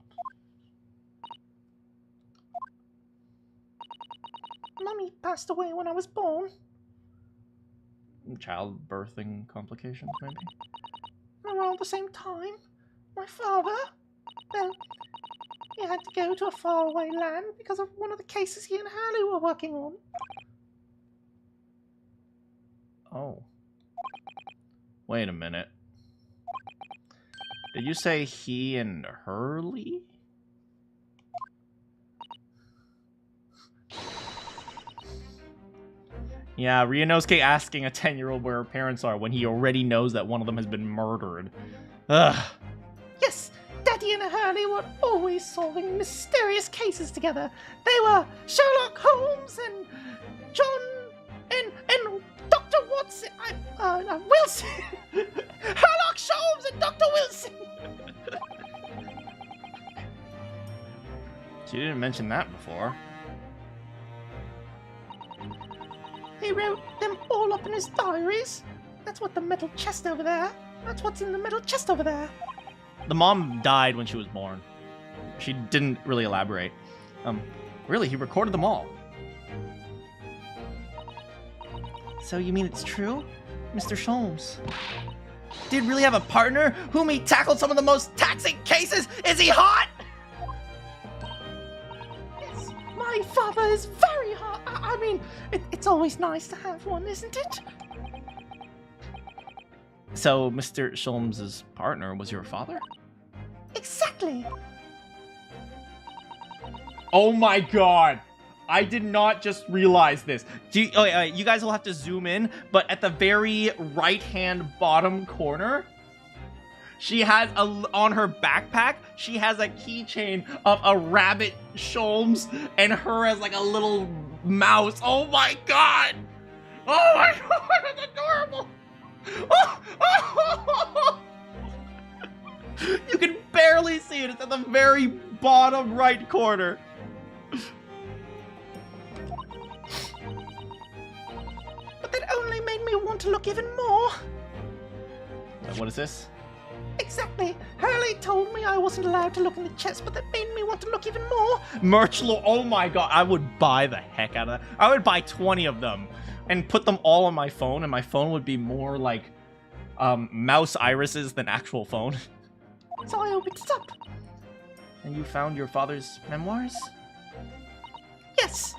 Mummy passed away when I was born. Childbirthing complications, maybe? Around the same time. My father, well, he had to go to a faraway land because of one of the cases he and Hurley were working on. Oh. Wait a minute. Did you say he and Hurley? Yeah, Ryunosuke asking a 10-year-old where her parents are when he already knows that one of them has been murdered. Ugh. Yes, Daddy Daddy and Hurley were always solving mysterious cases together. They were Sherlock Holmes and John and Dr. Watson. Wilson. Sherlock Holmes and Dr. Wilson. You didn't mention that before. He wrote them all up in his diaries. That's what the metal chest over there. That's what's in the metal chest over there. The mom died when she was born. She didn't really elaborate. Really, he recorded them all. So you mean it's true? Mr. Sholmes did really have a partner whom he tackled some of the most taxing cases? Is he hot? Yes, my father is very hot. I mean, it's always nice to have one, isn't it? So Mr. Sholmes' partner was your father? Exactly. Oh my god! I did not just realize this. You guys will have to zoom in, but at the very right-hand bottom corner, she has on her backpack, she has a keychain of a rabbit Sholmes and her as like a little mouse. Oh my god! Oh my god, that's adorable! You can barely see it. It's at the very bottom right corner. But that only made me want to look even more. What is this? Exactly. Hurley told me I wasn't allowed to look in the chest, but that made me want to look even more. Merch lore. Oh my god, I would buy the heck out of that. I would buy 20 of them and put them all on my phone, and my phone would be more like mouse irises than actual phone. So I opened it up. And you found your father's memoirs? Yes.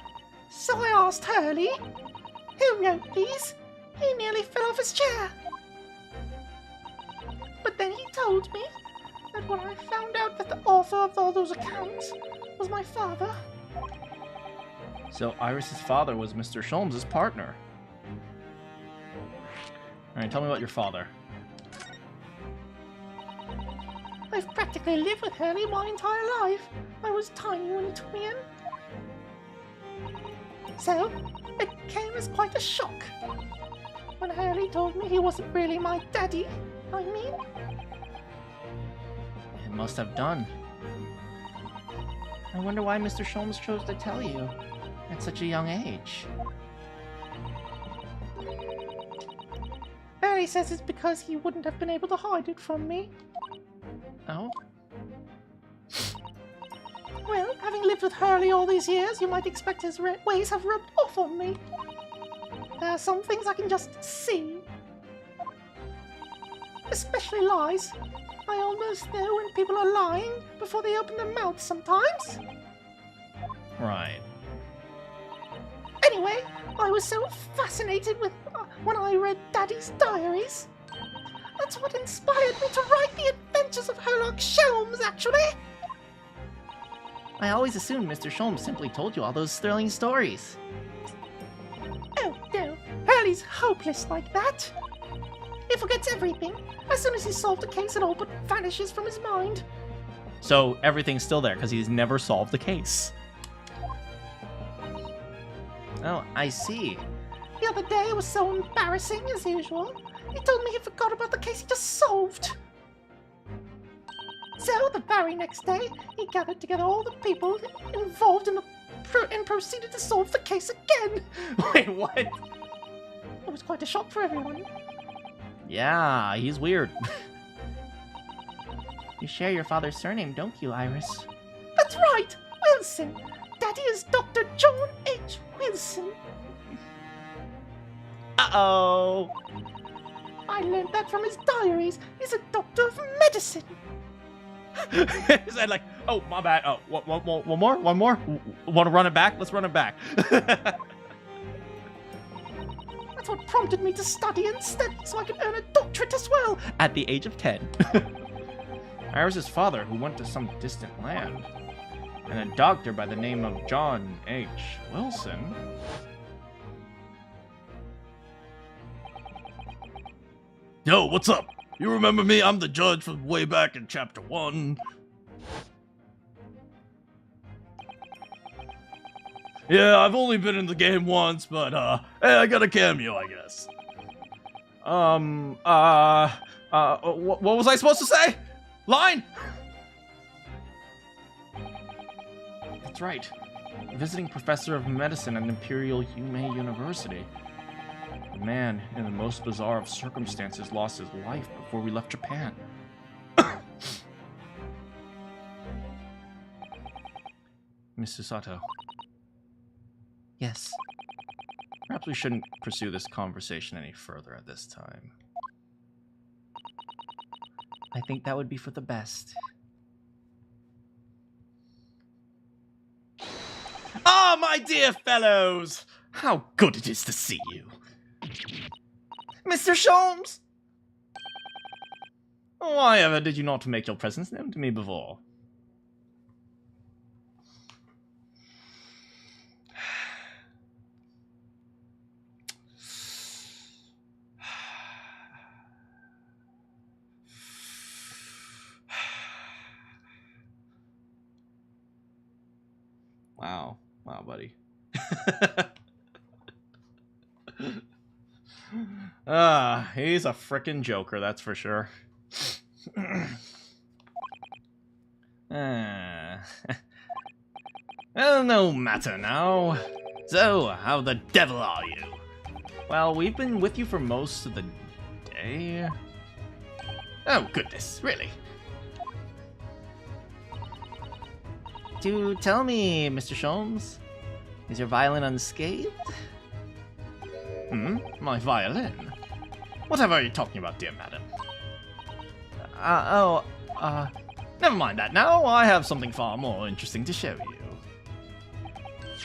So I asked Hurley, who wrote these? He nearly fell off his chair. But then he told me that when I found out that the author of all those accounts was my father. So Iris's father was Mr. Sholmes' partner. Alright, tell me about your father. I've practically lived with Hurley my entire life. I was tiny when he took me in. So, it came as quite a shock when Hurley told me he wasn't really my daddy. I mean, It must have done. I wonder why Mr. Sholmes chose to tell you at such a young age. Hurley says it's because he wouldn't have been able to hide it from me. Oh? Well, having lived with Hurley all these years, you might expect his ways have rubbed off on me. There are some things I can just see. Especially lies. I almost know when people are lying before they open their mouths sometimes. Right. Anyway, I was so fascinated with when I read Daddy's diaries. That's what inspired me to write the adventures of Sherlock Holmes, actually. I always assumed Mr. Sholmes simply told you all those thrilling stories. Oh no, Hurley's hopeless like that. He forgets everything. As soon as he's solved a case, it all but vanishes from his mind. So everything's still there because he's never solved the case. Oh, I see. The other day it was so embarrassing as usual. He told me he forgot about the case he just solved. So the very next day, he gathered together all the people involved in and proceeded to solve the case again. Wait, what? It was quite a shock for everyone. Yeah, he's weird. You share your father's surname, don't you, Iris? That's right, Wilson. Daddy is Dr. John H. Wilson. Uh-oh. I learned that from his diaries. He's a doctor of medicine. Is that like, oh, my bad. Oh, one more? Want to run it back? Let's run it back. That's what prompted me to study and study so I could earn a doctorate as well. At the age of 10. Iris's father, who went to some distant land, and a doctor by the name of John H. Wilson. Yo, what's up? You remember me? I'm the judge from way back in chapter 1. Yeah, I've only been in the game once, but, hey, I got a cameo, I guess. What was I supposed to say? Line! That's right. Visiting professor of medicine at Imperial Yume University. A man, in the most bizarre of circumstances, lost his life before we left Japan. Mr. Sato. Yes. Perhaps we shouldn't pursue this conversation any further at this time. I think that would be for the best. Ah, my dear fellows! How good it is to see you. Mr. Sholmes! Why ever did you not make your presence known to me before? Wow. Wow, buddy. He's a frickin' joker, that's for sure. Well, no matter now. So, how the devil are you? Well, we've been with you for most of the day. Oh, goodness, really? Do tell me, Mr. Sholmes, is your violin unscathed? My violin? Whatever are you talking about, dear madam? Never mind that now. I have something far more interesting to show you.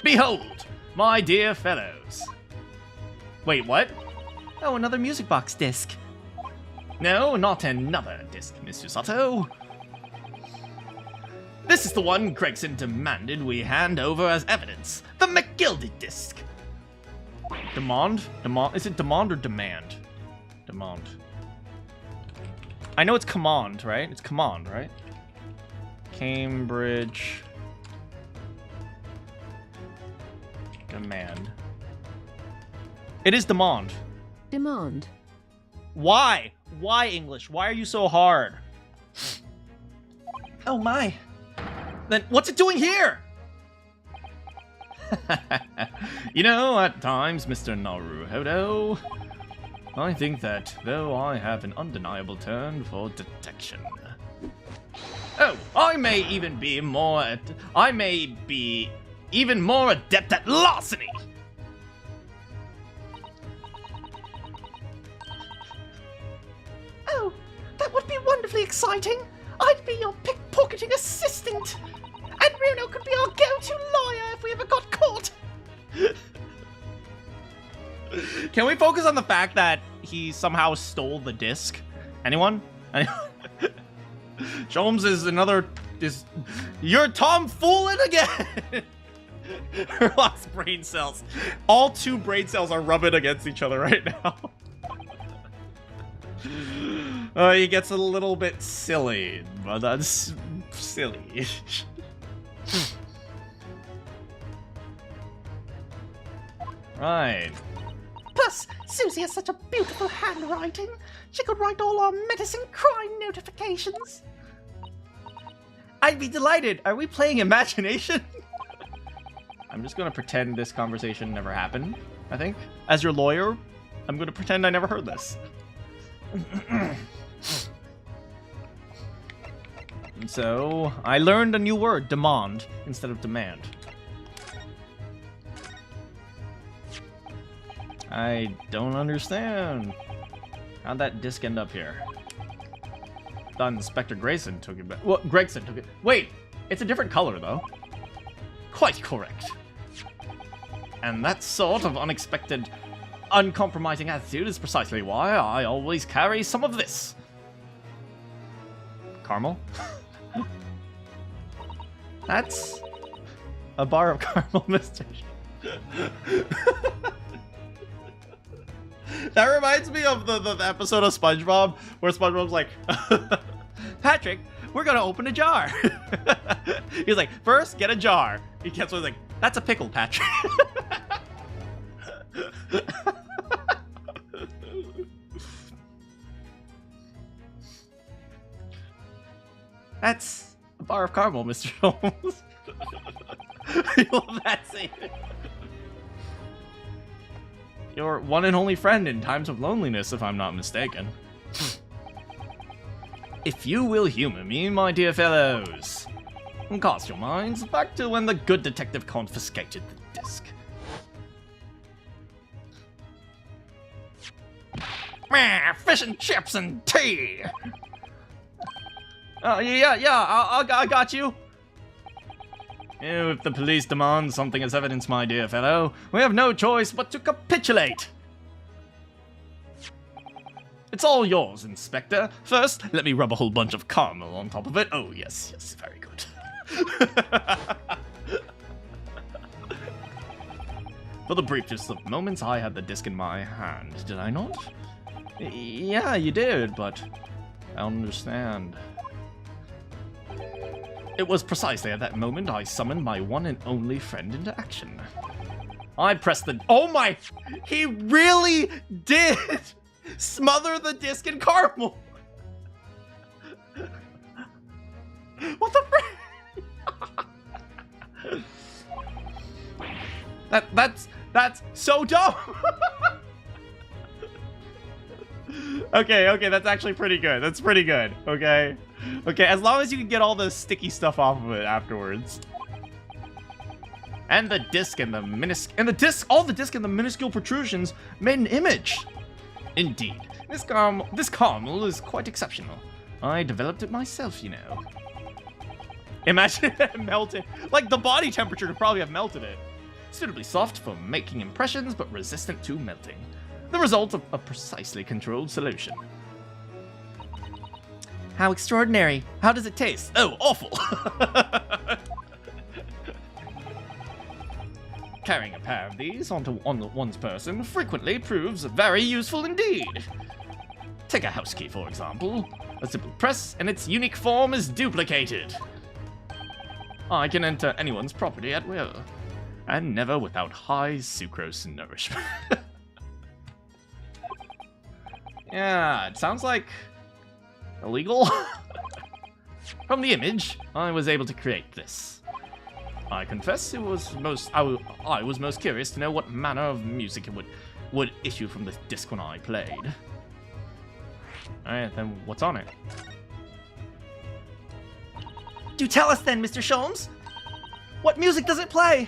Behold, my dear fellows. Wait, what? Oh, another music box disc. No, not another disc, Mr. Sato. This is the one Gregson demanded we hand over as evidence. The McGilded disc. Demand? Is it demand or demand? Demand. I know it's command, right? It's command, right? Cambridge. Demand. It is demand. Demand. Why? Why English? Why are you so hard? Oh my. Then what's it doing here? You know, at times, Mr. Naruhodo, I think that though I have an undeniable turn for detection. Oh, I may be even more adept at larceny. Oh, that would be wonderfully exciting. I'd be your pickpocketing assistant. And Ryuno could be our go-to lawyer if we ever got caught. Can we focus on the fact that he somehow stole the disc? Anyone? Sholmes is you're tomfooling again. Her lost brain cells. All two brain cells are rubbing against each other right now. He gets a little bit silly, but that's silly. Right. Plus, Susie has such a beautiful handwriting. She could write all our medicine crime notifications. I'd be delighted. Are we playing imagination? I'm just gonna pretend this conversation never happened, I think. As your lawyer, I'm gonna pretend I never heard this. And so, I learned a new word, demand, instead of demand. I don't understand. How'd that disc end up here? Thought Inspector Grayson took it back. Well, Gregson took it. Wait, it's a different color, though. Quite correct. And that sort of unexpected, uncompromising attitude is precisely why I always carry some of this. Caramel? That's a bar of caramel, Mr. That reminds me of the episode of SpongeBob where SpongeBob's like, Patrick, we're gonna open a jar. He's like, first, get a jar. He gets one, like, that's a pickle, Patrick. That's a bar of caramel, Mr. Holmes. I love that scene. Your one and only friend in times of loneliness, if I'm not mistaken. If you will humor me, my dear fellows, cast your minds back to when the good detective confiscated the disc. Fish and chips and tea! I got you. If the police demand something as evidence, my dear fellow, we have no choice but to capitulate. It's all yours, Inspector. First, let me rub a whole bunch of caramel on top of it. Oh, yes, yes, very good. For the briefest of moments, I had the disc in my hand, did I not? Yeah, you did, but I understand. It was precisely at that moment I summoned my one and only friend into action. I pressed the— oh my! He really did smother the disc in caramel! What the frick? That's so dumb! Okay, that's actually pretty good. That's pretty good, okay? Okay, as long as you can get all the sticky stuff off of it afterwards. And the disc and all the disc and the minuscule protrusions made an image. Indeed, this caramel is quite exceptional. I developed it myself, you know. Imagine it melted. Like, the body temperature could probably have melted it. Suitably soft for making impressions, but resistant to melting. The result of a precisely controlled solution. How extraordinary. How does it taste? Oh, awful. Carrying a pair of these on one's person frequently proves very useful indeed. Take a house key, for example. A simple press and its unique form is duplicated. I can enter anyone's property at will, and never without high sucrose nourishment. Yeah, it sounds like illegal. From the image, I was able to create this. I confess I was most curious to know what manner of music it would issue from the disc when I played. Alright, then what's on it? Do tell us then, Mr. Sholmes. What music does it play?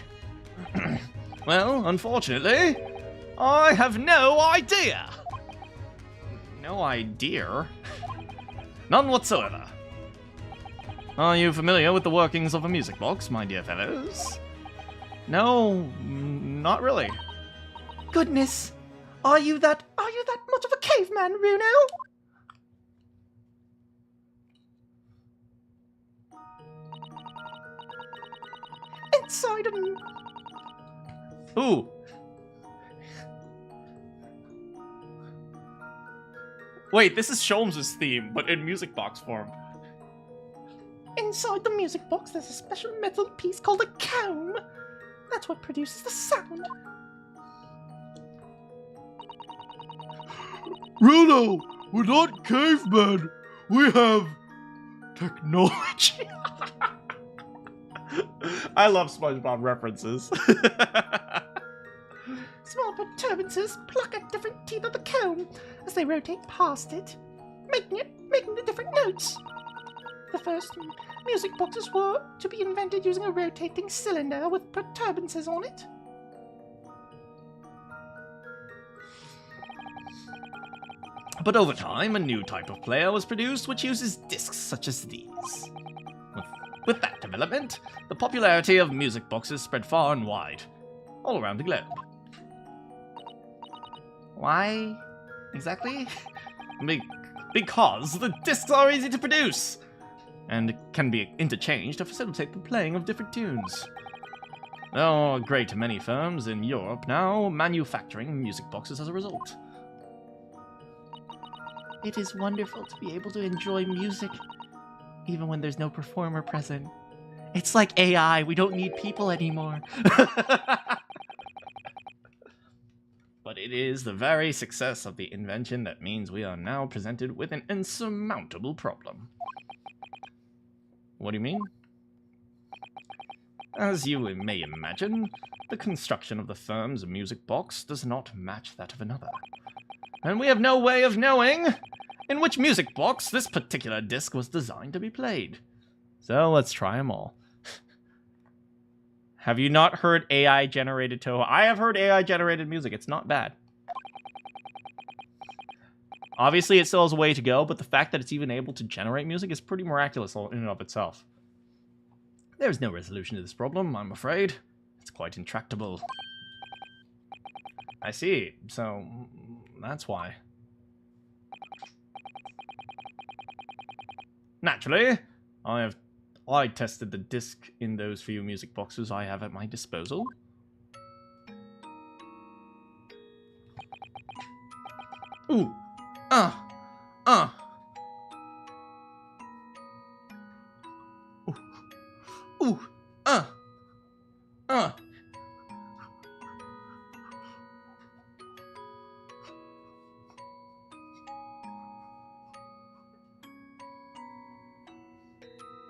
Well, unfortunately, I have no idea. No idea? None whatsoever. Are you familiar with the workings of a music box, my dear fellows? No, not really. Goodness. Are you that much of a caveman, Runo? Inside of me. Ooh. Wait, this is Sholmes' theme, but in music box form. Inside the music box, there's a special metal piece called a comb. That's what produces the sound. Runo, we're not cavemen. We have Technology. I love SpongeBob references. Small protuberances pluck at different teeth of the comb as they rotate past it, making the different notes. The first music boxes were to be invented using a rotating cylinder with protuberances on it. But over time, a new type of player was produced which uses discs such as these. With that development, the popularity of music boxes spread far and wide, all around the globe. Why exactly? Because the discs are easy to produce and can be interchanged to facilitate the playing of different tunes. There are a great many firms in Europe now manufacturing music boxes as a result. It is wonderful to be able to enjoy music even when there's no performer present. It's like AI, we don't need people anymore. But it is the very success of the invention that means we are now presented with an insurmountable problem. What do you mean? As you may imagine, the construction of the firm's music box does not match that of another. And we have no way of knowing in which music box this particular disc was designed to be played. So let's try them all. Have you not heard AI-generated Toho? I have heard AI-generated music. It's not bad. Obviously, it still has a way to go, but the fact that it's even able to generate music is pretty miraculous in and of itself. There's no resolution to this problem, I'm afraid. It's quite intractable. I see. So, that's why. Naturally, I tested the disc in those few music boxes I have at my disposal. Ooh. Ooh.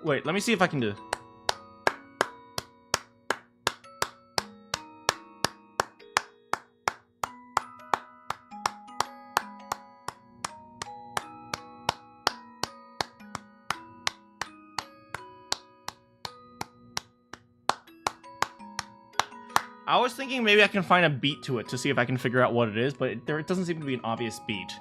Wait, let me see if I can do. I was thinking maybe I can find a beat to it to see if I can figure out what it is, but it doesn't seem to be an obvious beat.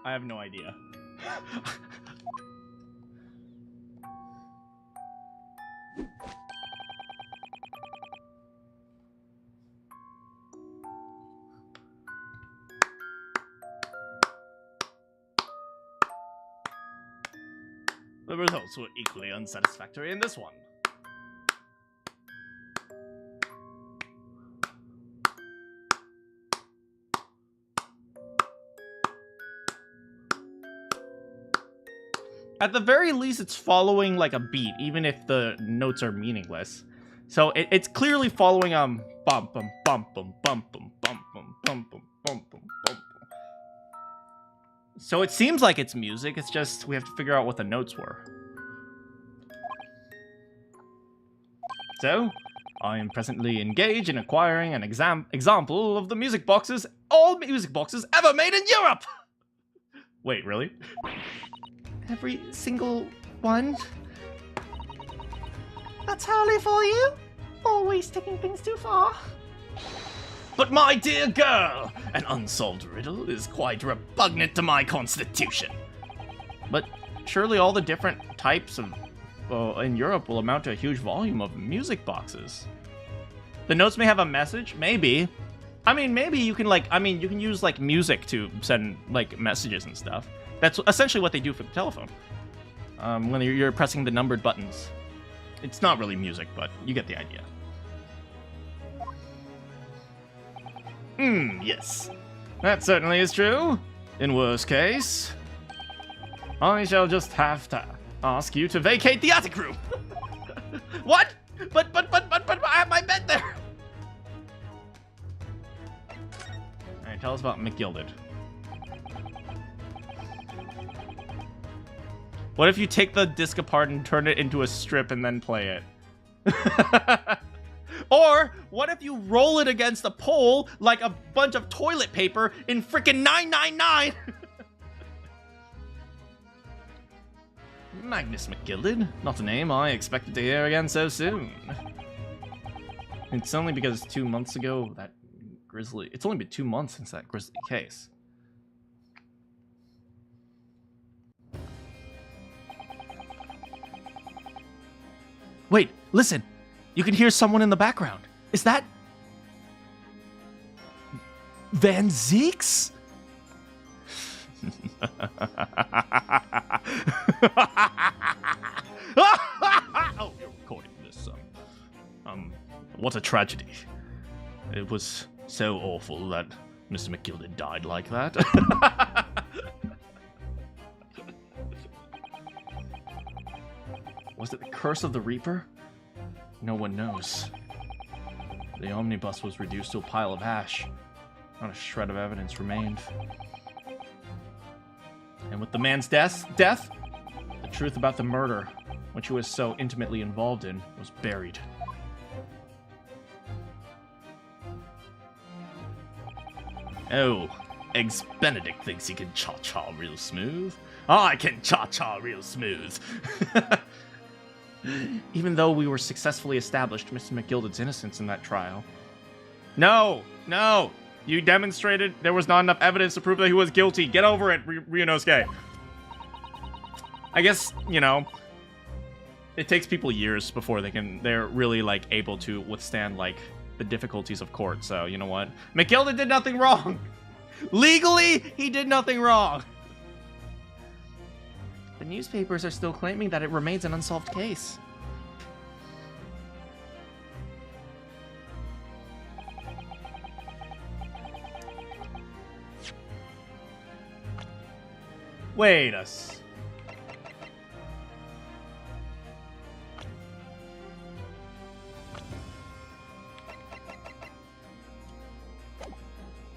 I have no idea. The results were equally unsatisfactory in this one. At the very least, it's following like a beat, even if the notes are meaningless. So it's clearly following bum bum bum bum bum bum bum bum bum bum bum bum bum. So it seems like it's music. It's just we have to figure out what the notes were. So I am presently engaged in acquiring an example of the music boxes, all music boxes ever made in Europe. Wait, really? Every single one? That's hardly for you. Always taking things too far. But my dear girl, an unsolved riddle is quite repugnant to my constitution. But surely all the different types of in Europe will amount to a huge volume of music boxes. The notes may have a message, maybe. I mean, maybe you can you can use like music to send like messages and stuff. That's essentially what they do for the telephone. When you're pressing the numbered buttons. It's not really music, but you get the idea. Yes. That certainly is true. In worst case, I shall just have to ask you to vacate the attic room. What? But I have my bed there. Alright, tell us about McGilded. What if you take the disc apart and turn it into a strip and then play it? Or what if you roll it against a pole like a bunch of toilet paper in frickin' 999? Magnus McGilded, not a name I expected to hear again so soon. It's only because 2 months ago that grisly... It's only been 2 months since that grisly case. Wait, listen! You can hear someone in the background. Is that... Van Zeeks? what a tragedy. It was so awful that Mr. McGilded died like that. Was it the curse of the Reaper? No one knows. The omnibus was reduced to a pile of ash. Not a shred of evidence remained. And with the man's death, the truth about the murder, which he was so intimately involved in, was buried. Oh, Eggs Benedict thinks he can cha-cha real smooth. I can cha-cha real smooth. Even though we were successfully established Mr. McGilded's innocence in that trial. No! No! You demonstrated there was not enough evidence to prove that he was guilty. Get over it, Ryunosuke. I guess, you know, it takes people years before they're really, like, able to withstand, like, the difficulties of court. So, you know what? McGilded did nothing wrong! Legally, he did nothing wrong! The newspapers are still claiming that it remains an unsolved case. Wait a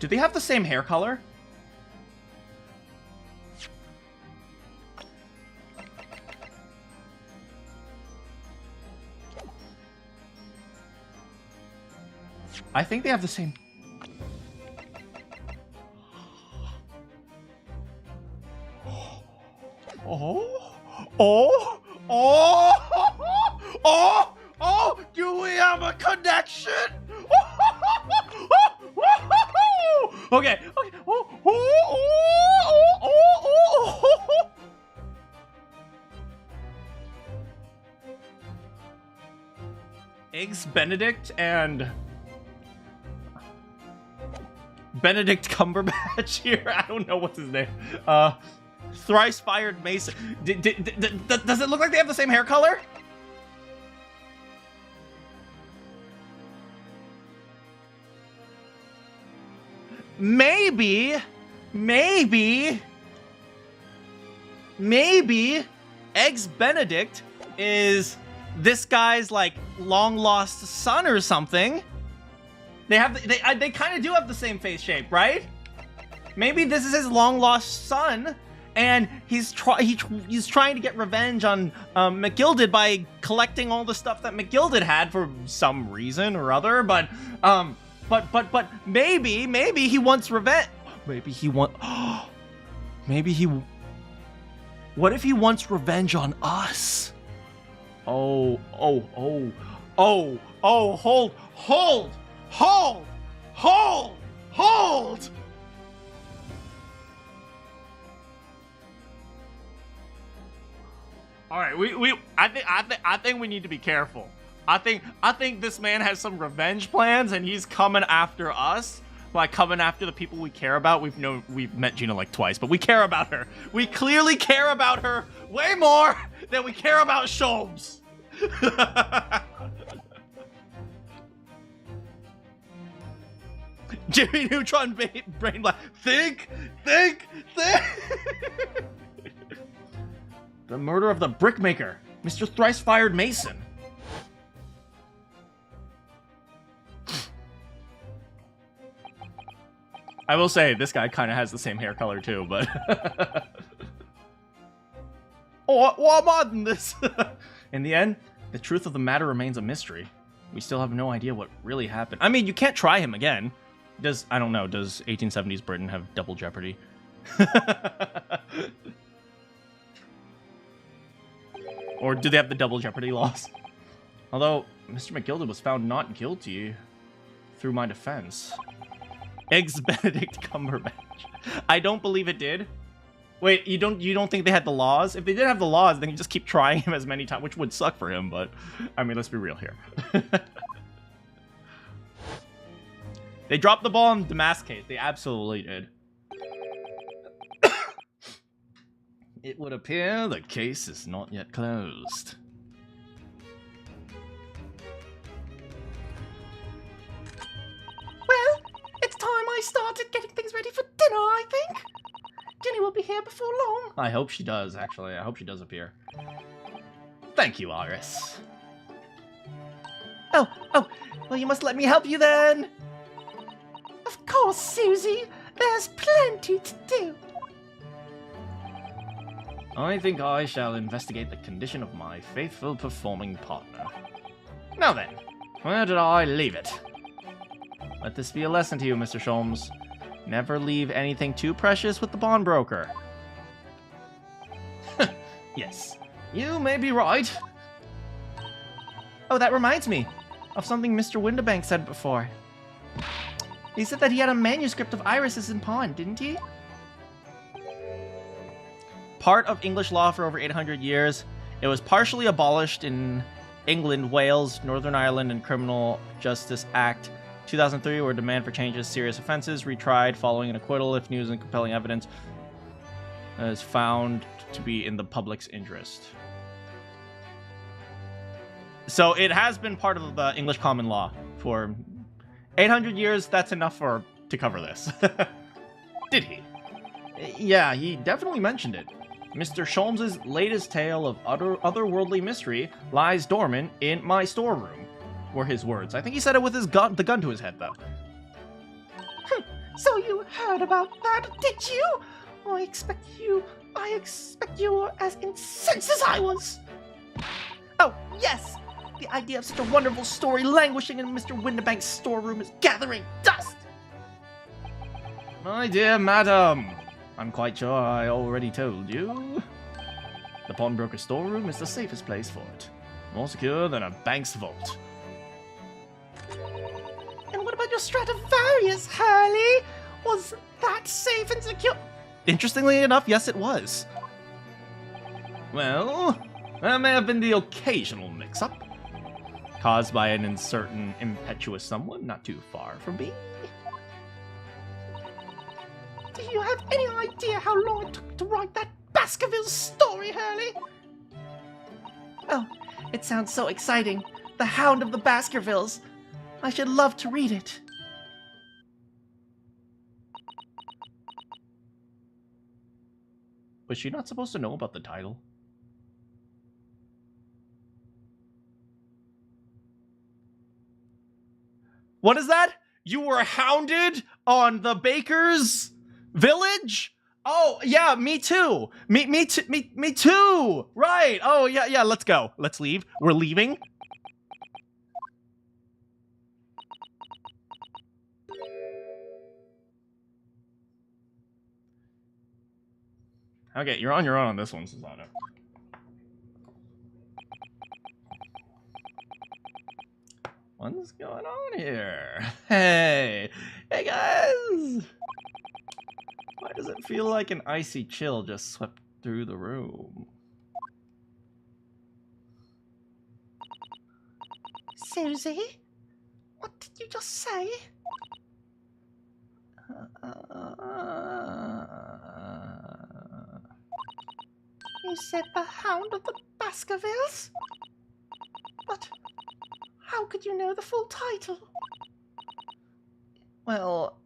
Do they have the same hair color? I think they have the same. Do we have a connection? Okay. Eggs Benedict and Benedict Cumberbatch here. I don't know what's his name. Thrice fired Mason. Does it look like they have the same hair color? Maybe Eggs Benedict is this guy's like long lost son or something. They kind of do have the same face shape, right? Maybe this is his long lost son, and he's trying to get revenge on McGilded by collecting all the stuff that McGilded had for some reason or other. But maybe he wants revenge. What if he wants revenge on us? Oh, hold! All right, I think we need to be careful. I think this man has some revenge plans, and he's coming after us, like coming after the people we care about. We've met Gina like twice, but we care about her. We clearly care about her way more than we care about Sholmes. Jimmy Neutron brain blast. Think. The murder of the brickmaker, Mr. Thrice-Fired Mason. I will say, this guy kind of has the same hair color too, but... What more than this? In the end, the truth of the matter remains a mystery. We still have no idea what really happened. I mean, you can't try him again. I don't know, does 1870s Britain have double jeopardy? Or do they have the double jeopardy laws? Although, Mr. McGilded was found not guilty through my defense. Eggs Benedict Cumberbatch. I don't believe it did. Wait, you don't think they had the laws? If they did have the laws, then you just keep trying him as many times, which would suck for him, but I mean, let's be real here. They dropped the ball on the mask case. They absolutely did. It would appear the case is not yet closed. here before long. I hope she does, actually. I hope she does appear. Thank you, Iris. Oh, well, you must let me help you then. Of course, Susie. There's plenty to do. I think I shall investigate the condition of my faithful performing partner. Now then, where did I leave it? Let this be a lesson to you, Mr. Sholmes. Never leave anything too precious with the pawnbroker. Yes, you may be right. Oh, that reminds me of something Mr. Windibank said before. He said that he had a manuscript of Iris's in pawn, didn't he? Part of English law for over 800 years, it was partially abolished in England, Wales, Northern Ireland, and Criminal Justice Act 2003, where demand for changes serious offenses retried following an acquittal if news and compelling evidence is found to be in the public's interest. So it has been part of the English common law for 800 years. That's enough to cover this. Did he? Yeah, he definitely mentioned it. Mr. Sholmes' latest tale of otherworldly mystery lies dormant in my storeroom, were his words. I think he said it with his the gun to his head, though. So you heard about that, did you? I expect you were as incensed as I was. Oh, yes! The idea of such a wonderful story languishing in Mr. Windibank's storeroom is gathering dust! My dear madam, I'm quite sure I already told you. The pawnbroker's storeroom is the safest place for it. More secure than a bank's vault. And what about your Stradivarius, Hurley? Was that safe and secure? Interestingly enough, yes it was. Well, there may have been the occasional mix-up, caused by an uncertain, impetuous someone not too far from me. Do you have any idea how long it took to write that Baskerville story, Hurley? Oh, it sounds so exciting. The Hound of the Baskervilles. I should love to read it. Was she not supposed to know about the title? What is that? You were hounded on the baker's village? Oh, yeah, me too. Me too. Right. Oh, yeah, let's go. Let's leave. We're leaving. Okay, you're on your own on this one, Susanna. What's going on here? Hey guys! Why does it feel like an icy chill just swept through the room? Susie? What did you just say? You said the Hound of the Baskervilles? But how could you know the full title? Well,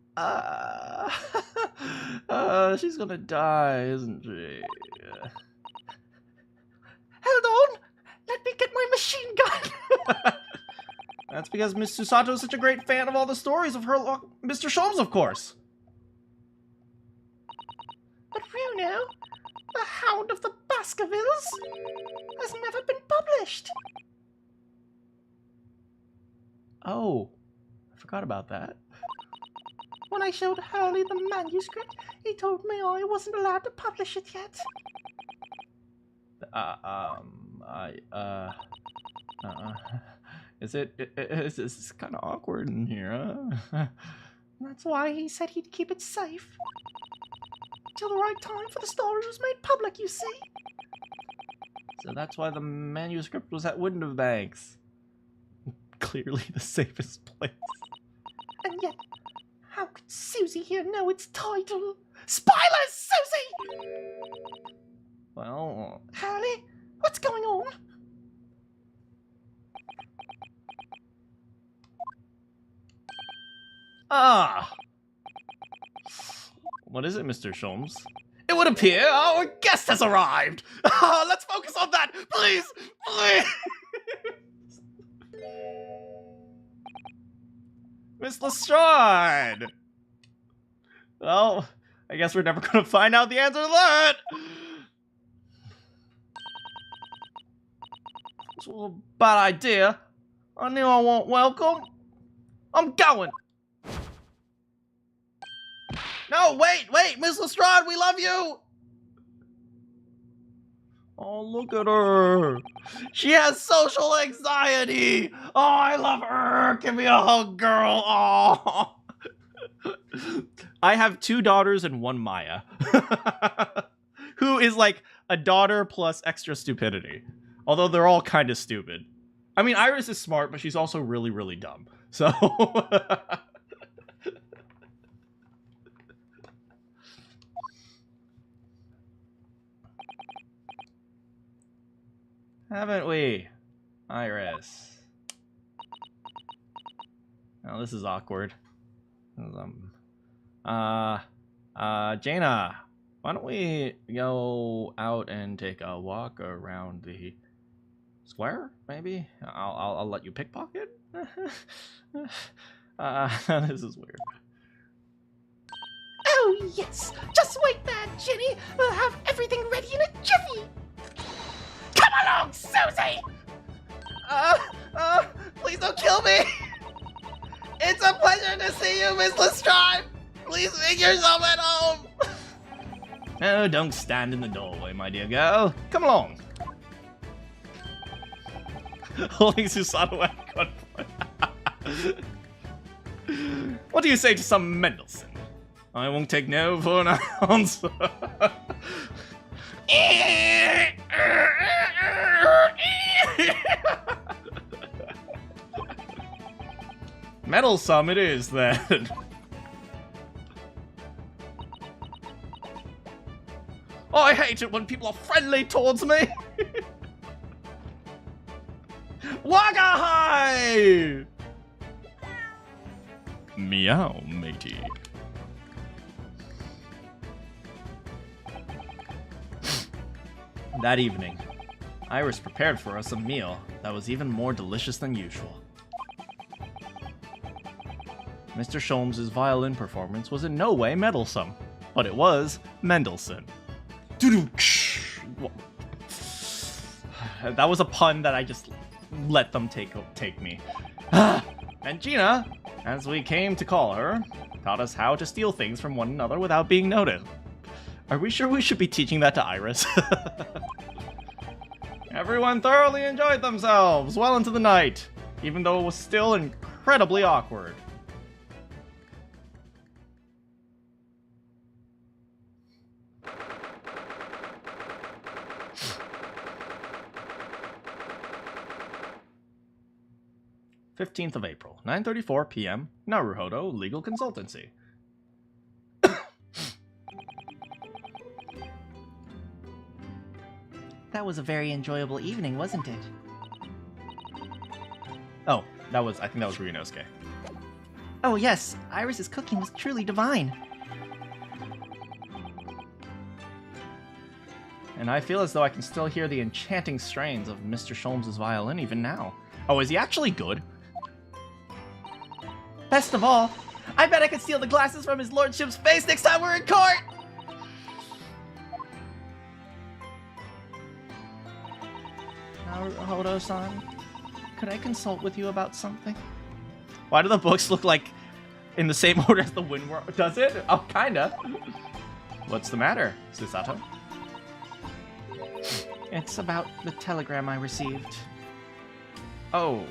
she's gonna die, isn't she? Hold on! Let me get my machine gun! That's because Miss Susato is such a great fan of all the stories of her Mr. Sholmes, of course. But Ryuno, the Hound of the Baskervilles, has never been published. Oh, I forgot about that. When I showed Hurley the manuscript, he told me I wasn't allowed to publish it yet. It's kind of awkward in here, huh? That's why he said he'd keep it safe. Till the right time for the story was made public, you see. So that's why the manuscript was at Windibank's. Clearly the safest place. And yet, how could Susie here know its title? Spoilers, Susie! Well... Hurley, what's going on? Ah! What is it, Mr. Sholmes? It would appear our guest has arrived. Let's focus on that, please, please. Miss Lestrade. Well, I guess we're never going to find out the answer to that. It's a bad idea. I knew I wasn't welcome. I'm going. No, wait, Miss Lestrade, we love you. Oh, look at her. She has social anxiety. Oh, I love her. Give me a hug, girl. Oh. I have 2 daughters and 1 Maya. Who is like a daughter plus extra stupidity. Although they're all kind of stupid. I mean, Iris is smart, but she's also really, really dumb. So... Haven't we, Iris? Now this is awkward. Jaina, why don't we go out and take a walk around the square? Maybe I'll let you pickpocket. This is weird. Oh, yes. Just wait there, Jenny. We'll have everything ready in a jiffy. Come along, Susie! Please don't kill me! It's a pleasure to see you, Miss Lestrade! Please make yourself at home! Oh, don't stand in the doorway, my dear girl. Come along. Holding Susanoo at gunpoint. What do you say to some Mendelssohn? I won't take no for an answer. Meddlesome it is, then. Oh, I hate it when people are friendly towards me. Wagahai! Meow, matey. That evening, Iris prepared for us a meal that was even more delicious than usual. Mr. Sholmes' violin performance was in no way meddlesome, but it was Mendelssohn. That was a pun that I just let them take me. And Gina, as we came to call her, taught us how to steal things from one another without being noticed. Are we sure we should be teaching that to Iris? Everyone thoroughly enjoyed themselves well into the night, even though it was still incredibly awkward. (15th of April, 9:34 p.m. Naruhodo Legal Consultancy. That was a very enjoyable evening, wasn't it? Oh, I think that was Ryunosuke. Oh yes, Iris's cooking was truly divine. And I feel as though I can still hear the enchanting strains of Mr. Sholmes' violin even now. Oh, is he actually good? Best of all, I bet I could steal the glasses from his lordship's face next time we're in court! Naruhodo-san, could I consult with you about something? Why do the books look like in the same order as the wind world? Does it? Oh, kinda. What's the matter, Susato? It's about the telegram I received. Oh.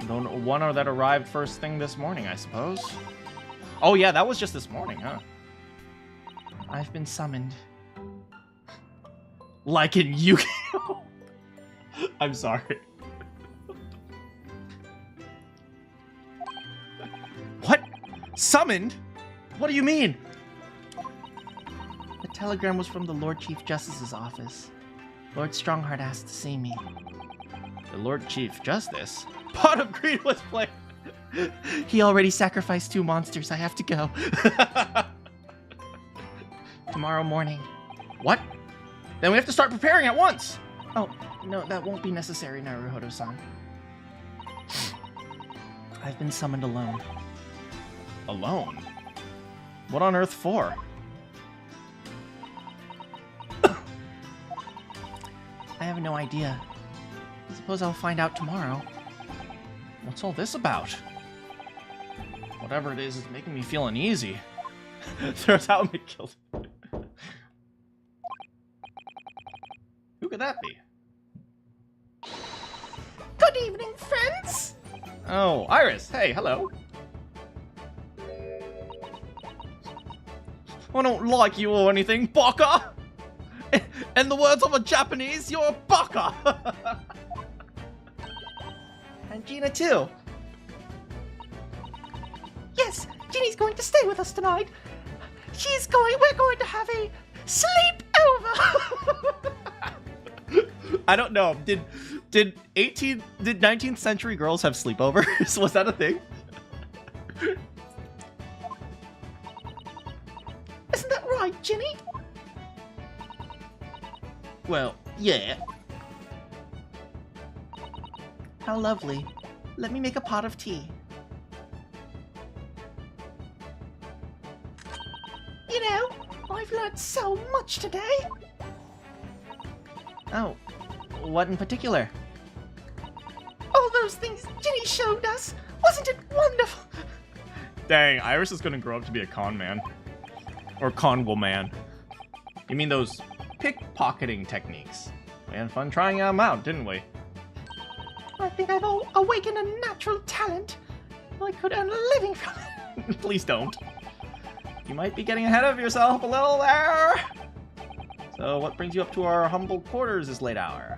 The one that arrived first thing this morning, I suppose. Oh yeah, that was just this morning, huh? I've been summoned. Like in Yu-Gi-Oh! I'm sorry. What? Summoned? What do you mean? The telegram was from the Lord Chief Justice's office. Lord Strongheart asked to see me. The Lord Chief Justice? Pot of Greed was played. He already sacrificed 2 monsters. I have to go. Tomorrow morning. What? Then we have to start preparing at once. Oh, no, that won't be necessary, Naruhodo-san. I've been summoned alone. Alone? What on earth for? I have no idea. I suppose I'll find out tomorrow. What's all this about? Whatever it is making me feel uneasy. Throws out McKill. Who could that be? Good evening, friends! Oh, Iris. Hey, hello. I don't like you or anything, baka! In the words of a Japanese, you're a baka! And Gina, too. Yes, Ginny's going to stay with us tonight. We're going to have a sleepover! I don't know. Did 19th century girls have sleepovers? Was that a thing? Isn't that right, Ginny? Well, yeah. How lovely. Let me make a pot of tea. You know, I've learned so much today. Oh, what in particular? All those things Ginny showed us. Wasn't it wonderful? Dang, Iris is gonna grow up to be a con man. Or con woman. You mean those pickpocketing techniques? We had fun trying them out, didn't we? I think I've awakened a natural talent. I could earn a living from it. Please don't. You might be getting ahead of yourself a little there. So what brings you up to our humble quarters this late hour?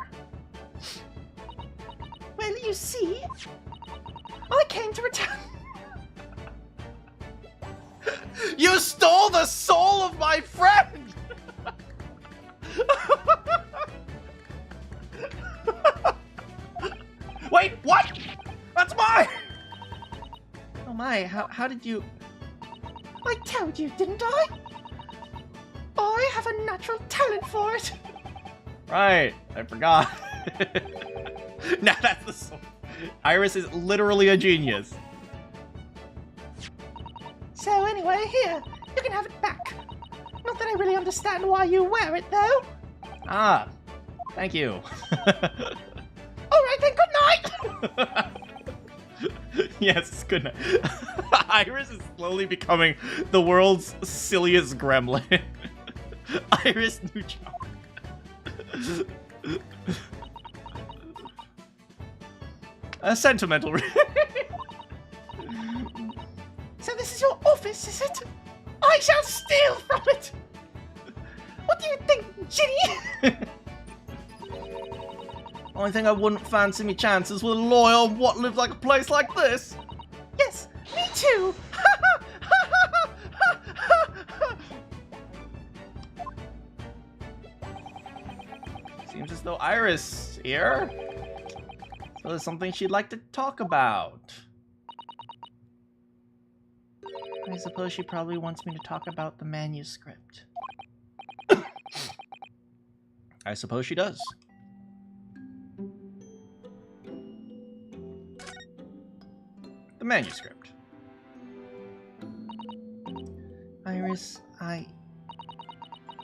Well, you see, I came to return. You stole the soul of my friend! Wait, what? That's mine! Oh my, how did you... I told you, didn't I? I have a natural talent for it. Right, I forgot. Now that's the soul. Iris is literally a genius. So anyway, here, you can have it back. Not that I really understand why you wear it, though. Ah, thank you. Alright then, good night! Yes, good night. Iris is slowly becoming the world's silliest gremlin. Iris Neutron. A sentimental. So this is your office, is it? I shall steal from it! What do you think, Ginny? Only thing I wouldn't fancy me chances with a lawyer what lives like a place like this. Yes, me too! Seems as though Iris here. So there's something she'd like to talk about. I suppose she probably wants me to talk about the manuscript. I suppose she does. The manuscript. Iris, I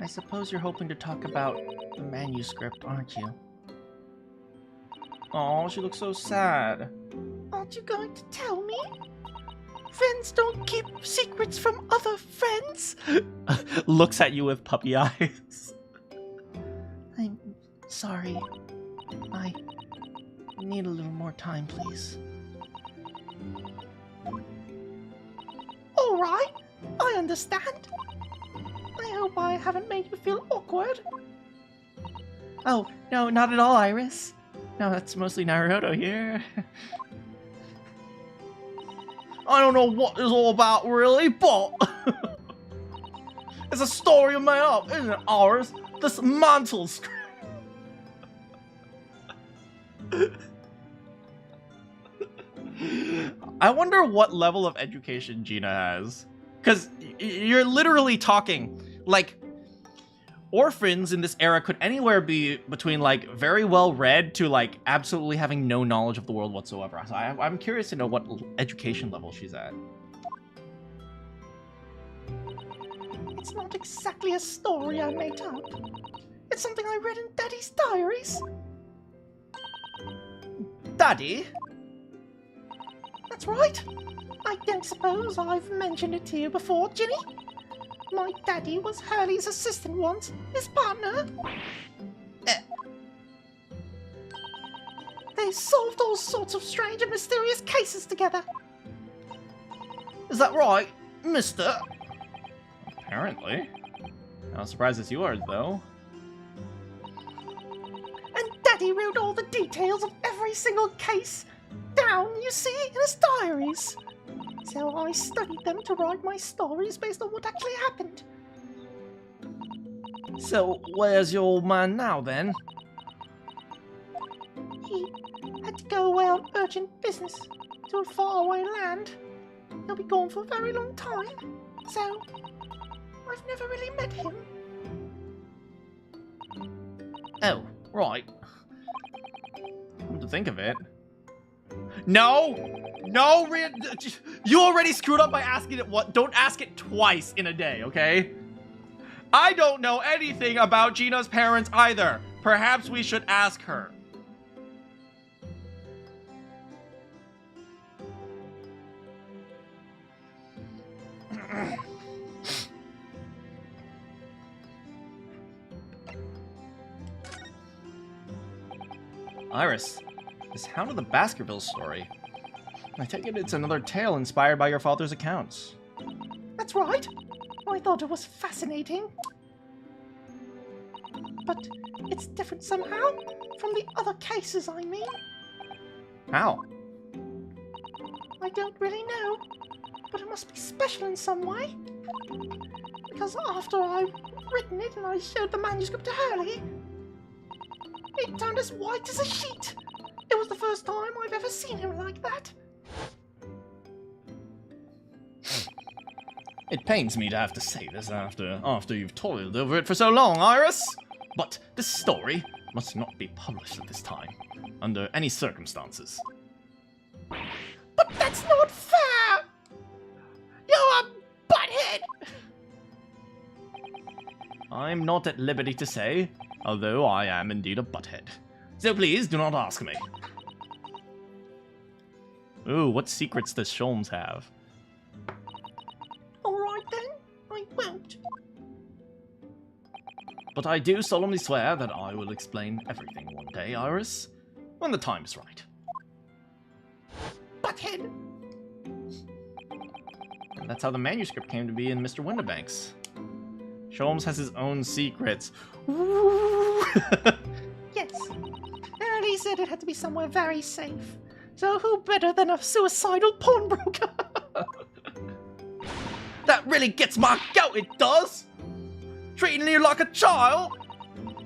suppose you're hoping to talk about the manuscript, aren't you? Oh, she looks so sad. Aren't you going to tell me? Friends don't keep secrets from other friends. Looks at you with puppy eyes. I'm sorry. I need a little more time, please. All right, I understand. I hope I haven't made you feel awkward. Oh, no, not at all, Iris. No, that's mostly Naruhodo here. I don't know what it's all about, really, but it's a story you made up, isn't it, Iris? This mantle script. I wonder what level of education Gina has. Because you're literally talking like orphans in this era could anywhere be between like very well read to like absolutely having no knowledge of the world whatsoever. So I'm curious to know what education level she's at. It's not exactly a story I made up. It's something I read in Daddy's diaries. Daddy? That's right. I don't suppose I've mentioned it to you before, Ginny. My daddy was Hurley's assistant once, his partner. They solved all sorts of strange and mysterious cases together. Is that right, mister? Apparently. Not as surprised as you are, though. And Daddy wrote all the details of every single case down, you see, in his diaries. So I studied them to write my stories based on what actually happened. So, where's your old man now, then? He had to go away on urgent business to a faraway land. He'll be gone for a very long time, so I've never really met him. Oh, right. Come to think of it. No! No, you already screwed up by asking it what? Don't ask it twice in a day, okay? I don't know anything about Gina's parents either. Perhaps we should ask her. Iris, this Hound of the Baskervilles story. I take it it's another tale inspired by your father's accounts. That's right. I thought it was fascinating. But it's different somehow from the other cases, I mean. How? I don't really know, but it must be special in some way. Because after I'd written it and I showed the manuscript to Hurley, it turned as white as a sheet. It was the first time I've ever seen him like that. It pains me to have to say this after you've toiled over it for so long, Iris. But this story must not be published at this time, under any circumstances. But that's not fair! You're a butthead! I'm not at liberty to say, although I am indeed a butthead. So please do not ask me. Ooh, what secrets does Sholmes have? Alright then, I won't. But I do solemnly swear that I will explain everything one day, Iris, when the time is right. Butthead! And that's how the manuscript came to be in Mr. Windibank's. Sholmes has his own secrets. Yes. Hurley said it had to be somewhere very safe. So who better than a suicidal pawnbroker? That really gets my goat, it does! Treating you like a child?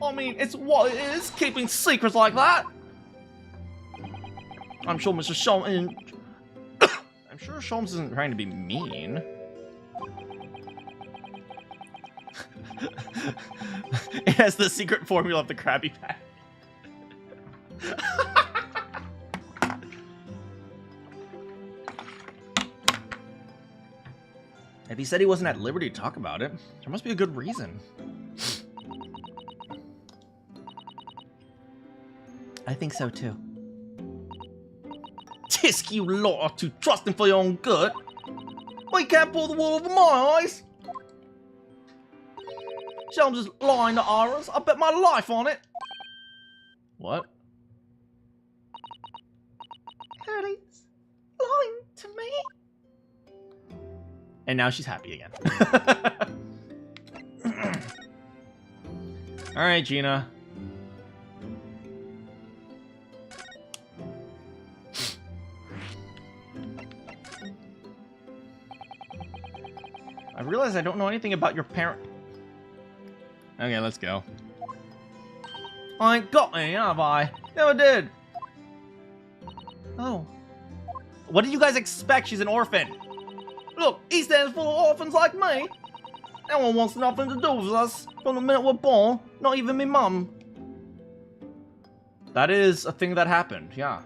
I mean, it's what it is, keeping secrets like that. I'm sure Mr. Sholmes... I'm sure Sholmes isn't trying to be mean. It has the secret formula of the Krabby Patty. If he said he wasn't at liberty to talk about it, there must be a good reason. I think so too. Tisk, you lot are too trusting for your own good. We can't pull the wool over my eyes. Sholmes is lying to Iris. I bet my life on it. What? Hurley's lying to me? And now she's happy again. Alright, Gina. I realize I don't know anything about your parent. Okay, let's go. I ain't got any, have I? Never did. Oh. What did you guys expect? She's an orphan. Look, East End's full of orphans like me. No one wants nothing to do with us from the minute we're born, not even me mum. That is a thing that happened, yeah.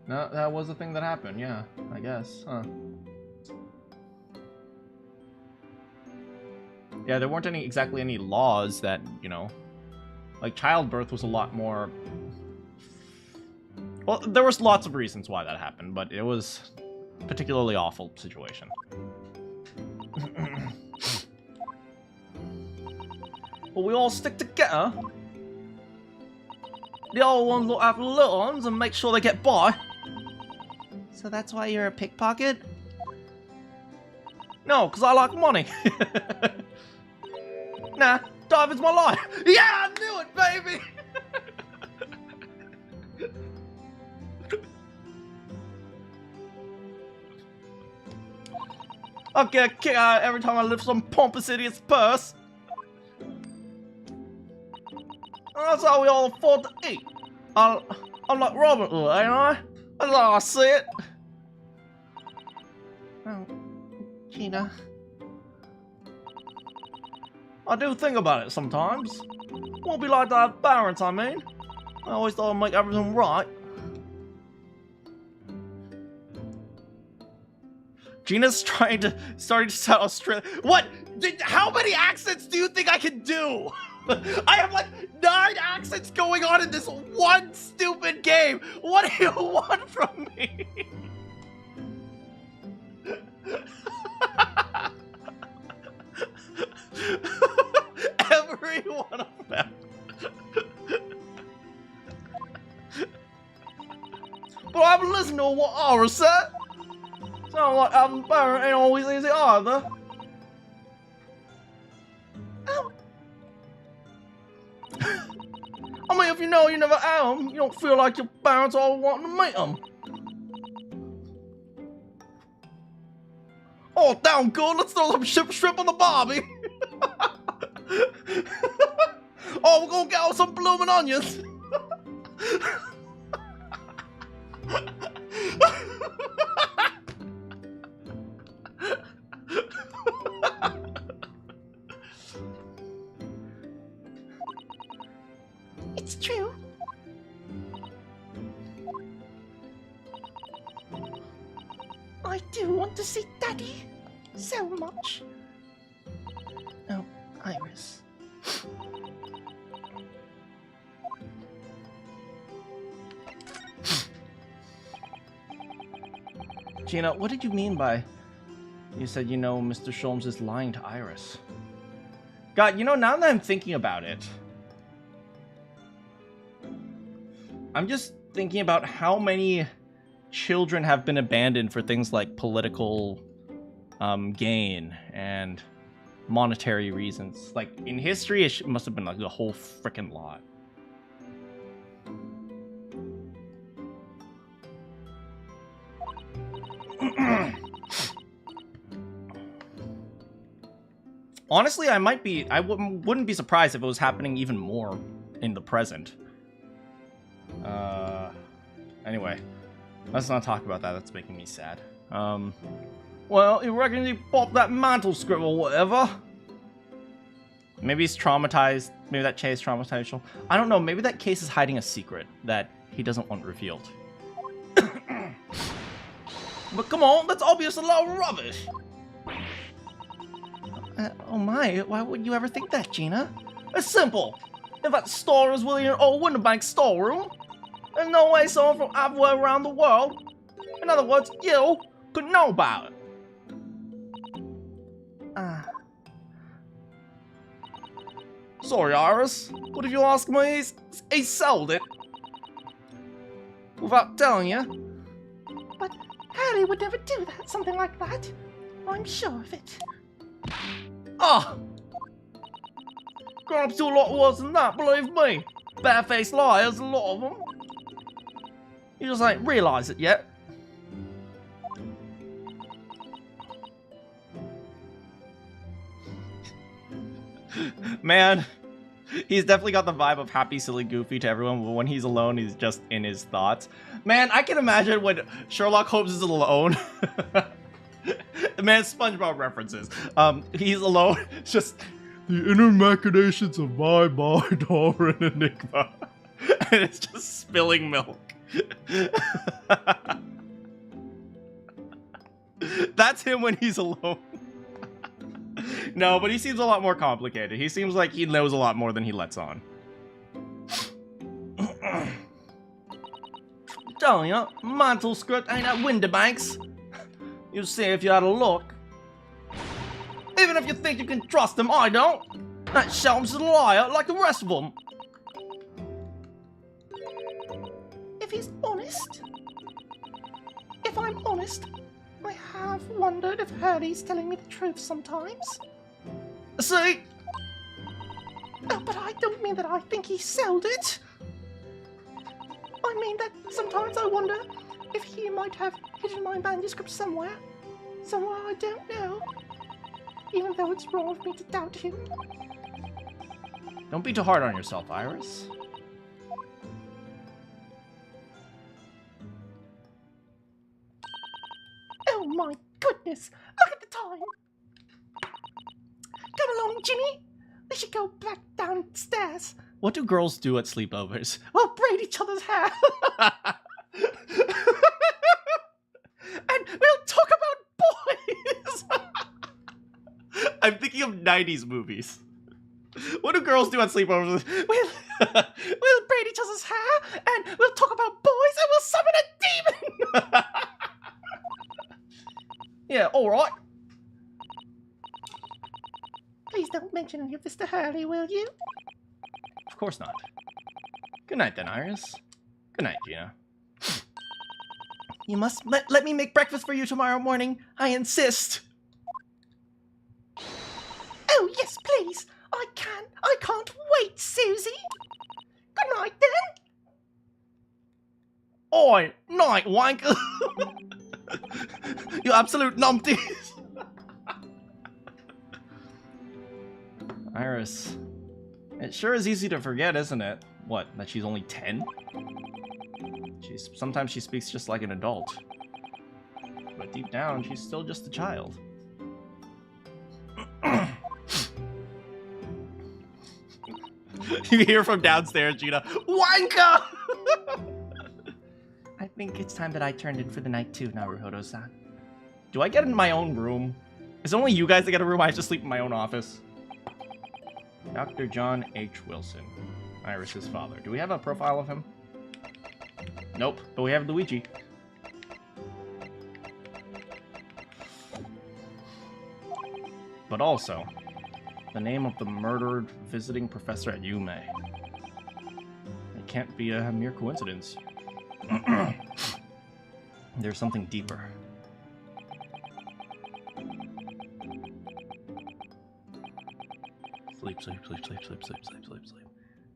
No, that was a thing that happened, yeah, I guess, huh. Yeah, there weren't exactly any laws that, you know, like childbirth was a lot more... Well, there was lots of reasons why that happened, but it was a particularly awful situation. Well, we all stick together. The old ones look after the little ones and make sure they get by. So that's why you're a pickpocket? No, because I like money. Nah, diving's my life. Yeah, I knew it, baby! I'll get a kick out every time I lift some pompous idiot's purse. That's how we all afford to eat. I'm like Robin Hood, ain't I? That's how I see it. Oh, Gina. I do think about it sometimes. Won't be like to have parents, I mean. I always thought I'd make everything right. Gina's starting to sound Australian. What? How many accents do you think I can do? I have like 9 accents going on in this one stupid game. What do you want from me? Every one of them. But I haven't listened to what Aura said. Sound like having a parent ain't always easy either. Oh. I mean, if you know you never had them, you don't feel like your parents always wanting to meet them. Oh, down good. Let's throw some shrimp on the barbie. Oh, we're gonna get out some blooming onions. It's true. I do want to see Daddy so much. Oh, Iris. Gina, what did you mean by... You said, you know, Mr. Sholmes is lying to Iris. God, you know, now that I'm thinking about it... I'm just thinking about how many children have been abandoned for things like political gain and monetary reasons. Like, in history, it must have been like a whole frickin' lot. Honestly, I wouldn't be surprised if it was happening even more in the present. Anyway, let's not talk about that. That's making me sad. Well, you reckon he popped that mantle script or whatever? Maybe he's traumatized. Maybe that case traumatized. I don't know. Maybe that case is hiding a secret that he doesn't want revealed. But come on, that's obvious a lot of rubbish. Oh my, why would you ever think that, Gina? It's simple. If that store is really an old Winterbank storeroom, there's no way someone from halfway around the world, in other words, you, could know about it. Sorry, Iris. But if you ask me, he sold it. Without telling you. But Harry would never do that, something like that. I'm sure of it. Ah! Grown-ups do a lot worse than that, believe me. Barefaced liars, a lot of them. You just ain't realised it yet. Man, he's definitely got the vibe of happy, silly, goofy to everyone, but when he's alone, he's just in his thoughts. Man, I can imagine when Sherlock Holmes is alone, Man, SpongeBob references. He's alone. It's just the inner machinations of my mind are an enigma. And it's just spilling milk. That's him when he's alone. No, but he seems a lot more complicated. He seems like he knows a lot more than he lets on. Telling you, mantle script ain't at Winterbanks. You see if you had a look. Even if you think you can trust him, I don't. That Shelms is a liar like the rest of them. If he's honest, if I'm honest, I have wondered if Hurley's telling me the truth sometimes. See? Oh, but I don't mean that I think he sold it. I mean that sometimes I wonder if he might have hidden my manuscript somewhere. Somewhere I don't know. Even though it's wrong of me to doubt him. Don't be too hard on yourself, Iris. Oh my goodness! Look at the time! Come along, Ginny! We should go back downstairs. What do girls do at sleepovers? We'll braid each other's hair. And we'll talk about boys! I'm thinking of 90s movies. What do girls do at sleepovers? We'll braid each other's hair, and we'll talk about boys, and we'll summon a demon! Yeah, alright. Please don't mention any of this to Hurley, will you? Of course not. Good night then, Iris. Good night, Gina. You must let me make breakfast for you tomorrow morning. I insist. Oh, yes, please. I can't wait, Susie. Good night, then. Oi, night, wanker. You absolute numpties. Iris. It sure is easy to forget, isn't it? What, that she's only 10? Sometimes she speaks just like an adult. But deep down, she's still just a child. You hear from downstairs, Gina. Wanka! I think it's time that I turned in for the night too, Naruhodo-san. Do I get in my own room? Is it only you guys that get a room? I have to sleep in my own office. Dr. John H. Wilson. Iris's father. Do we have a profile of him? Nope, but we have Luigi. But also, the name of the murdered visiting professor at Yume. It can't be a mere coincidence. There's something deeper. Sleep, sleep, sleep, sleep, sleep, sleep, sleep, sleep, sleep.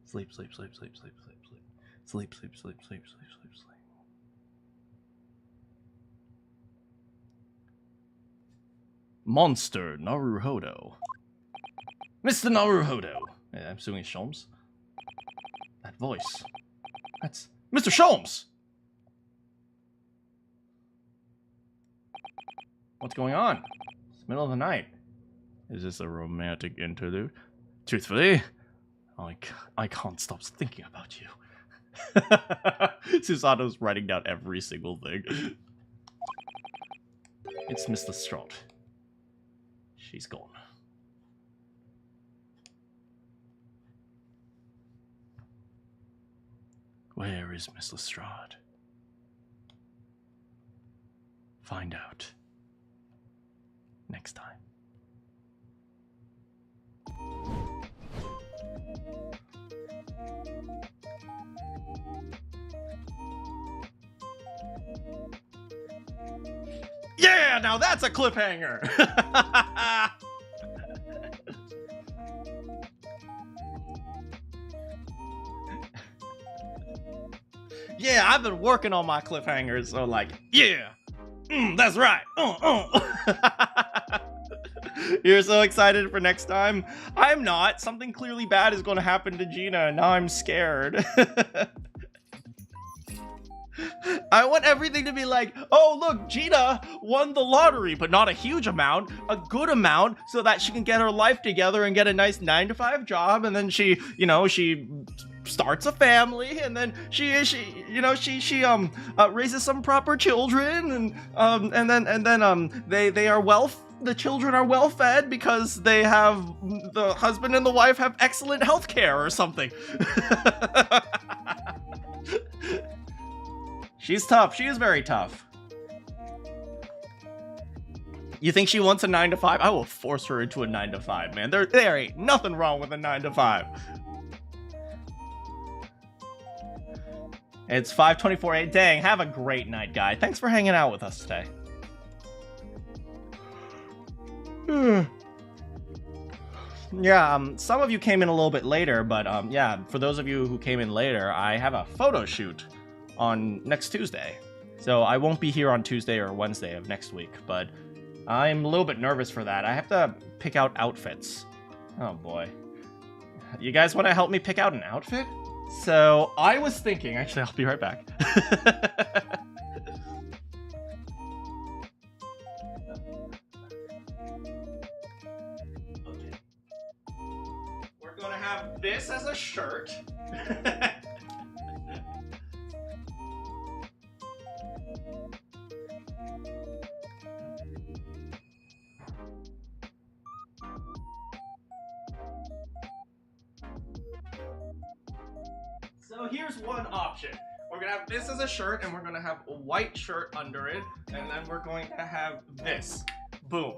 Sleep, sleep, sleep, sleep, sleep, sleep, sleep. Sleep, sleep, sleep, sleep, sleep, sleep, sleep. Monster Naruhodo. Mr. Naruhodo. Yeah, I'm assuming it's Sholmes. That voice. That's Mr. Sholmes! What's going on? It's the middle of the night. Is this a romantic interlude? Truthfully, I can't stop thinking about you. Susano's writing down every single thing. It's Miss Lestrade. She's gone. Where is Miss Lestrade? Find out. Next time. Yeah, now that's a cliffhanger. Yeah, I've been working on my cliffhangers, so like, yeah, that's right. You're so excited for next time? I'm not. Something clearly bad is going to happen to Gina, and now I'm scared. I want everything to be like, oh, look, Gina won the lottery, but not a huge amount, a good amount, so that she can get her life together and get a nice 9-to-5 job. And then she, you know, she starts a family, and then she raises some proper children, and then they are the children are well fed because they have, the husband and the wife have excellent health care or something. She's tough. She is very tough. You think she wants a 9-to-5? I will force her into a 9-to-5, man. There ain't nothing wrong with a 9-to-5. It's 5:24. Dang, have a great night, guy. Thanks for hanging out with us today. Yeah, some of you came in a little bit later, but yeah, for those of you who came in later, I have a photo shoot on next Tuesday. So I won't be here on Tuesday or Wednesday of next week, but I'm a little bit nervous for that. I have to pick out outfits. Oh boy. You guys want to help me pick out an outfit? So I was thinking, actually, I'll be right back. Okay. We're gonna have this as a shirt. So here's one option. We're gonna have this as a shirt, and we're gonna have a white shirt under it, and then we're going to have this. Boom.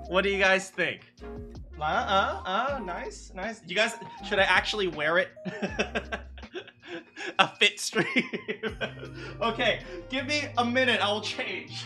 What do you guys think? Nice, nice. You guys, should I actually wear it? A fit stream. Okay, give me a minute, I will change.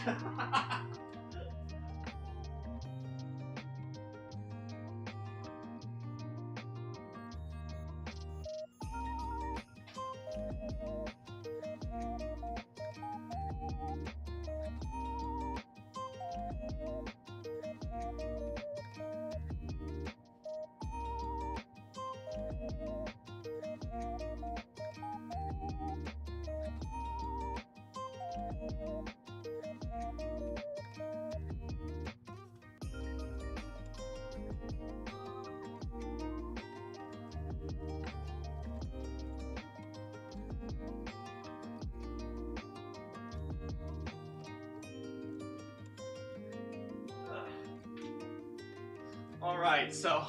Alright, so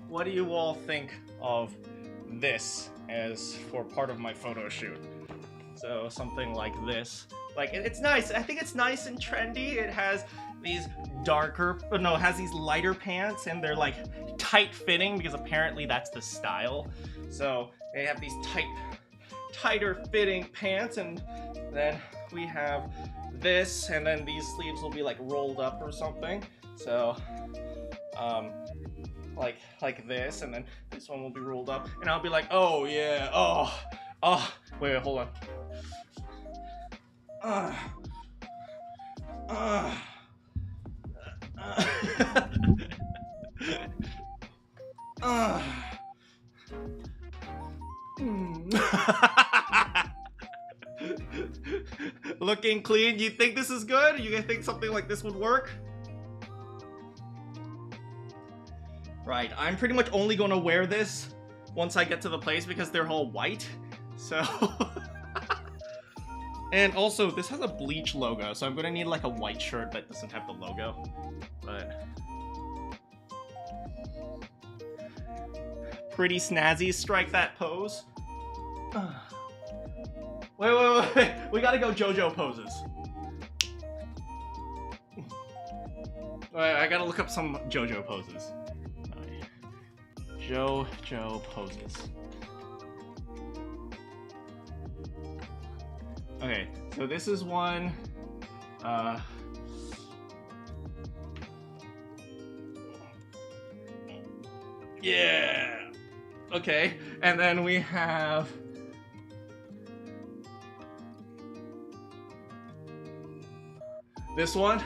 what do you all think of this as for part of my photo shoot? So something like this. Like, it's nice. I think it's nice and trendy. It has these it has these lighter pants, and they're like tight fitting because apparently that's the style. So they have these tighter fitting pants, and then we have this, and then these sleeves will be like rolled up or something. So like this, and then this one will be rolled up, and I'll be like, oh yeah, oh, wait, hold on. Looking clean. You think this is good? You guys think something like this would work? Right, I'm pretty much only gonna wear this once I get to the place because they're all white, so... And also, this has a bleach logo, so I'm gonna need like a white shirt that doesn't have the logo, but... Pretty snazzy, strike that pose. Wait, we gotta go JoJo poses. Alright, I gotta look up some JoJo poses. JoJo poses. Okay, so this is one. Yeah. Okay, and then we have. This one.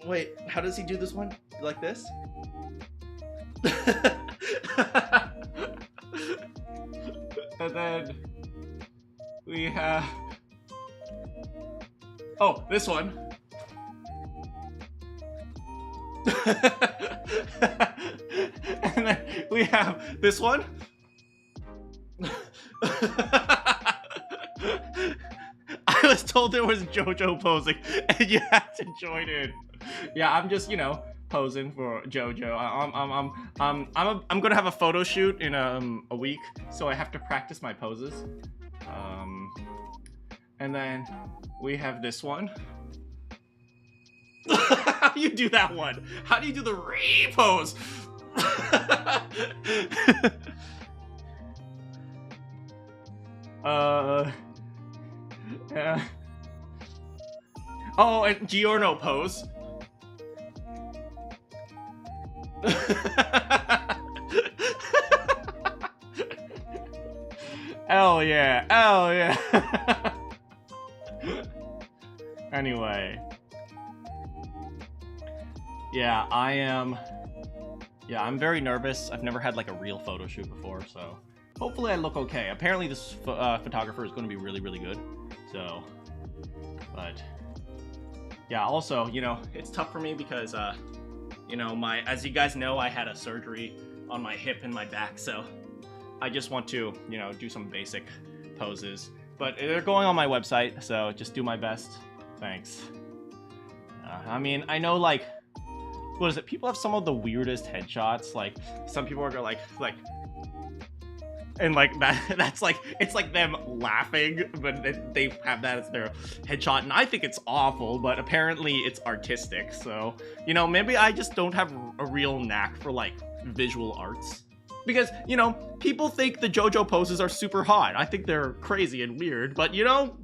Wait, how does he do this one? Like this? And then we have... Oh, this one. And then we have this one. I was told there was JoJo posing, and you had to join in. Yeah, I'm just, you know, posing for JoJo. I'm gonna have a photo shoot in a week, so I have to practice my poses. And then we have this one. How do you do that one? How do you do the repose? Oh, and Giorno pose. Hell yeah, hell yeah. Anyway. Yeah, I'm very nervous. I've never had like a real photo shoot before, so hopefully I look okay. Apparently this photographer is going to be really, really good. So, but yeah, also, you know, it's tough for me because, you know, as you guys know, I had a surgery on my hip and my back, so I just want to, you know, do some basic poses. But they're going on my website, so just do my best. Thanks. I mean, I know, like, what is it? People have some of the weirdest headshots. Like, some people are like, and like that's like, it's like them laughing, but they have that as their headshot, and I think it's awful, but apparently it's artistic. So, you know, maybe I just don't have a real knack for like visual arts. Because, you know, people think the JoJo poses are super hot. I think they're crazy and weird, but you know,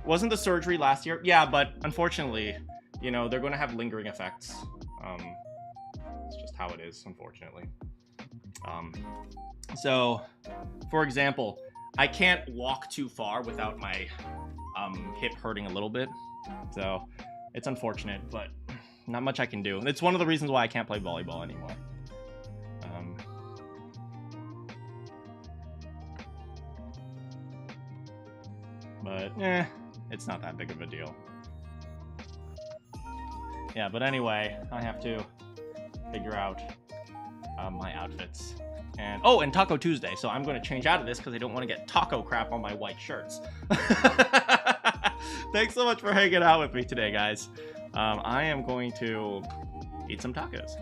wasn't the surgery last year? Yeah, but unfortunately, you know, they're going to have lingering effects. It's just how it is, unfortunately. So, for example, I can't walk too far without my hip hurting a little bit. So, it's unfortunate, but not much I can do. It's one of the reasons why I can't play volleyball anymore. But, it's not that big of a deal. Yeah, but anyway, I have to figure out my outfits. And oh, and Taco Tuesday, so I'm going to change out of this because I don't want to get taco crap on my white shirts. Thanks so much for hanging out with me today, guys. I am going to eat some tacos.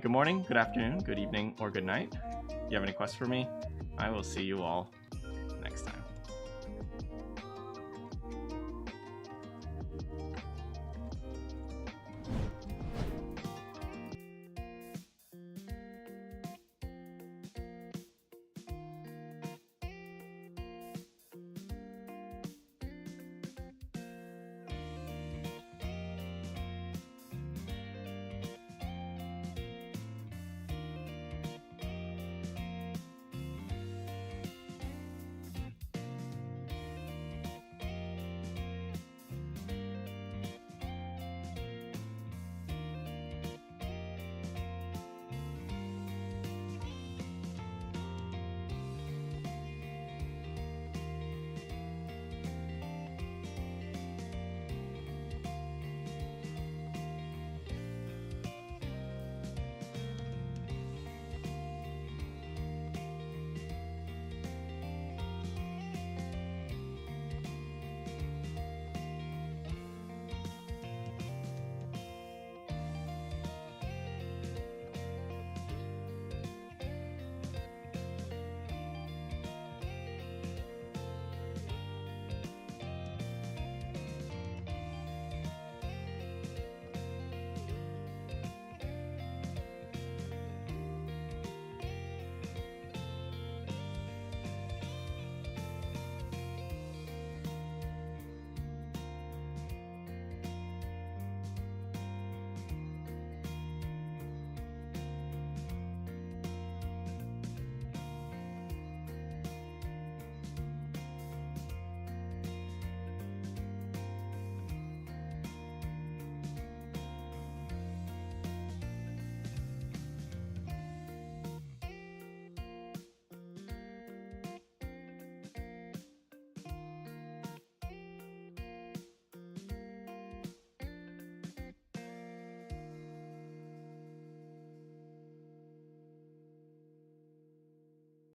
Good morning, good afternoon, good evening, or good night. If you have any questions for me, I will see you all